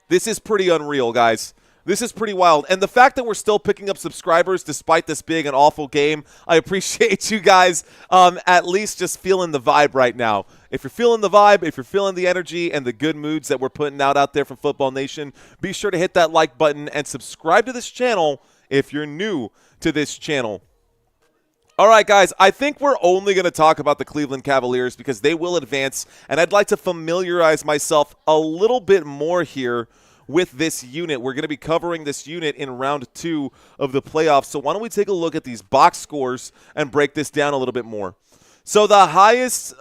This is pretty unreal, guys. This is pretty wild. And the fact that we're still picking up subscribers despite this being an awful game, I appreciate you guys at least just feeling the vibe right now. If you're feeling the vibe, if you're feeling the energy and the good moods that we're putting out there from Football Nation, be sure to hit that like button and subscribe to this channel if you're new to this channel. All right, guys, I think we're only going to talk about the Cleveland Cavaliers because they will advance, and I'd like to familiarize myself a little bit more here with this unit. We're going to be covering this unit in round 2 of the playoffs. So why don't we take a look at these box scores and break this down a little bit more. So the highest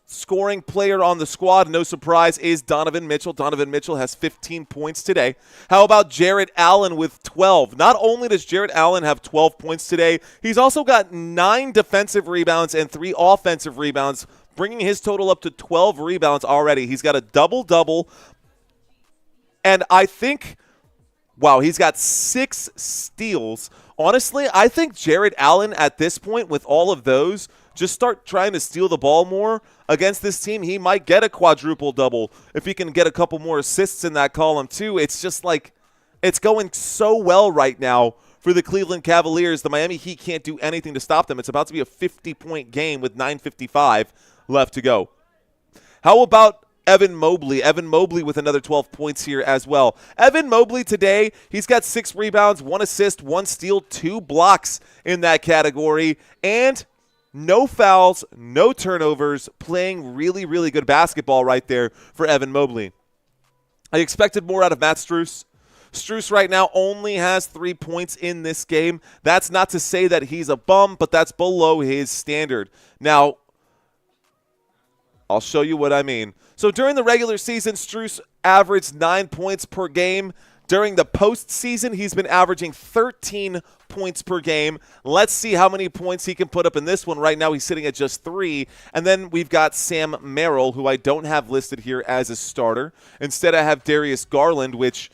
scoring player on the squad, no surprise, is Donovan Mitchell. Donovan Mitchell has 15 points today. How about Jarrett Allen with 12? Not only does Jarrett Allen have 12 points today, he's also got 9 defensive rebounds and 3 offensive rebounds, bringing his total up to 12 rebounds already. He's got a double-double. And I think, wow, he's got 6 steals. Honestly, I think Jarrett Allen at this point with all of those, just start trying to steal the ball more against this team. He might get a quadruple-double if he can get a couple more assists in that column too. It's just like it's going so well right now for the Cleveland Cavaliers. The Miami Heat can't do anything to stop them. It's about to be a 50-point game with 9:55 left to go. How about Evan Mobley? Evan Mobley with another 12 points here as well. Evan Mobley today, he's got 6 rebounds, 1 assist, 1 steal, 2 blocks in that category, and no fouls, no turnovers, playing really, really good basketball right there for Evan Mobley. I expected more out of Matt Strus. Strus right now only has 3 points in this game. That's not to say that he's a bum, but that's below his standard. Now, I'll show you what I mean. So during the regular season, Strus averaged 9 points per game. During the postseason, he's been averaging 13 points per game. Let's see how many points he can put up in this one. Right now, he's sitting at just 3. And then we've got Sam Merrill, who I don't have listed here as a starter. Instead, I have Darius Garland, which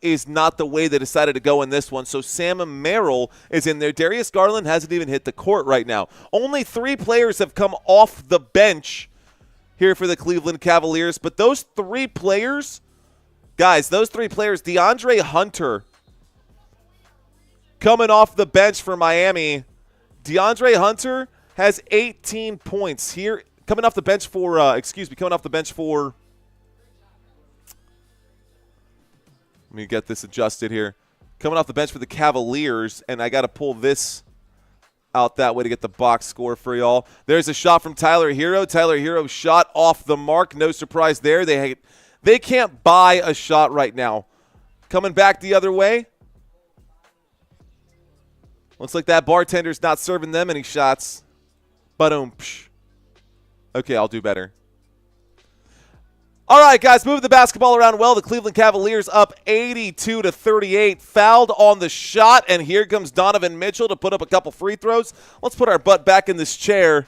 is not the way they decided to go in this one. So Sam Merrill is in there. Darius Garland hasn't even hit the court right now. Only 3 players have come off the bench here for the Cleveland Cavaliers. But those 3 players, guys, those 3 players, DeAndre Hunter coming off the bench for Miami. DeAndre Hunter has 18 points here. Coming off the bench for, coming off the bench for, let me get this adjusted here. Coming off the bench for the Cavaliers, and I got to pull this out that way to get the box score for y'all. There's a shot from Tyler Hero. Tyler Hero shot off the mark. No surprise there. They can't buy a shot right now. Coming back the other way. Looks like that bartender's not serving them any shots. Ba-dum. Okay, I'll do better. All right, guys, moving the basketball around well. The Cleveland Cavaliers up 82-38. Fouled on the shot, and here comes Donovan Mitchell to put up a couple free throws. Let's put our butt back in this chair.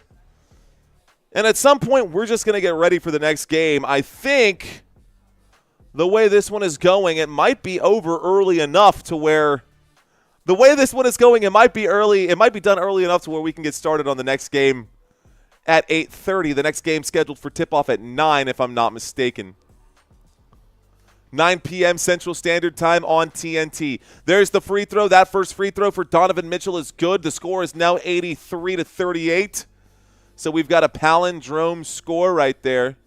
And at some point, we're just going to get ready for the next game. I think the way this one is going, it might be over early enough to where The way this one is going, it might be early. It might be done early enough to where we can get started on the next game at 8:30. The next game scheduled for tip-off at 9, if I'm not mistaken. 9 p.m. Central Standard Time on TNT. There's the free throw. That first free throw for Donovan Mitchell is good. The score is now 83-38. So we've got a palindrome score right there.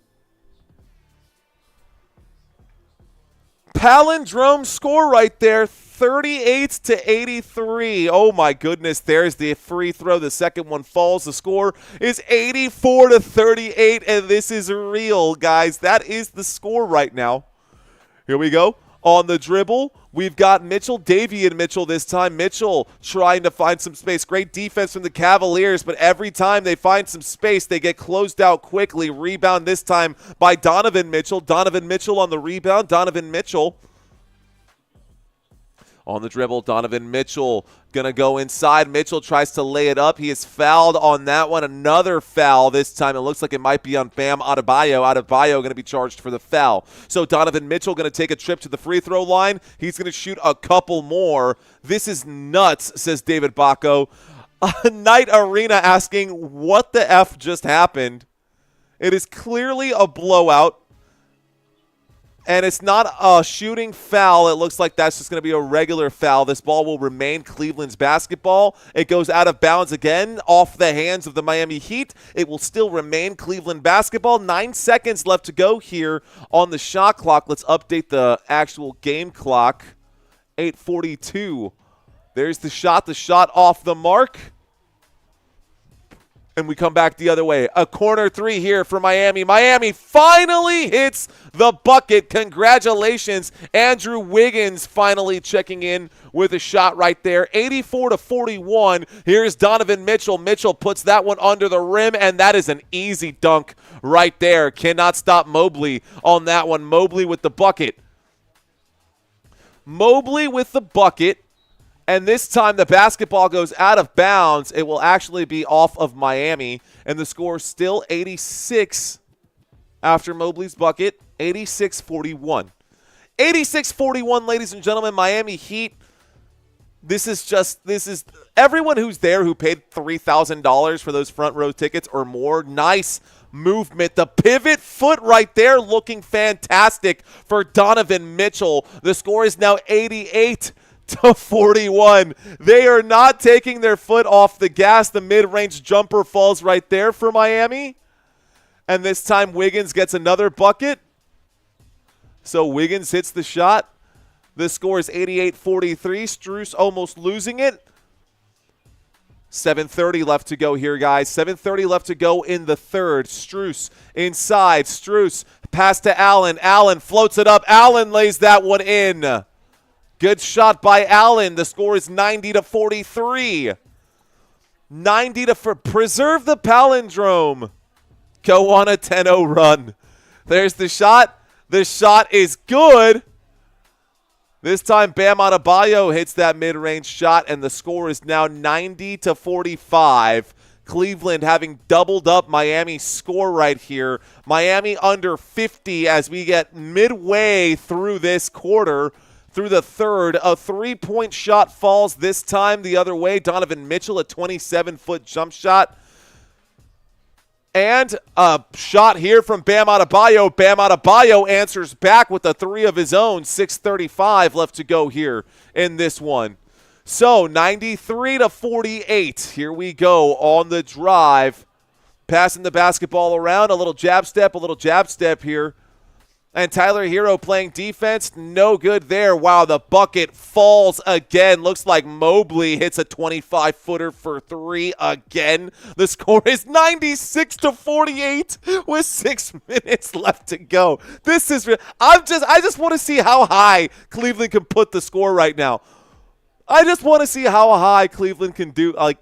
Palindrome score right there, 38-83. Oh my goodness, there's the free throw. The second one falls. The score is 84-38, and this is real, guys. That is the score right now. Here we go. On the dribble, we've got Mitchell, Davian Mitchell this time. Mitchell trying to find some space. Great defense from the Cavaliers, but every time they find some space, they get closed out quickly. Rebound this time by Donovan Mitchell. Donovan Mitchell on the rebound. Donovan Mitchell on the dribble. Donovan Mitchell going to go inside. Mitchell tries to lay it up. He is fouled on that one. Another foul this time. It looks like it might be on Bam Adebayo. Adebayo going to be charged for the foul. So Donovan Mitchell going to take a trip to the free throw line. He's going to shoot a couple more. This is nuts, says David Bacco. Night Arena asking, what the F just happened? It is clearly a blowout. And it's not a shooting foul. It looks like that's just going to be a regular foul. This ball will remain Cleveland's basketball. It goes out of bounds again off the hands of the Miami Heat. It will still remain Cleveland basketball. 9 seconds left to go here on the shot clock. Let's update the actual game clock. 8:42. There's the shot off the mark. And we come back the other way. A corner three here for Miami. Miami finally hits the bucket. Congratulations. Andrew Wiggins finally checking in with a shot right there. 84-41. Here's Donovan Mitchell. Mitchell puts that one under the rim, and that is an easy dunk right there. Cannot stop Mobley on that one. Mobley with the bucket. Mobley with the bucket. And this time the basketball goes out of bounds. It will actually be off of Miami. And the score is still 86 after Mobley's bucket. 86-41. 86-41, ladies and gentlemen. Miami Heat. This is everyone who's there who paid $3,000 for those front row tickets or more. Nice movement. The pivot foot right there looking fantastic for Donovan Mitchell. The score is now 88-41. They are not taking their foot off the gas. The mid-range jumper falls right there for Miami. And this time Wiggins gets another bucket. So Wiggins hits the shot. The score is 88-43. Strus almost losing it. 7:30 left to go here, guys. 7:30 left to go in the third. Strus inside. Strus pass to Allen. Allen floats it up. Allen lays that one in. Good shot by Allen. The score is 90-43. 90 to preserve the palindrome. Go on a 10-0 run. There's the shot. The shot is good. This time Bam Adebayo hits that mid-range shot, and the score is now 90-45. Cleveland having doubled up Miami's score right here. Miami under 50 as we get midway through this quarter. Through the third, a three-point shot falls this time the other way. Donovan Mitchell, a 27-foot jump shot. And a shot here from Bam Adebayo. Bam Adebayo answers back with a three of his own. 6:35 left to go here in this one. So 93-48. Here we go on the drive. Passing the basketball around. A little jab step here. And Tyler Hero playing defense, no good there. Wow, the bucket falls again. Looks like Mobley hits a 25-footer for three again. The score is 96-48 with 6 minutes left to go. This is I just want to see how high Cleveland can put the score right now. I just want to see how high Cleveland can do. Like,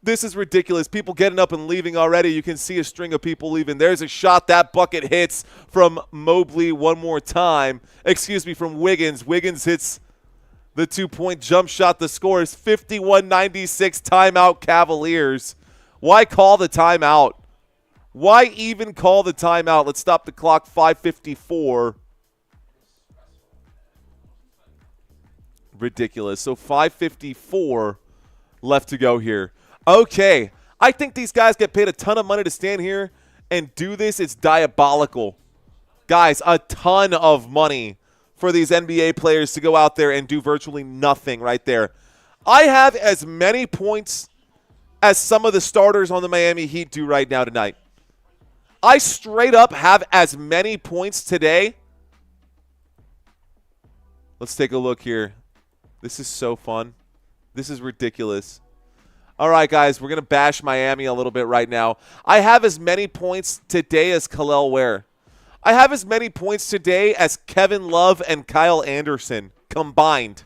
this is ridiculous. People getting up and leaving already. You can see a string of people leaving. There's a shot. That bucket hits from Mobley one more time. Excuse me, from Wiggins. Wiggins hits the 2-point jump shot. The score is 51-96. Timeout Cavaliers. Why call the timeout? Why even call the timeout? Let's stop the clock. 5:54. Ridiculous. So 5:54 left to go here. Okay. I think these guys get paid a ton of money to stand here and do this. It's diabolical. Guys, a ton of money for these NBA players to go out there and do virtually nothing right there. I have as many points as some of the starters on the Miami Heat do right now tonight. I straight up have as many points today. Let's take a look here. This is so fun. This is ridiculous. All right, guys, we're going to bash Miami a little bit right now. I have as many points today as Kel'el Ware. I have as many points today as Kevin Love and Kyle Anderson combined.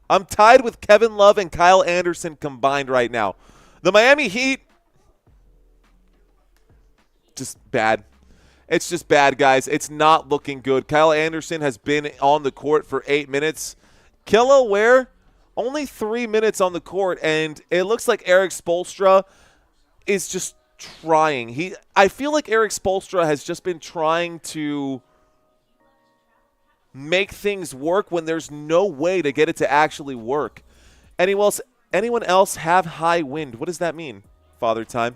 I'm tied with Kevin Love and Kyle Anderson combined right now. The Miami Heat, just bad. It's just bad, guys. It's not looking good. Kyle Anderson has been on the court for 8 minutes. Kel'el Ware, only 3 minutes on the court, and it looks like Eric Spoelstra is just trying. I feel like Eric Spoelstra has just been trying to make things work when there's no way to get it to actually work. Anyone else have high wind? What does that mean, Father Time?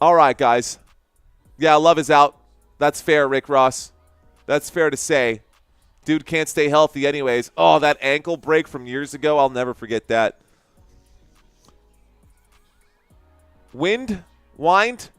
All right, guys. Yeah, Love is out. That's fair, Rick Ross. That's fair to say. Dude can't stay healthy anyways. Oh, that ankle break from years ago. I'll never forget that. Wind? Wind?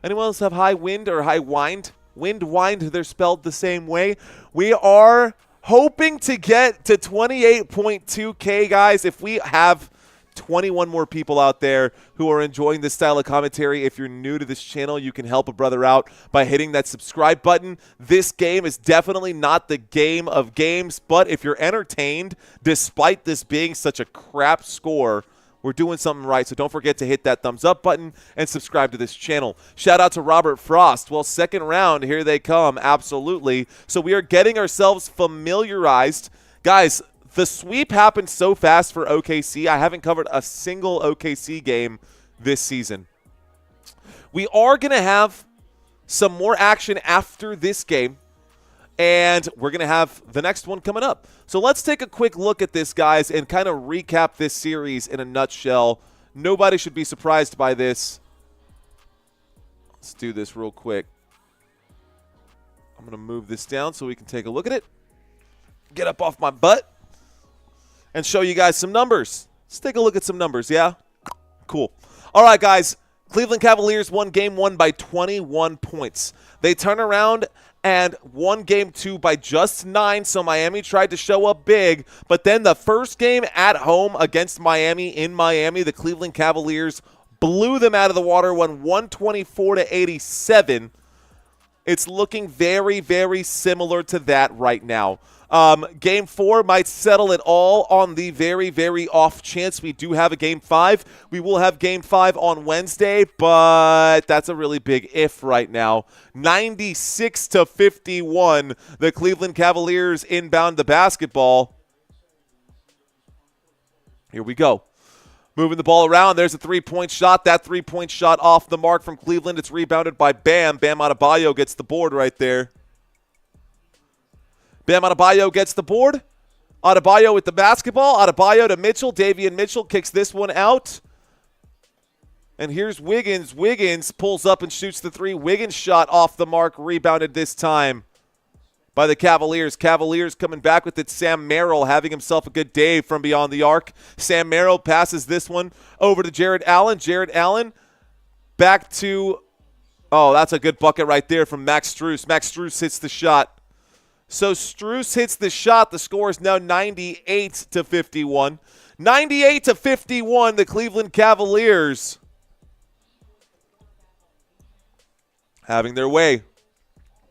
Anyone else have high wind or high wind? Wind, wind, they're spelled the same way. We are hoping to get to 28.2K, guys. If we have 21 more people out there who are enjoying this style of commentary. If you're new to this channel, you can help a brother out by hitting that subscribe button. This game is definitely not the game of games, but if you're entertained, despite this being such a crap score, we're doing something right. So don't forget to hit that thumbs up button and subscribe to this channel. Shout out to Robert Frost. Well, second round, here they come. Absolutely. So we are getting ourselves familiarized. Guys, the sweep happened so fast for OKC. I haven't covered a single OKC game this season. We are going to have some more action after this game, and we're going to have the next one coming up. So let's take a quick look at this, guys, and kind of recap this series in a nutshell. Nobody should be surprised by this. Let's do this real quick. I'm going to move this down so we can take a look at it. Get up off my butt and show you guys some numbers. Let's take a look at some numbers, yeah? Cool. All right, guys. Cleveland Cavaliers won Game 1 by 21 points. They turn around and won Game 2 by just 9, so Miami tried to show up big. But then the first game at home against Miami in Miami, the Cleveland Cavaliers blew them out of the water, won 124-87. It's looking very, very similar to that right now. Game 4 might settle it all on the very, very off chance we do have a Game 5. We will have Game 5 on Wednesday, but that's a really big if right now. 96-51, the Cleveland Cavaliers inbound the basketball. Here we go. Moving the ball around. There's a three-point shot. That three-point shot off the mark from Cleveland. It's rebounded by Bam. Bam Adebayo gets the board right there. Bam Adebayo gets the board. Adebayo with the basketball. Adebayo to Mitchell. Davion Mitchell kicks this one out. And here's Wiggins. Wiggins pulls up and shoots the three. Wiggins shot off the mark. Rebounded this time by the Cavaliers. Cavaliers coming back with it. Sam Merrill having himself a good day from beyond the arc. Sam Merrill passes this one over to Jared Allen. Jared Allen back to, oh, that's a good bucket right there from Max Strus. Max Strus hits the shot. So Strus hits the shot. The score is now 98-51. 98-51, the Cleveland Cavaliers having their way.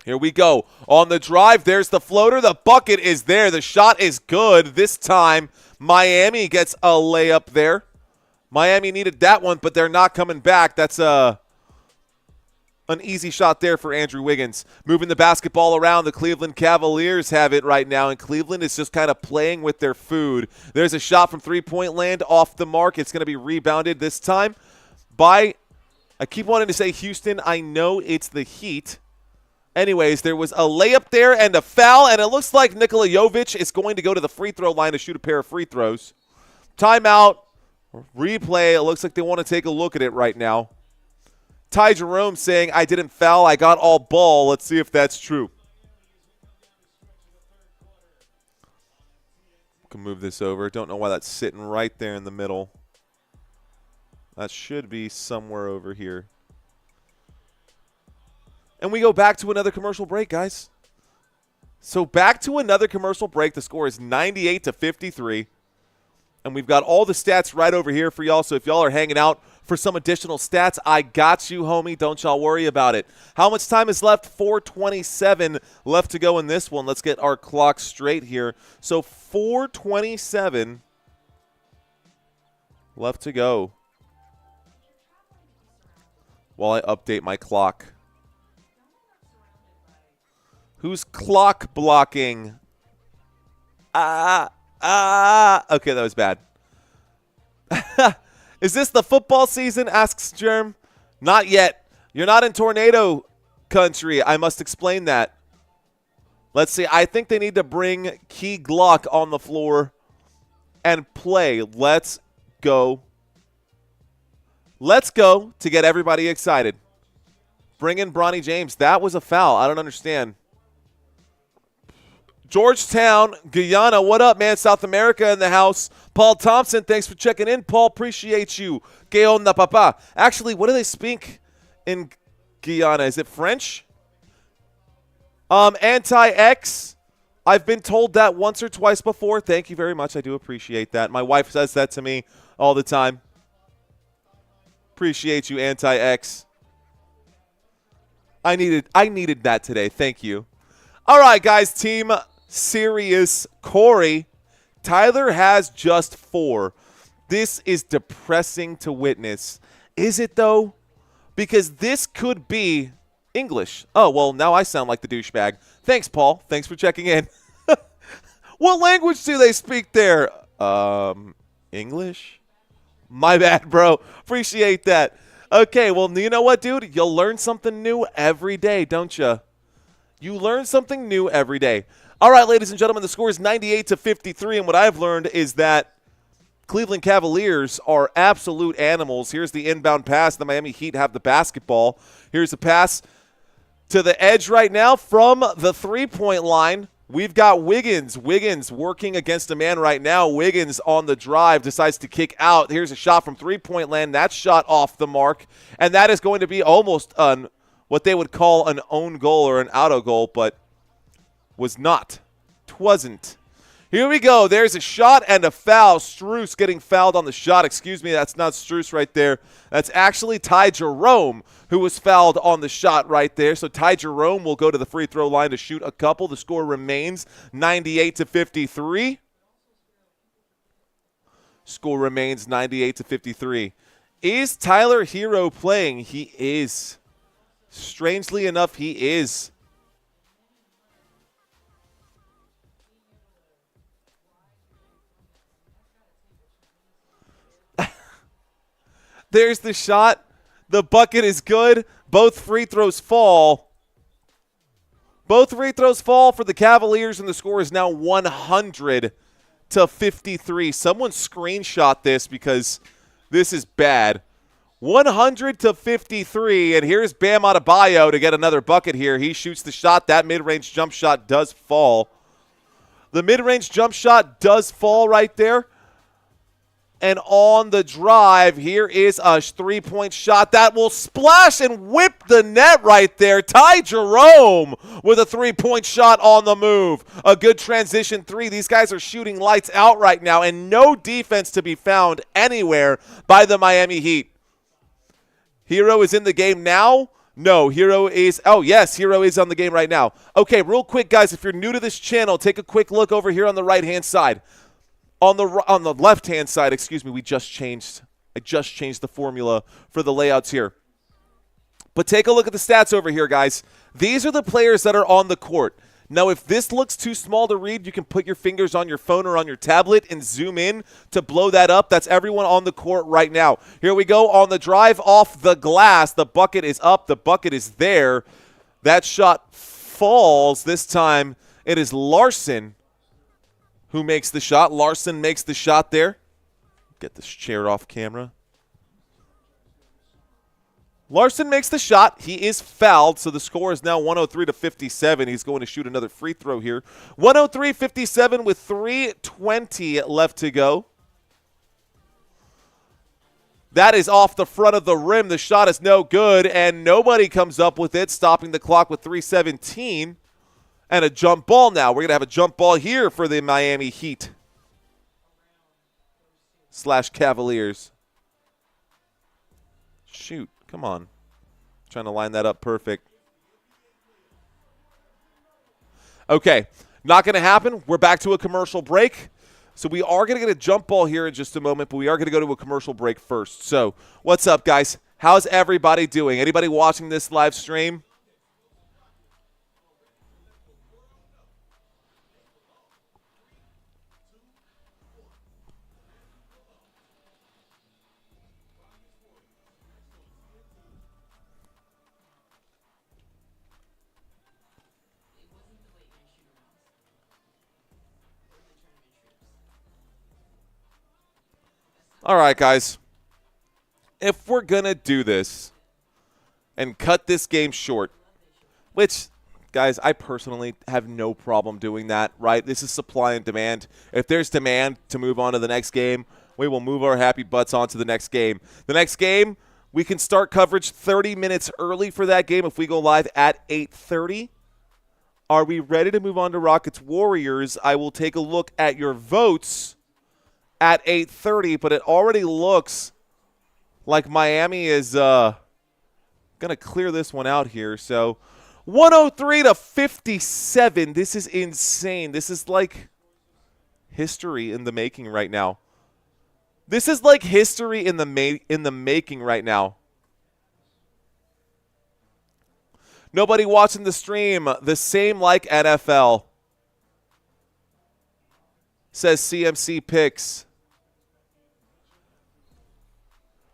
Here we go. On the drive, there's the floater. The bucket is there. The shot is good. This time, Miami gets a layup there. Miami needed that one, but they're not coming back. That's an easy shot there for Andrew Wiggins. Moving the basketball around, the Cleveland Cavaliers have it right now, and Cleveland is just kind of playing with their food. There's a shot from three-point land off the mark. It's going to be rebounded this time by, I keep wanting to say Houston. I know it's the Heat, Anyways, there was a layup there and a foul, and it looks like Nikola Jovic is going to go to the free throw line to shoot a pair of free throws. Timeout, replay. It looks like they want to take a look at it right now. Ty Jerome saying, I didn't foul, I got all ball. Let's see if that's true. Can move this over. Don't know why that's sitting right there in the middle. That should be somewhere over here. And we go back to another commercial break, guys. So back to another commercial break. The score is 98-53. And we've got all the stats right over here for y'all. So if y'all are hanging out for some additional stats, I got you, homie. Don't y'all worry about it. How much time is left? 4:27 left to go in this one. Let's get our clock straight here. So 4:27 left to go while I update my clock. Who's clock blocking? Okay, that was bad. Is this the football season? Asks Germ. Not yet. You're not in tornado country. I must explain that. Let's see. I think they need to bring Key Glock on the floor and play. Let's go. Let's go to get everybody excited. Bring in Bronny James. That was a foul. I don't understand. Georgetown, Guyana, what up, man? South America in the house. Paul Thompson, thanks for checking in. Paul, appreciate you. Que onda, papa? Actually, what do they speak in Guyana? Is it French? Anti-X. I've been told that once or twice before. Thank you very much. I do appreciate that. My wife says that to me all the time. Appreciate you, Anti-X. I needed that today. Thank you. All right, guys, team serious Corey. Tyler has just 4. This is depressing to witness. Is it, though? Because this could be English. Oh, well, now I sound like the douchebag. Thanks, Paul. Thanks for checking in. What language do they speak there? English? My bad, bro. Appreciate that. Okay, well, you know what, dude? You'll learn something new every day, don't you? You learn something new every day. All right, ladies and gentlemen, the score is 98-53, and what I've learned is that Cleveland Cavaliers are absolute animals. Here's the inbound pass. The Miami Heat have the basketball. Here's a pass to the edge right now from the three-point line. We've got Wiggins. Wiggins working against a man right now. Wiggins on the drive decides to kick out. Here's a shot from three-point land. That shot off the mark, and that is going to be almost what they would call an own goal or an auto goal, but was not. Twasn't. Here we go. There's a shot and a foul. Strus getting fouled on the shot. Excuse me, that's not Strus right there. That's actually Ty Jerome who was fouled on the shot right there. So Ty Jerome will go to the free throw line to shoot a couple. The score remains 98-53. Score remains 98-53. Is Tyler Hero playing? He is. Strangely enough, he is. There's the shot. The bucket is good. Both free throws fall. Both free throws fall for the Cavaliers, and the score is now 100-53. Someone screenshot this because this is bad. 100-53, and here's Bam Adebayo to get another bucket here. He shoots the shot. That mid-range jump shot does fall. The mid-range jump shot does fall right there. And on the drive, here is a three-point shot that will splash and whip the net right there. Ty Jerome with a three-point shot on the move. A good transition three. These guys are shooting lights out right now, and no defense to be found anywhere by the Miami Heat. Hero is in the game now. No, Hero is – oh, yes, Hero is on the game right now. Okay, real quick, guys, if you're new to this channel, take a quick look over here on the right-hand side. On the left-hand side, excuse me, I just changed the formula for the layouts here. But take a look at the stats over here, guys. These are the players that are on the court. Now, if this looks too small to read, you can put your fingers on your phone or on your tablet and zoom in to blow that up. That's everyone on the court right now. Here we go on the drive off the glass. The bucket is up. The bucket is there. That shot falls. This time it is Larson who makes the shot. Larson makes the shot there. Get this chair off camera. Larson makes the shot. He is fouled, so the score is now 103-57. He's going to shoot another free throw here. 103-57 with 3:20 left to go. That is off the front of the rim. The shot is no good, and nobody comes up with it, stopping the clock with 3:17. And a jump ball now. We're going to have a jump ball here for the Miami Heat / Cavaliers. Shoot. Come on. Trying to line that up perfect. Okay. Not going to happen. We're back to a commercial break. So we are going to get a jump ball here in just a moment, but we are going to go to a commercial break first. So what's up, guys? How's everybody doing? Anybody watching this live stream? All right, guys. If we're going to do this and cut this game short, which, guys, I personally have no problem doing that, right? This is supply and demand. If there's demand to move on to the next game, we will move our happy butts on to the next game. The next game, we can start coverage 30 minutes early for that game if we go live at 8:30. Are we ready to move on to Rockets Warriors? I will take a look at your votes at 8:30, but it already looks like Miami is going to clear this one out here. So 103-57. This is insane. This is like history in the making right now. This is like history in the making right now. Nobody watching the stream. The same like NFL, says CMC Picks.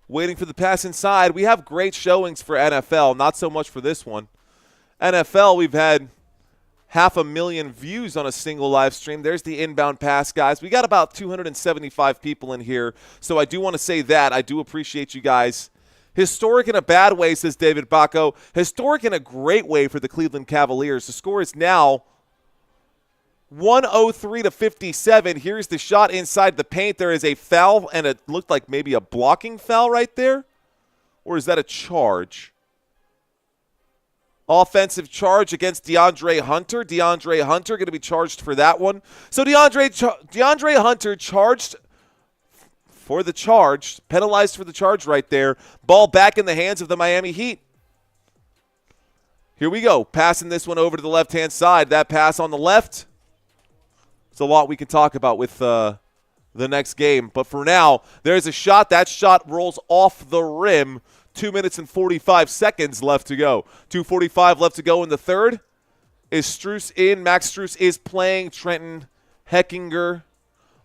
Waiting for the pass inside. We have great showings for NFL, not so much for this one. NFL, we've had 500,000 views on a single live stream. There's the inbound pass, guys. We got about 275 people in here, so I do want to say that. I do appreciate you guys. Historic in a bad way, says David Bacco. Historic in a great way for the Cleveland Cavaliers. The score is now 103-57. Here's the shot inside the paint. There is a foul, and it looked like maybe a blocking foul right there. Or is that a charge? Offensive charge against DeAndre Hunter. DeAndre Hunter going to be charged for that one. So DeAndre Hunter charged for the charge, penalized for the charge right there. Ball back in the hands of the Miami Heat. Here we go. Passing this one over to the left-hand side. That pass on the left. There's a lot we can talk about with the next game. But for now, there's a shot. That shot rolls off the rim. 2 minutes and 45 seconds left to go. 2:45 left to go in the third. Is Strus in? Max Strus is playing. Trenton Heckinger.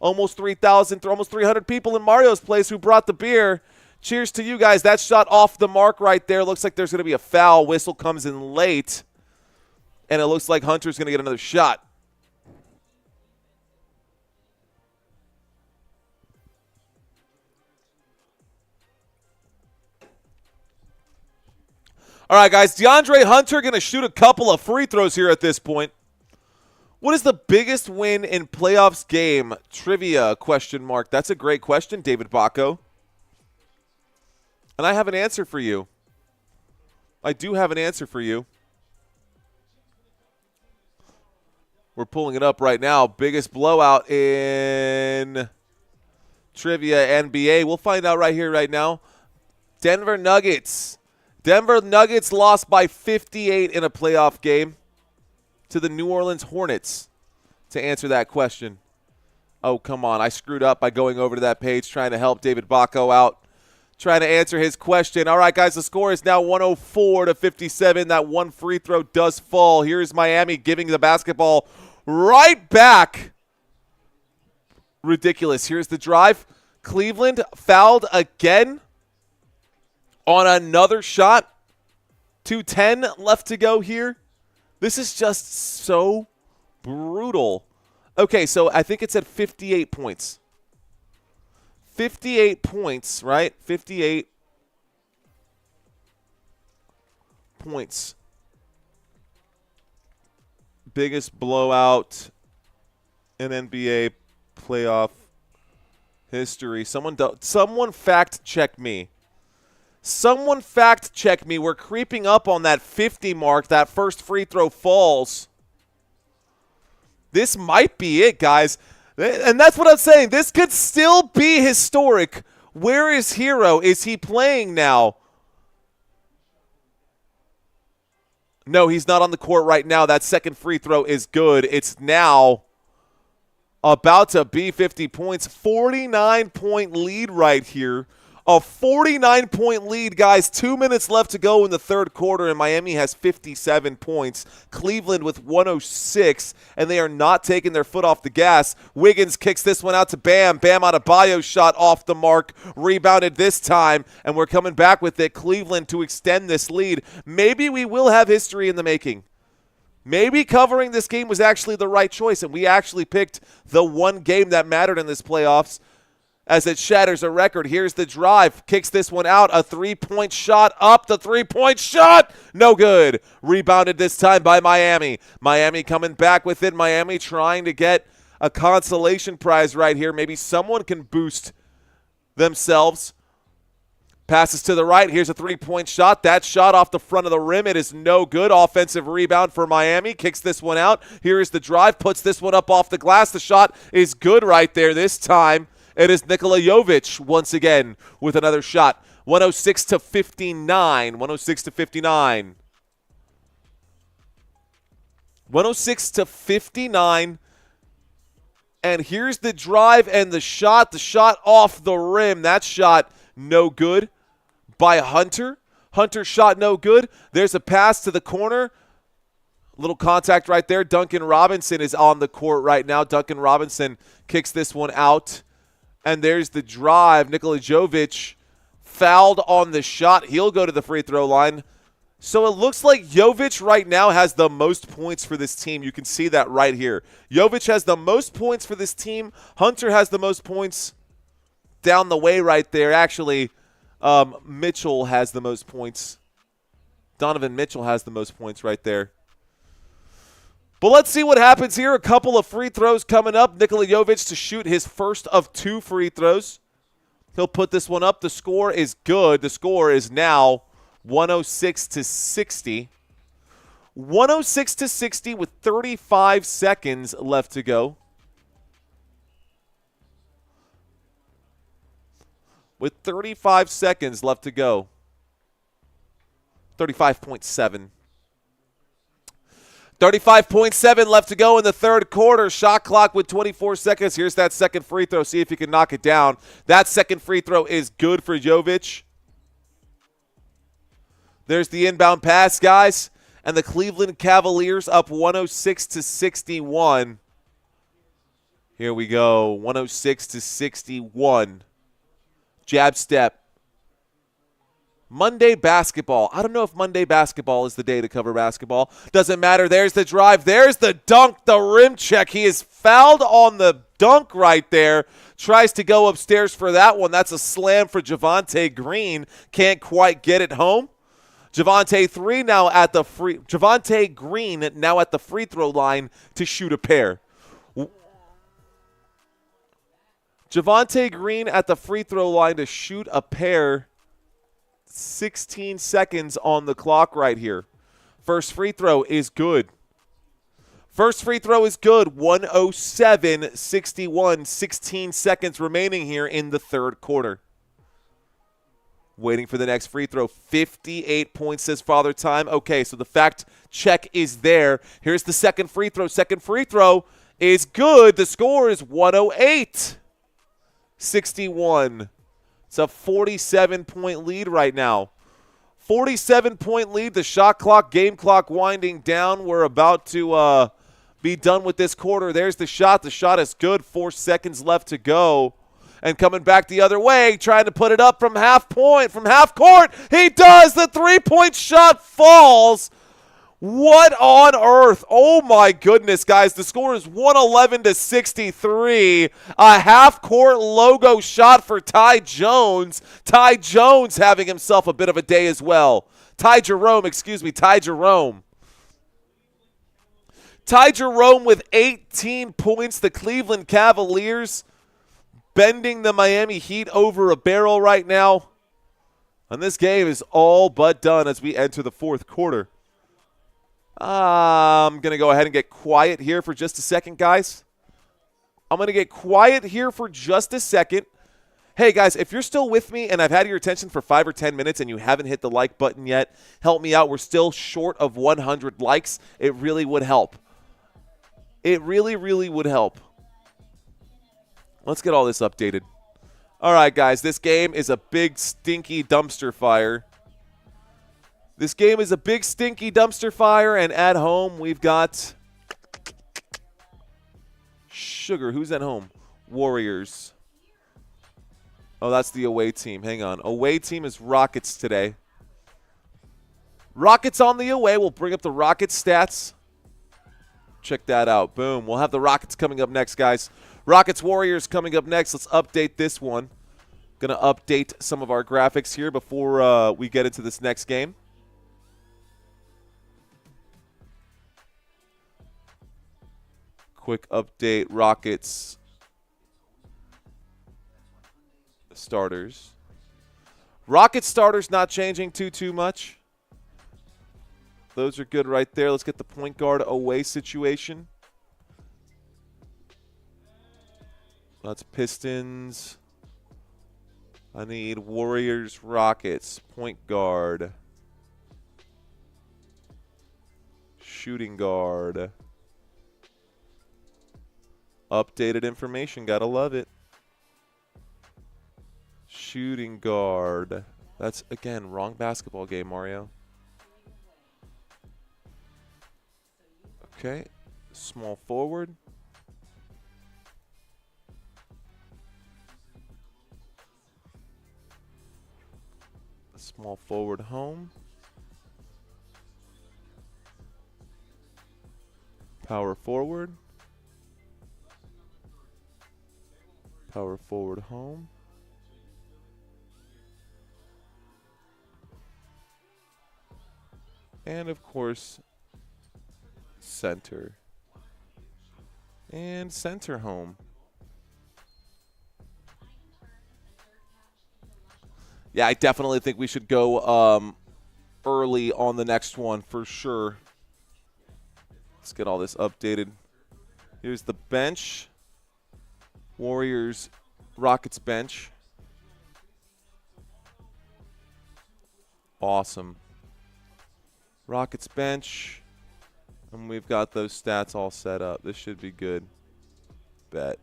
Almost 3,000, almost 300 people in Mario's place who brought the beer. Cheers to you guys. That shot off the mark right there. Looks like there's going to be a foul. Whistle comes in late. And it looks like Hunter's going to get another shot. All right, guys, DeAndre Hunter going to shoot a couple of free throws here at this point. What is the biggest win in playoffs game? Trivia, question mark. That's a great question, David Bacco. And I have an answer for you. I do have an answer for you. We're pulling it up right now. Biggest blowout in trivia NBA. We'll find out right here, right now. Denver Nuggets. Denver Nuggets lost by 58 in a playoff game to the New Orleans Hornets to answer that question. Oh, come on. I screwed up by going over to that page trying to help David Bacco out, trying to answer his question. All right, guys, the score is now 104-57. That one free throw does fall. Here's Miami giving the basketball right back. Ridiculous. Here's the drive. Cleveland fouled again on another shot. 2:10 left to go here. This is just so brutal. Okay, so I think it's at 58 points. 58 points, right? 58 points. Biggest blowout in NBA playoff history. Someone fact check me. Someone fact check me. We're creeping up on that 50 mark. That first free throw falls. This might be it, guys. And that's what I'm saying. This could still be historic. Where is Hero? Is he playing now? No, he's not on the court right now. That second free throw is good. It's now about to be 50 points. 49-point lead right here. A 49-point lead, guys. 2 minutes left to go in the third quarter, and Miami has 57 points. Cleveland with 106, and they are not taking their foot off the gas. Wiggins kicks this one out to Bam. Bam Adebayo shot off the mark. Rebounded this time, and we're coming back with it. Cleveland to extend this lead. Maybe we will have history in the making. Maybe covering this game was actually the right choice, and we actually picked the one game that mattered in this playoffs. As it shatters a record, here's the drive. Kicks this one out. A three-point shot up. The three-point shot. No good. Rebounded this time by Miami. Miami coming back with it. Miami trying to get a consolation prize right here. Maybe someone can boost themselves. Passes to the right. Here's a three-point shot. That shot off the front of the rim. It is no good. Offensive rebound for Miami. Kicks this one out. Here is the drive. Puts this one up off the glass. The shot is good right there this time. It is Nikola Jovic once again with another shot. 106-59. 106-59. 106-59. And here's the drive and the shot. The shot off the rim. That shot no good by Hunter. Hunter shot no good. There's a pass to the corner. Little contact right there. Duncan Robinson is on the court right now. Duncan Robinson kicks this one out. And there's the drive. Nikola Jovic fouled on the shot. He'll go to the free throw line. So it looks like Jovic right now has the most points for this team. You can see that right here. Jovic has the most points for this team. Hunter has the most points down the way right there. Actually, Mitchell has the most points. Donovan Mitchell has the most points right there. But let's see what happens here. A couple of free throws coming up. Nikola Jovic to shoot his first of two free throws. He'll put this one up. The score is good. The score is now 106-60. 106-60 with 35 seconds left to go. With 35 seconds left to go. 35.7. 35.7 left to go in the third quarter. Shot clock with 24 seconds. Here's that second free throw. See if he can knock it down. That second free throw is good for Jovic. There's the inbound pass, guys. And the Cleveland Cavaliers up 106-61. Here we go. 106-61. Jab step. Monday basketball. I don't know if Monday basketball is the day to cover basketball. Doesn't matter. There's the drive. There's the dunk, the rim check. He is fouled on the dunk right there. Tries to go upstairs for that one. That's a slam for Javonte Green. Can't quite get it home. Javonte Green now at the free throw line to shoot a pair. Javonte Green at the free throw line to shoot a pair. 16 seconds on the clock right here. First free throw is good. First free throw is good. 107-61. 16 seconds remaining here in the third quarter. Waiting for the next free throw. 58 points says Father Time. Okay, so the fact check is there. Here's the second free throw. Second free throw is good. The score is 108-61. It's a 47-point lead right now. 47-point lead. The shot clock, game clock winding down. We're about to be done with this quarter. There's the shot. The shot is good. 4 seconds left to go. And coming back the other way, trying to put it up from half court. He does. The three-point shot falls. What on earth? Oh, my goodness, guys. The score is 111-63. A half-court logo shot for Ty Jones. Ty Jones having himself a bit of a day as well. Ty Jerome with 18 points. The Cleveland Cavaliers bending the Miami Heat over a barrel right now. And this game is all but done as we enter the fourth quarter. I'm going to go ahead and get quiet here for just a second, guys. Hey, guys, if you're still with me and I've had your attention for 5 or 10 minutes and you haven't hit the like button yet, help me out. We're still short of 100 likes. It really would help. It really, really would help. Let's get all this updated. All right, guys, this game is a big, stinky dumpster fire. And at home, we've got Sugar. Who's at home? Warriors. Oh, that's the away team. Hang on. Away team is Rockets today. Rockets on the away. We'll bring up the Rockets stats. Check that out. Boom. We'll have the Rockets coming up next, guys. Rockets Warriors coming up next. Let's update this one. Going to update some of our graphics here before we get into this next game. Quick update, Rockets starters. Rockets starters not changing too much. Those are good right there. Let's get the point guard away situation. That's Pistons. I need Warriors, Rockets, point guard, shooting guard. Updated information, gotta love it. Shooting guard. That's, again, wrong basketball game, Mario. Okay, small forward. Small forward home. Power forward. Power forward home. And, of course, center. And center home. Yeah, I definitely think we should go early on the next one for sure. Let's get all this updated. Here's the bench. Warriors, Rockets bench. Awesome. Rockets bench. And we've got those stats all set up. This should be good. Bet.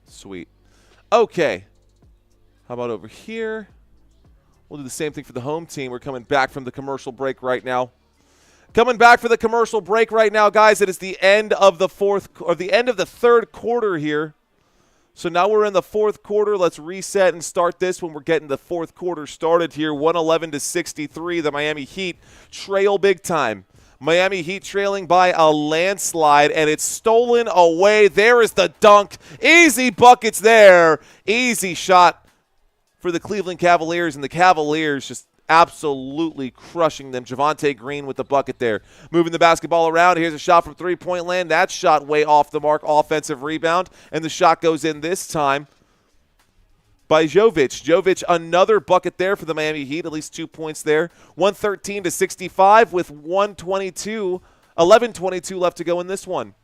Sweet. Okay. How about over here? We'll do the same thing for the home team. We're coming back from the commercial break right now. Guys. It is the end of the third quarter here. So now we're in the fourth quarter. Let's reset and start this when we're getting the fourth quarter started here. 111-63. The Miami Heat trail big time. Miami Heat trailing by a landslide, and it's stolen away. There is the dunk. Easy buckets there. Easy shot for the Cleveland Cavaliers, and the Cavaliers just absolutely crushing them. Javonte Green with the bucket there. Moving the basketball around. Here's a shot from three-point land. That shot way off the mark. Offensive rebound, and the shot goes in this time by Jovic. Jovic, another bucket there for the Miami Heat. At least 2 points there. 113-65 with 11:22 left to go in this one.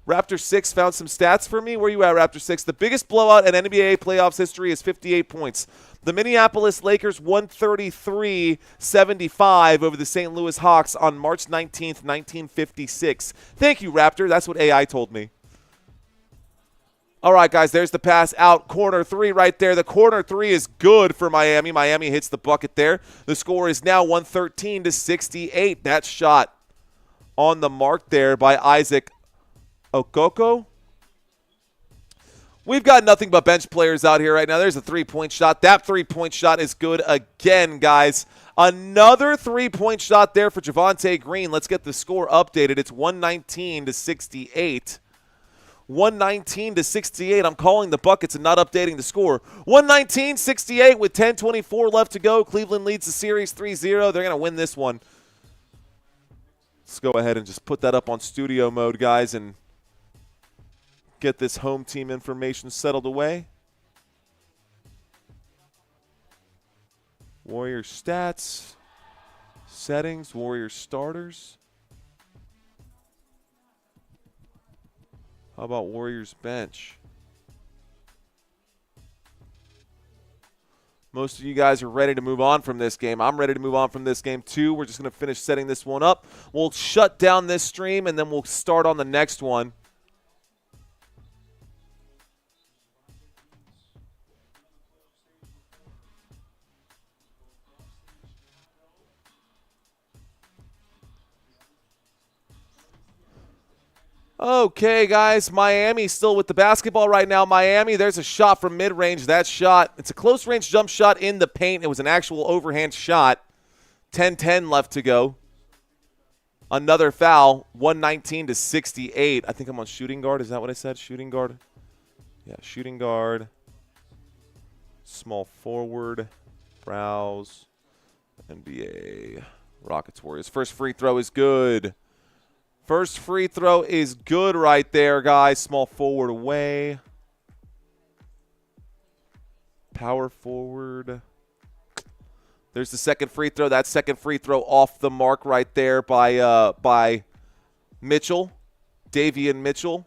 Raptor 6 found some stats for me. Where you at, Raptor 6? The biggest blowout in NBA playoffs history is 58 points. The Minneapolis Lakers 133-75 over the St. Louis Hawks on March 19th, 1956. Thank you, Raptor. That's what AI told me. All right, guys, there's the pass out. Corner three right there. The corner three is good for Miami. Miami hits the bucket there. The score is now 113-68. That shot on the mark there by Isaac Okoko. We've got nothing but bench players out here right now. There's a three-point shot. That three-point shot is good again, guys. Another three-point shot there for Javonte Green. Let's get the score updated. It's 119-68. 119-68. I'm calling the buckets and not updating the score. 119-68 with 10:24 left to go. Cleveland leads the series 3-0. They're going to win this one. Let's go ahead and just put that up on studio mode, guys, and get this home team information settled away. Warriors stats, settings, Warriors starters. How about Warriors bench? Most of you guys are ready to move on from this game. I'm ready to move on from this game too. We're just going to finish setting this one up. We'll shut down this stream and then we'll start on the next one. Okay, guys, Miami still with the basketball right now. Miami, there's a shot from mid-range. That shot, it's a close-range jump shot in the paint. It was an actual overhand shot. 10-10 left to go. Another foul, 119-68. I think I'm on shooting guard. Is that what I said? Shooting guard? Yeah, shooting guard. Small forward. Browse. NBA. Rockets Warriors. First free throw is good. First free throw is good right there, guys. Small forward away. Power forward. There's the second free throw. That second free throw off the mark right there by Mitchell. Davian Mitchell.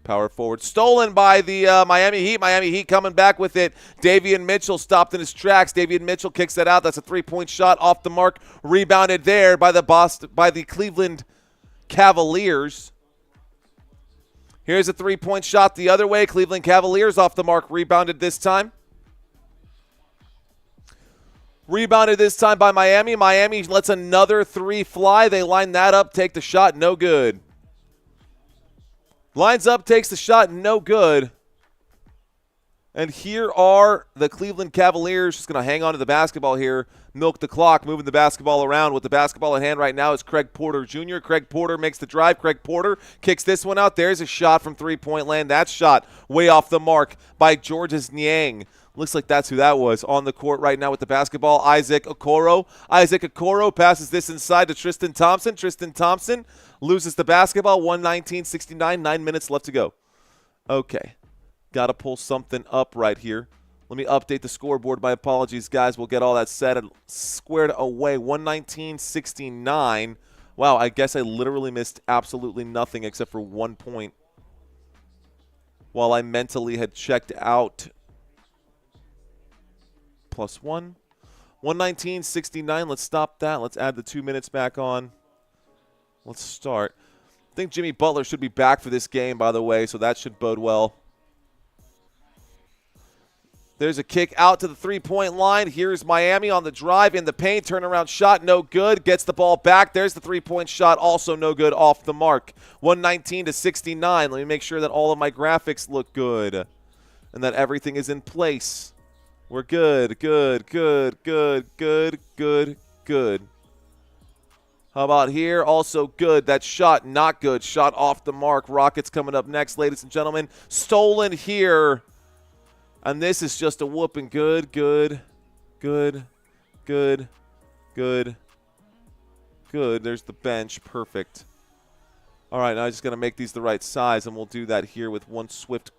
Power forward. Stolen by the Miami Heat. Miami Heat coming back with it. Davian Mitchell stopped in his tracks. Davian Mitchell kicks that out. That's a three-point shot off the mark. Rebounded there by the Cleveland Cavaliers. Here's a three-point shot the other way. Cleveland Cavaliers off the mark. Rebounded this time. Rebounded this time by Miami. Miami lets another three fly. They line that up, take the shot. No good. Lines up, takes the shot, no good. And here are the Cleveland Cavaliers just going to hang on to the basketball here, milk the clock, moving the basketball around. With the basketball in hand right now is Craig Porter Jr. Craig Porter makes the drive. Craig Porter kicks this one out. There's a shot from three-point land. That shot way off the mark by Georges Niang. Looks like that's who that was on the court right now with the basketball. Isaac Okoro. Isaac Okoro passes this inside to Tristan Thompson. Tristan Thompson loses the basketball. 119-69. 9 minutes left to go. Okay. Got to pull something up right here. Let me update the scoreboard. My apologies, guys. We'll get all that set and squared away. 119-69. Wow, I guess I literally missed absolutely nothing except for 1 point while I mentally had checked out. +1. 119-69. Let's stop that. Let's add the 2 minutes back on. Let's start. I think Jimmy Butler should be back for this game, by the way, so that should bode well. There's a kick out to the three-point line. Here's Miami on the drive in the paint. Turnaround shot, no good. Gets the ball back. There's the three-point shot, also no good, off the mark. 119-69. Let me make sure that all of my graphics look good and that everything is in place. We're good, good, good, good, good, good, good. How about here? Also good. That shot, not good. Shot off the mark. Rockets coming up next, ladies and gentlemen. Stolen here. And this is just a whooping. Good, good, good, good, good, good. There's the bench. Perfect. All right, now I just got to make these the right size, and we'll do that here with one swift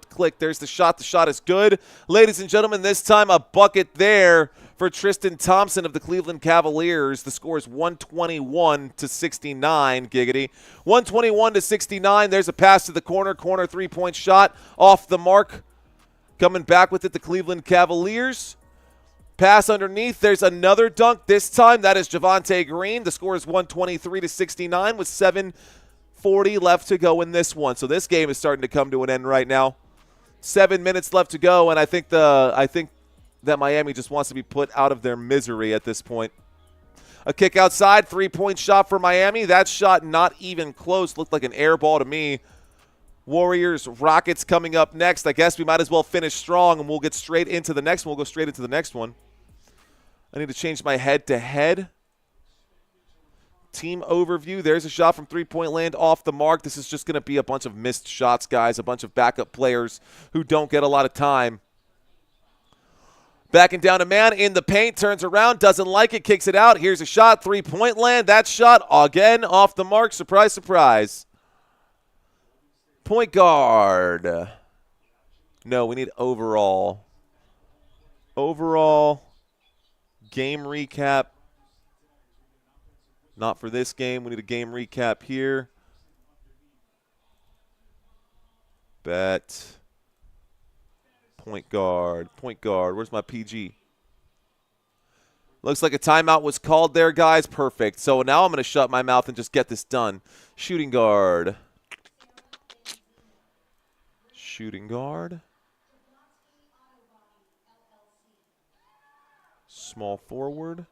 click. There's the shot. The shot is good. Ladies and gentlemen, this time a bucket there for Tristan Thompson of the Cleveland Cavaliers. The score is 121-69, giggity. 121-69. There's a pass to the corner. Corner three-point shot off the mark. Coming back with it, the Cleveland Cavaliers. Pass underneath. There's another dunk this time. That is Javonte Green. The score is 123-69 with 7:40 left to go in this one. So this game is starting to come to an end right now. 7 minutes left to go, and I think that Miami just wants to be put out of their misery at this point. A kick outside, 3-point shot for Miami. That shot not even close. Looked like an air ball to me. Warriors, Rockets coming up next. I guess we might as well finish strong, and we'll get straight into the next one. We'll go straight into the next one. I need to change my head-to-head. Team overview. There's a shot from three-point land off the mark. This is just going to be a bunch of missed shots, guys, a bunch of backup players who don't get a lot of time. Backing down a man in the paint, turns around, doesn't like it, kicks it out. Here's a shot, three-point land. That shot, again, off the mark. Surprise, surprise. Point guard. No, we need overall. Overall game recap. Not for this game. We need a game recap here. Bet. Point guard. Point guard. Where's my PG? Looks like a timeout was called there, guys. Perfect. So now I'm going to shut my mouth and just get this done. Shooting guard. Shooting guard. Small forward.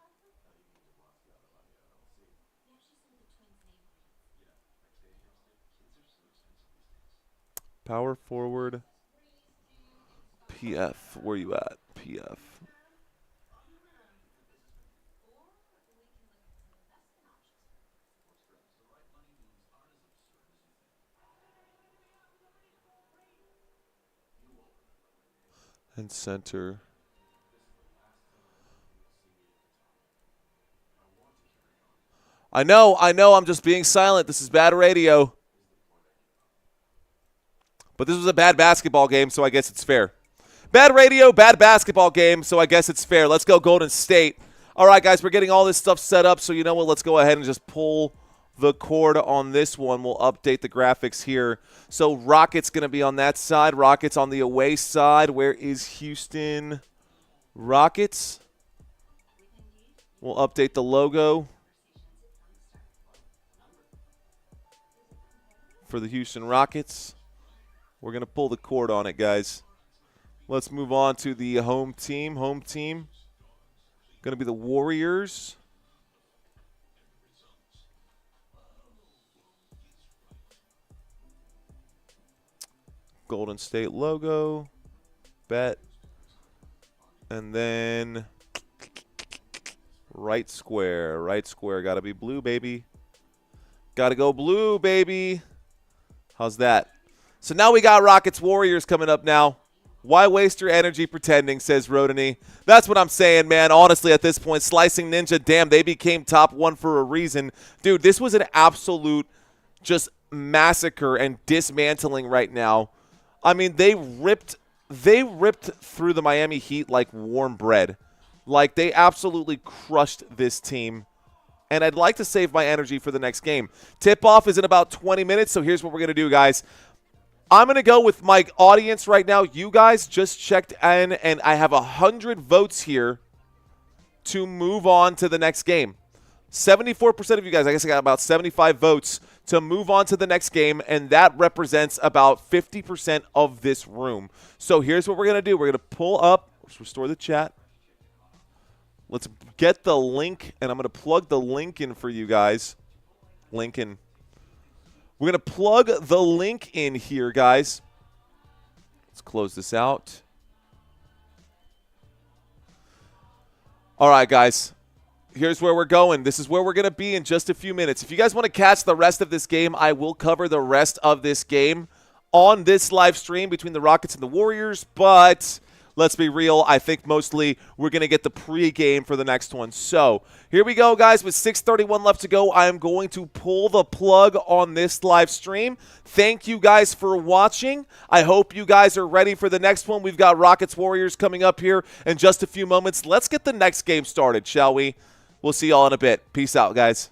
Power forward. PF. Where you at? PF. And center. I know, I'm just being silent. This is bad radio. But this was a bad basketball game, so I guess it's fair. Bad radio, bad basketball game, so I guess it's fair. Let's go Golden State. All right, guys, we're getting all this stuff set up, so you know what? Let's go ahead and just pull the cord on this one. We'll update the graphics here. So Rockets going to be on that side. Rockets on the away side. Where is Houston Rockets? We'll update the logo for the Houston Rockets. We're going to pull the cord on it, guys. Let's move on to the home team. Home team going to be the Warriors. Golden State logo. Bet. And then right square. Right square. Got to be blue, baby. Got to go blue, baby. How's that? So now we got Rockets Warriors coming up now. Why waste your energy pretending, says Rodney. That's what I'm saying, man. Honestly, at this point, Slicing Ninja, damn, they became top one for a reason. Dude, this was an absolute just massacre and dismantling right now. I mean, they ripped through the Miami Heat like warm bread. Like, they absolutely crushed this team. And I'd like to save my energy for the next game. Tip-off is in about 20 minutes, so here's what we're going to do, guys. I'm going to go with my audience right now. You guys just checked in, and I have 100 votes here to move on to the next game. 74% of you guys, I guess I got about 75 votes to move on to the next game, and that represents about 50% of this room. So here's what we're going to do. We're going to pull up, let's restore the chat. Let's get the link, and I'm going to plug the link in for you guys. Link in. We're going to plug the link in here, guys. Let's close this out. All right, guys. Here's where we're going. This is where we're going to be in just a few minutes. If you guys want to catch the rest of this game, I will cover the rest of this game on this live stream between the Rockets and the Warriors, but let's be real. I think mostly we're going to get the pregame for the next one. So here we go, guys. With 6:31 left to go, I am going to pull the plug on this live stream. Thank you guys for watching. I hope you guys are ready for the next one. We've got Rockets Warriors coming up here in just a few moments. Let's get the next game started, shall we? We'll see y'all in a bit. Peace out, guys.